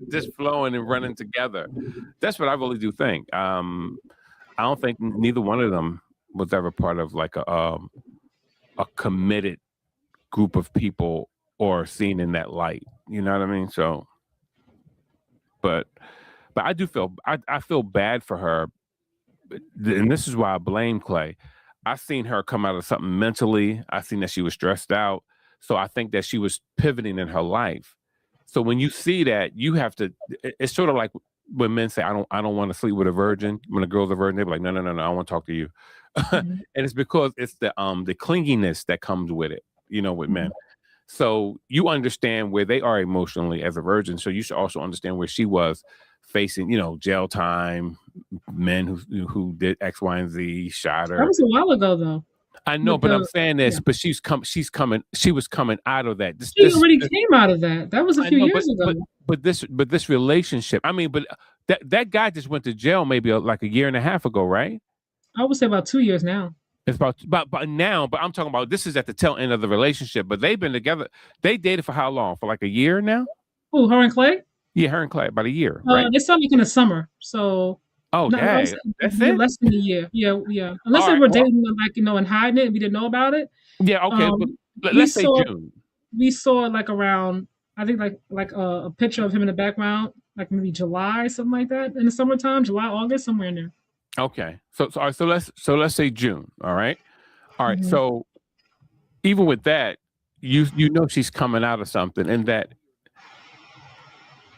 just flowing and running together. That's what I really do think. I don't think neither one of them was ever part of like a committed group of people or seen in that light. You know what I mean? So, but I do feel I feel bad for her, and this is why I blame Klay. I seen her come out of something mentally. I seen that she was stressed out. So I think that she was pivoting in her life. So when you see that, you have to. It's sort of like when men say, I don't want to sleep with a virgin." When a girl's a virgin, they're like, "No, no, no, no, I want to talk to you." Mhm. And it's because it's the clinginess that comes with it, with men. So you understand where they are emotionally as a virgin. So you should also understand where she was facing, jail time, men who did X, Y, and Z, shot her. That was a while ago, though. I know, but I'm saying this, yeah. but she was coming out of that. She already came out of that. That was a few years ago. But this relationship, I mean, but that guy just went to jail maybe like a year and a half ago, right? I would say about 2 years now. It's about now, but I'm talking about this is at the tail end of the relationship. But they've been together. They dated for how long? For like a year now? Who, her and Clay? Yeah, her and Clay, about a year, right? They started in the summer, so that's it. Less than a year. Yeah. Unless they were dating, and hiding it, and we didn't know about it. Yeah, okay. But let's say June. We saw like around, I think like a picture of him in the background, like maybe July, something like that, in the summertime, July, August, somewhere in there. Okay, so let's say June. All right. So even with that, you know she's coming out of something, and that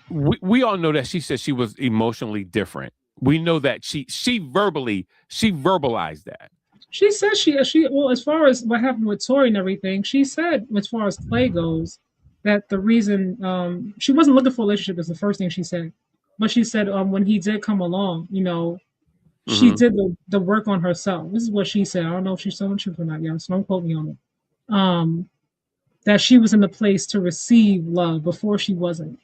we all know that she said she was emotionally different. We know that she verbalized that. She said she well, as far as what happened with Tori and everything, she said as far as Clay goes, that the reason she wasn't looking for a relationship is the first thing she said, but she said when he did come along, she did the work on herself. This is what she said. I don't know if she's telling the truth or not, y'all, so don't quote me on it. That she was in the place to receive love before she wasn't.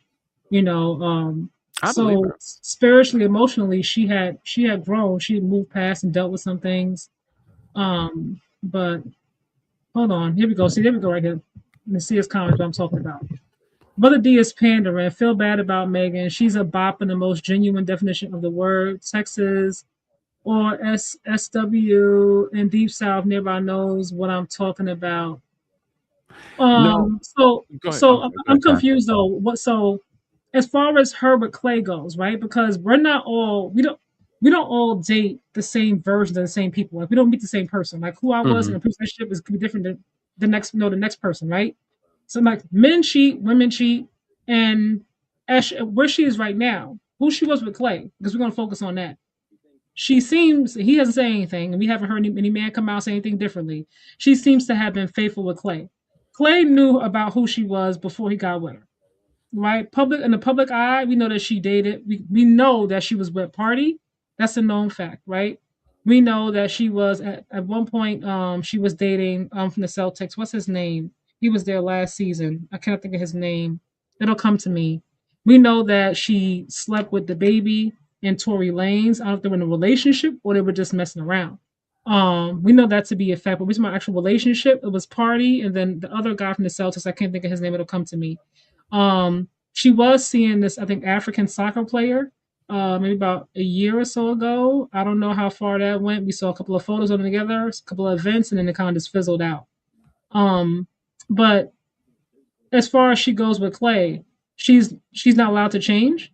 So spiritually, emotionally, she had grown. She had moved past and dealt with some things. But hold on, here we go. See, there we go right here. Let me see his comments. What I'm talking about. Brother D is pandering. Feel bad about Megan. She's a bop in the most genuine definition of the word. Texas or SW in Deep South nearby knows what I'm talking about. So I'm confused though. So as far as her with Clay goes, right? Because we don't all date the same version of the same people. Like we don't meet the same person. Like who I was in a relationship is could be different than the next person, right? So like men cheat, women cheat, and where she is right now, who she was with Clay, because we're gonna focus on that. He hasn't said anything, and we haven't heard any man come out say anything differently. She seems to have been faithful with Clay. Clay knew about who she was before he got with her, right? In the public eye, we know that she dated. We know that she was with Party. That's a known fact, right? We know that she was at one point. She was dating from the Celtics. What's his name? He was there last season. I can't think of his name. It'll come to me. We know that she slept with the baby and Tory Lanez. I don't know if they were in a relationship or they were just messing around. We know that to be a fact, but we my actual relationship. It was Party, and then the other guy from the Celtics. I can't think of his name. It'll come to me. She was seeing this, I think, African soccer player, maybe about a year or so ago. I don't know how far that went. We saw a couple of photos of them together, a couple of events, and then it kind of just fizzled out. But as far as she goes with Clay, she's not allowed to change.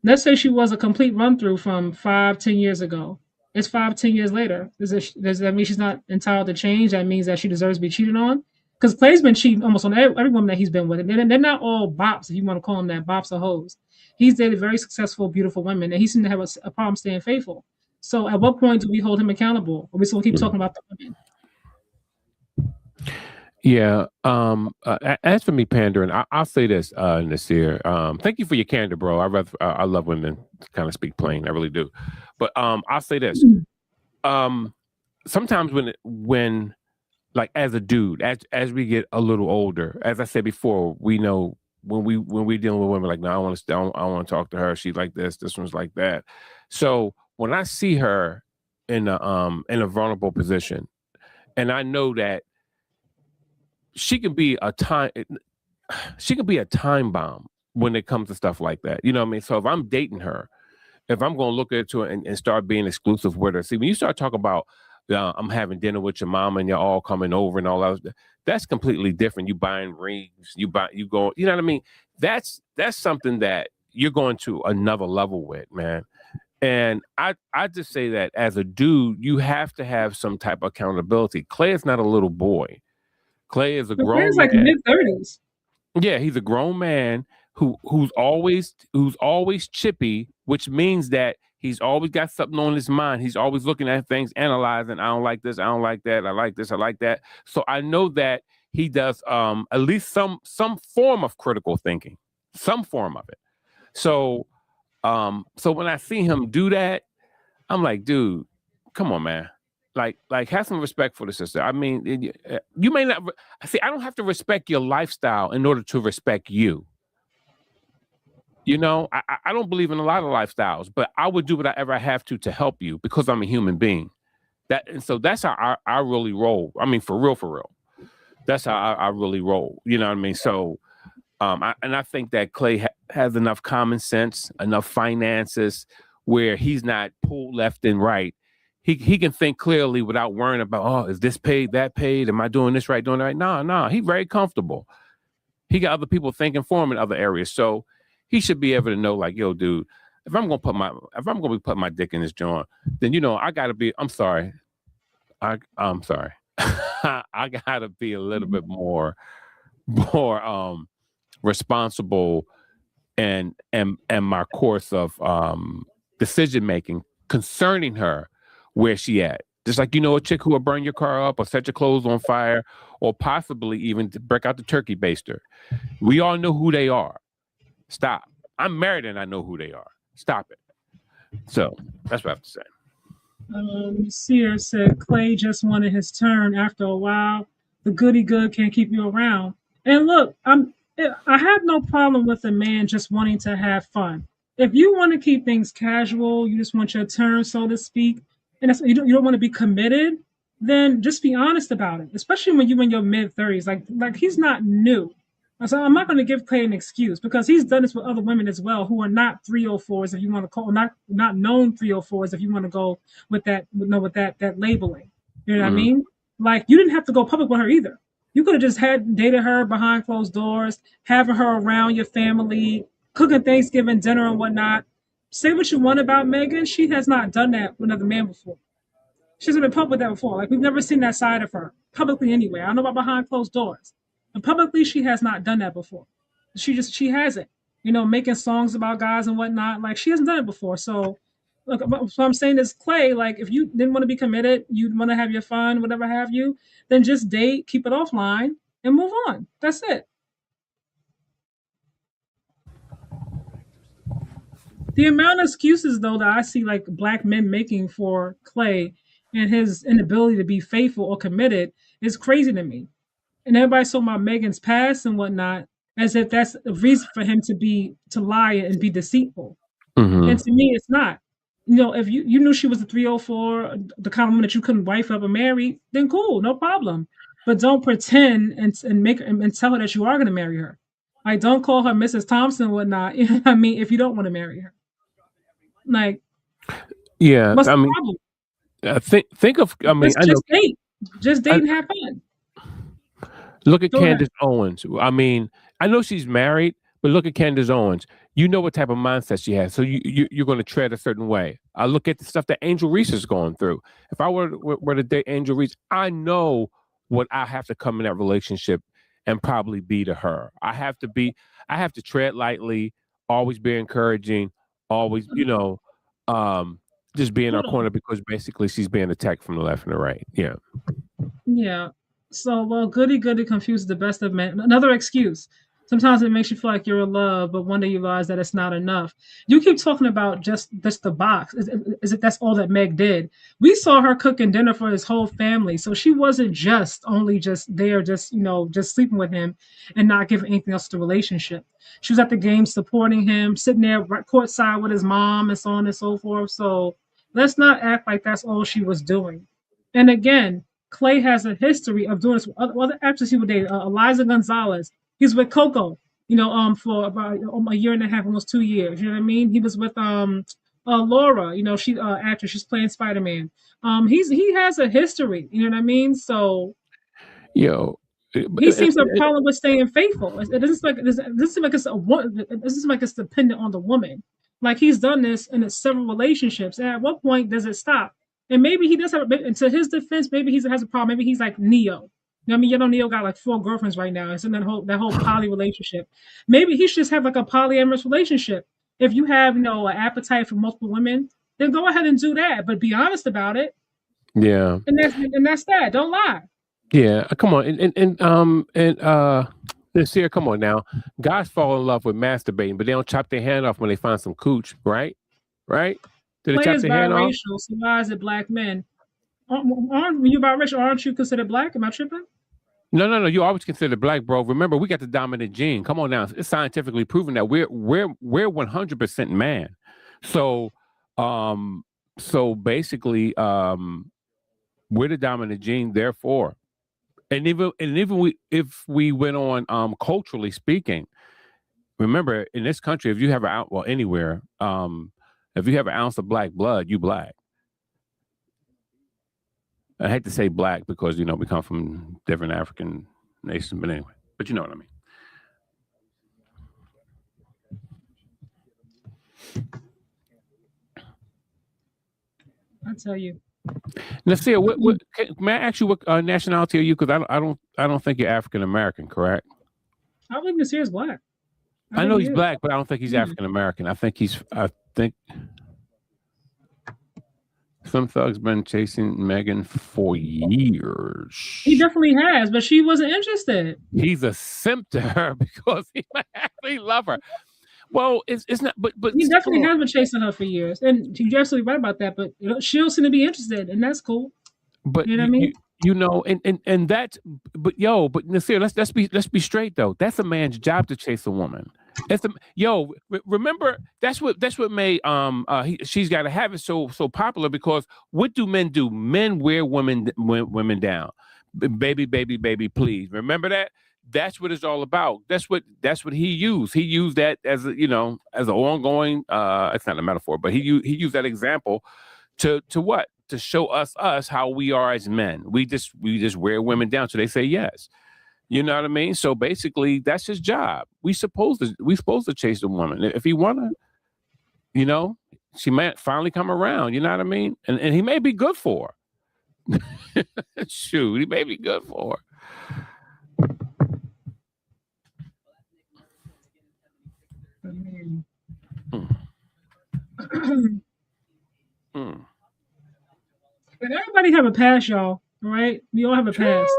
Let's say she was a complete run through from 5-10 years ago. It's 5-10 years later. Does that mean she's not entitled to change? That means that she deserves to be cheated on? Because Clay's been cheating almost on every woman that he's been with. They're not all bops, if you want to call them that, bops or hoes. He's dated very successful, beautiful women, and he seemed to have a problem staying faithful. So at what point do we hold him accountable? Or we still keep talking about the women? Yeah. As for me pandering, I'll say this, Nasir. Thank you for your candor, bro. I love women kind of speak plain. I really do. But I'll say this. Sometimes when like as a dude, as we get a little older, as I said before, we know when we're dealing with women, like, no, I want to talk to her. She's like this one's like that. So when I see her in a vulnerable position, and I know that she can be a time bomb when it comes to stuff like that. You know what I mean? So if I'm dating her, if I'm going to look at her and start being exclusive with her, see, when you start talking about I'm having dinner with your mom and you're all coming over and all that, that's completely different. You buying rings, you go, you know what I mean? That's something that you're going to another level with, man. And I just say that as a dude, you have to have some type of accountability. Clay is not a little boy. Clay is a But grown Clay's like man. mid-30s. Yeah, he's a grown man who's always chippy, which means that he's always got something on his mind. He's always looking at things, analyzing. I don't like this. I don't like that. I like this. I like that. So I know that he does at least some form of critical thinking, some form of it. So so when I see him do that, I'm like, dude, come on, man. Like have some respect for the sister. I mean, you may not see. I don't have to respect your lifestyle in order to respect you. You know, I don't believe in a lot of lifestyles, but I would do whatever I have to help you because I'm a human being. So that's how I really roll. I mean, for real. That's how I really roll. You know what I mean? So, I think that Clay has enough common sense, enough finances, where he's not pulled left and right. He can think clearly without worrying about, oh, is this paid, that paid? Am I doing this right, doing that right? No, he's very comfortable. He got other people thinking for him in other areas. So he should be able to know, like, yo, dude, if I'm gonna be putting my dick in this joint, then I gotta be, I'm sorry. I'm sorry. I gotta be a little bit more responsible and my course of decision making concerning her, where she at. Just like a chick who will burn your car up or set your clothes on fire or possibly even to break out the turkey baster. We all know who they are. Stop. I'm married and I know who they are. Stop it. So that's what I have to say. Sear said Clay just wanted his turn after a while. The goody good can't keep you around. And look, I have no problem with a man just wanting to have fun. If you want to keep things casual, you just want your turn, so to speak, and you don't want to be committed, then just be honest about it. Especially when you're in your mid-30s, like he's not new. So I'm not going to give Clay an excuse because he's done this with other women as well who are not 304s, if you want to call, not known 304s, if you want to go with that labeling. You know what I mean? Like, you didn't have to go public with her either. You could have just dated her behind closed doors, having her around your family, cooking Thanksgiving dinner and whatnot. Say what you want about Megan. She has not done that with another man before. She hasn't been public with that before. Like, we've never seen that side of her publicly anyway. I don't know about behind closed doors. And publicly, she has not done that before. She hasn't, making songs about guys and whatnot. Like, she hasn't done it before. So, look, so I'm saying is Clay, like, if you didn't want to be committed, you want to have your fun, whatever have you, then just date, keep it offline, and move on. That's it. The amount of excuses, though, that I see like black men making for Clay and his inability to be faithful or committed is crazy to me. And everybody's talking about Megan's past and whatnot, as if that's a reason for him to lie and be deceitful. And to me, it's not. If you knew she was a 304, the kind of woman that you couldn't wife up and marry, then cool, no problem. But don't pretend and make and tell her that you are going to marry her. Like, don't call her Mrs. Thompson and whatnot. You know what I mean, if you don't want to marry her, like, yeah, what's I the mean, problem? think of, I mean, just date and have fun. Look at Candace Owens. I mean, I know she's married, but look at Candace Owens. You know what type of mindset she has, so you're going to tread a certain way. I look at the stuff that Angel Reese is going through. If I were to date Angel Reese, I know what I have to come in that relationship and probably be to her. I have to tread lightly, always be encouraging, always, just be in our corner because basically she's being attacked from the left and the right. Yeah. Yeah. So, well, goody confuses the best of men. Another excuse. Sometimes it makes you feel like you're in love, but one day you realize that it's not enough. You keep talking about just the box. Is it that's all that Meg did? We saw her cooking dinner for his whole family, so she wasn't just there, just sleeping with him and not giving anything else to the relationship. She was at the game supporting him, sitting there courtside with his mom, and so on and so forth. So let's not act like that's all she was doing. And again, Clay has a history of doing this with other actresses he would date. Eliza Gonzalez. He's with Coco, for about a year and a half, almost 2 years. You know what I mean? He was with Laura. She's actress. She's playing Spider-Man. He has a history. You know what I mean? So, he seems to have a problem with staying faithful. It doesn't seem like it's dependent on the woman. Like, he's done this in several relationships. And at what point does it stop? And maybe he does have, and to his defense, maybe he has a problem. Maybe he's like Neo. You know what I mean? Yet O'Neal got like 4 girlfriends right now. It's in that whole poly relationship. Maybe he should just have like a polyamorous relationship. If you have, an appetite for multiple women, then go ahead and do that. But be honest about it. Yeah. And that's that. Don't lie. Yeah. Come on. This here, come on now. Guys fall in love with masturbating, but they don't chop their hand off when they find some cooch, right? Right? Do they Clay chop is their hand off? biracial, so why is it black men? When you're biracial, aren't you considered black? Am I tripping? No. You always consider black, bro. Remember, we got the dominant gene. Come on now. It's scientifically proven that we're 100% man. So basically, we're the dominant gene. Therefore, and even if we went on culturally speaking, remember in this country, if you have anywhere, if you have an ounce of black blood, you black. I hate to say black because, we come from different African nations, but anyway, but you know what I mean. I tell you. Nasir, may I ask you what nationality are you? Because I don't think you're African American, correct? I believe Nasir is black. I know he's black, but I don't think he's African American. I think some thugs been chasing Megan for years. He definitely has, but she wasn't interested. He's a simp to her because he might actually love her. Well, it's not, but he definitely has been chasing her for years, and you're absolutely right about that. But she don't seem to be interested, and that's cool. But you know what I mean? And that's, but Nasir, let's be straight though. That's a man's job to chase a woman. Remember that's what made she's got to have it so popular, because what do? Men wear women down. Baby, please. Remember that? That's what it's all about. That's what he used. He used that as as an ongoing. It's not a metaphor, but he used that example to what? To show us how we are as men. We just wear women down so they say yes. You know what I mean? So basically, that's his job. We supposed to chase the woman if he wanna. She might finally come around. You know what I mean? And he may be good for her. Shoot, he may be good for her. And everybody have a past, y'all. Right? We all have a past.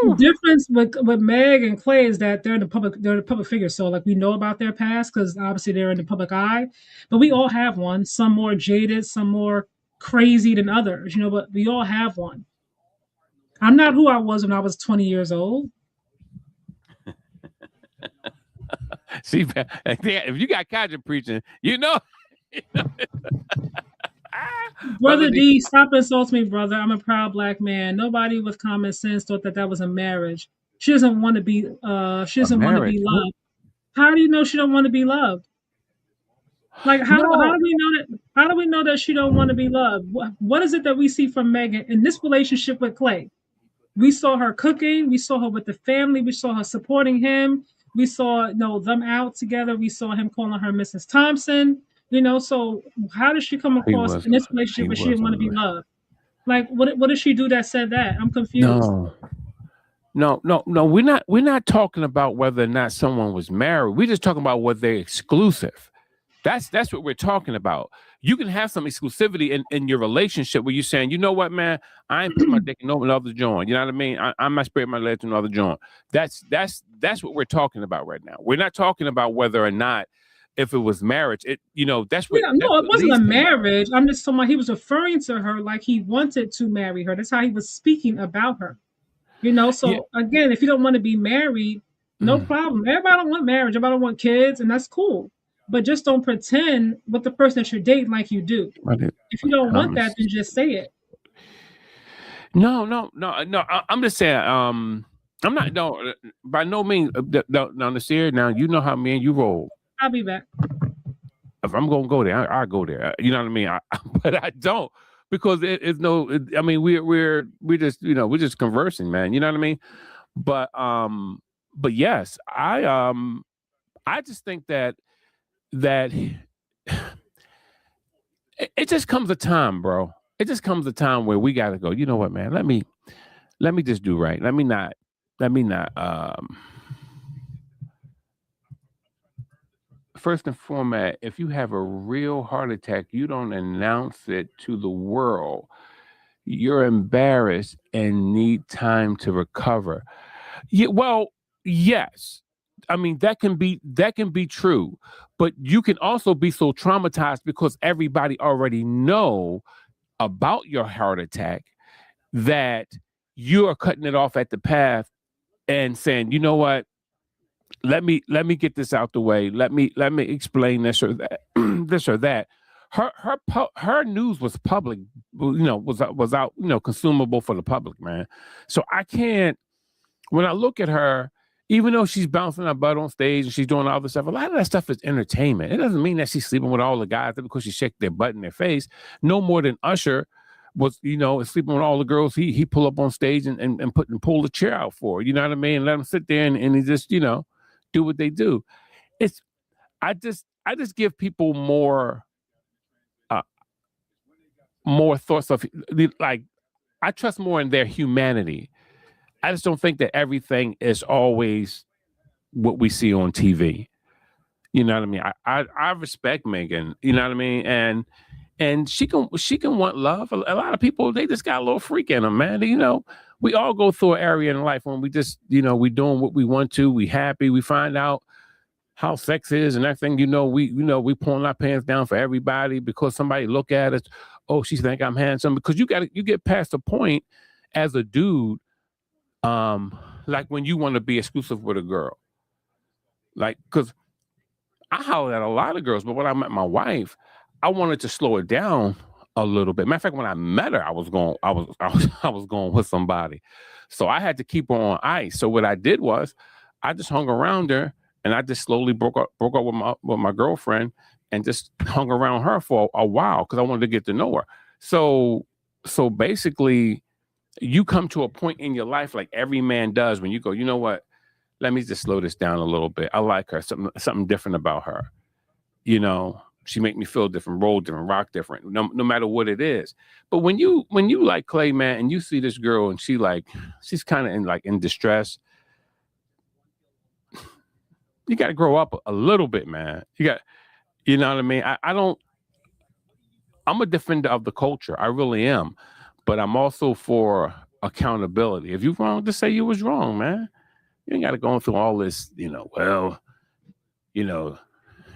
The difference with Meg and Clay is that they're the public figures. So like we know about their past because obviously they're in the public eye. But we all have one. Some more jaded, some more crazy than others. But we all have one. I'm not who I was when I was 20 years old. See, if you got conjure preaching, Brother D, stop insulting me, brother. I'm a proud black man. Nobody with common sense thought that was a marriage. She doesn't want to be. She doesn't want to be loved. How do you know she don't want to be loved? Like how do we know that? How do we know that she don't want to be loved? What is it that we see from Megan in this relationship with Clay? We saw her cooking. We saw her with the family. We saw her supporting him. We saw them out together. We saw him calling her Mrs. Thompson. So how does she come across in this relationship where she didn't want to be loved? Like, what did she do that said that? I'm confused. No. We're not talking about whether or not someone was married. We're just talking about whether they're exclusive. That's what we're talking about. You can have some exclusivity in your relationship where you're saying, you know what, man, I ain't put my dick in another joint. You know what I mean? I'm not spreading my legs to another joint. That's what we're talking about right now. We're not talking about whether or not if it was marriage. That's what. No, it wasn't a marriage. I'm just talking about he was referring to her like he wanted to marry her. That's how he was speaking about her. So again, if you don't want to be married, no problem. Everybody don't want marriage. Everybody don't want kids, and that's cool. But just don't pretend with the person that you're dating like you do. If you don't want that, then just say it. No. I'm just saying. I'm not. No, by no means. Now, Nasir. Now you know how me and you roll. I'll be back. If I'm gonna go there, I'll go there. You know what I mean? But I don't, because it's no. I mean, we're just we're just conversing, man. You know what I mean? But yes, I just think that it just comes a time, bro. It just comes a time where we gotta go. You know what, man? Let me just do right. Let me not let me not. First and foremost, if you have a real heart attack, you don't announce it to the world. You're embarrassed and need time to recover. Yeah, well, yes. I mean, that can be true, but you can also be so traumatized because everybody already know about your heart attack that you are cutting it off at the path and saying, you know what? Let me get this out the way. Let me explain this or that, this or that. Her news was public, was out, consumable for the public, man. So I can't. When I look at her, even though she's bouncing her butt on stage and she's doing all this stuff, a lot of that stuff is entertainment. It doesn't mean that she's sleeping with all the guys because she shake their butt in their face. No more than Usher was, sleeping with all the girls he pull up on stage and pull the chair out for. You know what I mean? Let them sit there and he just, do what they do. I just give people more thoughts of, like, I trust more in their humanity. I just don't think that everything is always what we see on TV. You know what I mean? I respect Megan. You know what I mean? And she can want love. A lot of people, they just got a little freak in them, man. We all go through an area in life when we just, we doing what we want to. We happy. We find out how sex is and everything. We pulling our pants down for everybody because somebody look at us. Oh, she think I'm handsome. Because you get past the point as a dude. Like when you want to be exclusive with a girl, like, because I hollered at a lot of girls, but when I met my wife, I wanted to slow it down a little bit. Matter of fact, when I met her, I was going with somebody, so I had to keep her on ice. So what I did was, I just hung around her, and I just slowly broke up with my girlfriend, and just hung around her for a while because I wanted to get to know her. So basically, you come to a point in your life like every man does when you go, you know what? Let me just slow this down a little bit. I like her. Something different about her. She make me feel different, roll different, rock different, no matter what it is. But when you like Clay, man, and you see this girl and she's kind of in distress, you got to grow up a little bit, man. You know what I mean? I'm a defender of the culture. I really am. But I'm also for accountability. If you're wrong, just say you was wrong, man. You ain't got to go through all this,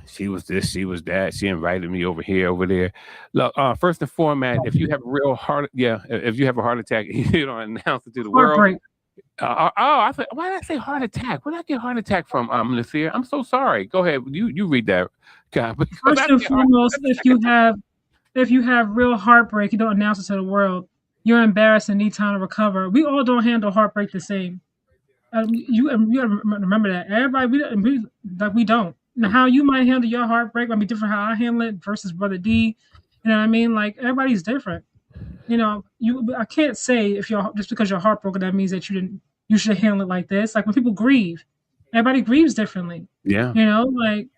she was this, she was that. She invited me over here, over there. Look, first and foremost, if you have if you have a heart attack, you don't announce it to the world. I thought, why did I say heart attack? Where did I get heart attack from, Nasir? I'm so sorry. Go ahead. You read that, God. First and foremost, if you have real heartbreak, you don't announce it to the world. You're embarrassed and need time to recover. We all don't handle heartbreak the same. You gotta remember that. Everybody, we don't. Now, how you might handle your heartbreak might be different. How I handle it versus Brother D. You know what I mean? Like, everybody's different. I can't say just because you're heartbroken that means that you should handle it like this. Like when people grieve, everybody grieves differently. Yeah. Like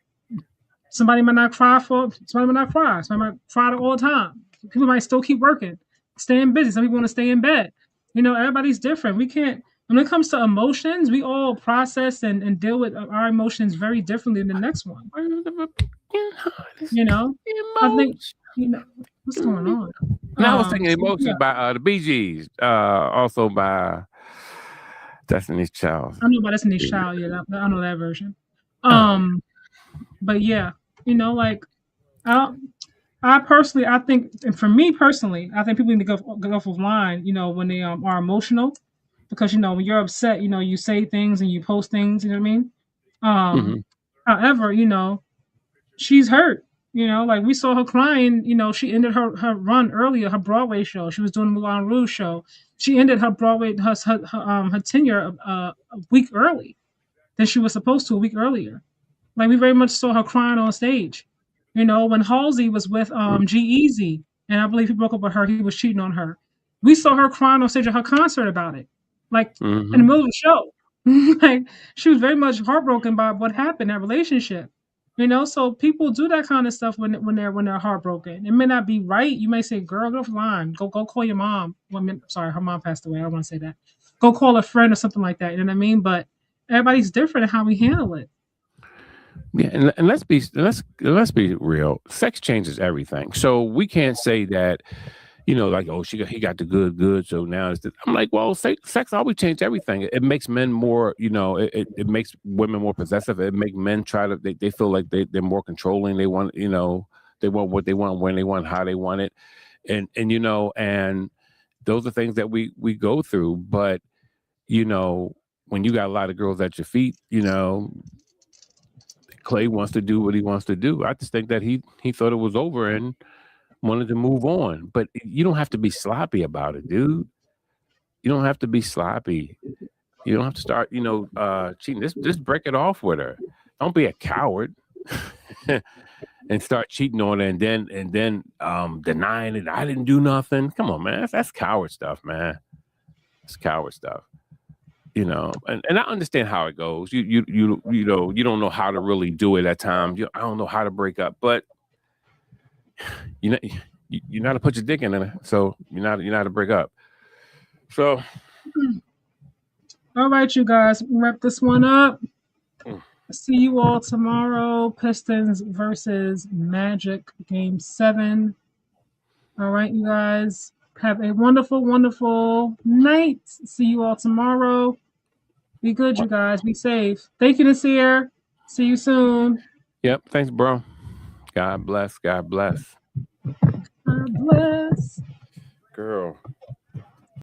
somebody might not cry. Somebody might cry all the time. People might still keep working, staying busy. Some people want to stay in bed. Everybody's different. We can't. When it comes to emotions, we all process and deal with our emotions very differently than the next one. I think, what's going on? Now I was thinking Emotions by the Bee Gees, also by Destiny's Child. I know about Destiny's Child, yeah, I know that version. But yeah, like I personally, I think, and for me personally, I think people need to go off of line, when they are emotional. Because when you're upset, you say things and you post things, you know what I mean? However, she's hurt. Like we saw her crying, she ended her run earlier, her Broadway show. She was doing the Moulin Rouge show. She ended her Broadway her tenure a week early than she was supposed to a week earlier. Like we very much saw her crying on stage. When Halsey was with G-Eazy, and I believe he broke up with her, he was cheating on her. We saw her crying on stage at her concert about it. Like in the middle of the show. Like she was very much heartbroken by what happened in that relationship. So people do that kind of stuff when they're heartbroken. It may not be right. You may say, "Girl, get off the line. Go call your mom." Well, sorry, her mom passed away. I don't want to say that. go call a friend or something like that. You know what I mean? But everybody's different in how we handle it. Yeah, and let's be real. Sex changes everything. So we can't say that, like, oh, he got the good. So now I'm like, well, sex always changed everything. It makes men more, it makes women more possessive. It makes men try to, they feel like they're more controlling. They want, they want what they want, when they want, how they want it. And and those are things that we go through. But, when you got a lot of girls at your feet, Clay wants to do what he wants to do. I just think that he thought it was over and wanted to move on. But you don't have to be sloppy about it, dude. You don't have to be sloppy. You don't have to start, cheating. Just break it off with her. Don't be a coward and start cheating on her and then denying it. I didn't do nothing. Come on, man. That's coward stuff, man. It's coward stuff. And I understand how it goes. You don't know how to really do it at times. I don't know how to break up, but you know how to put your dick in it. So you know how to break up. So, all right, you guys, wrap this one up. See you all tomorrow. Pistons versus Magic, Game 7. All right, you guys. Have a wonderful, wonderful night. See you all tomorrow. Be good, you guys. Be safe. Thank you, Nasir. See you soon. Yep. Thanks, bro. God bless. God bless. God bless. Girl.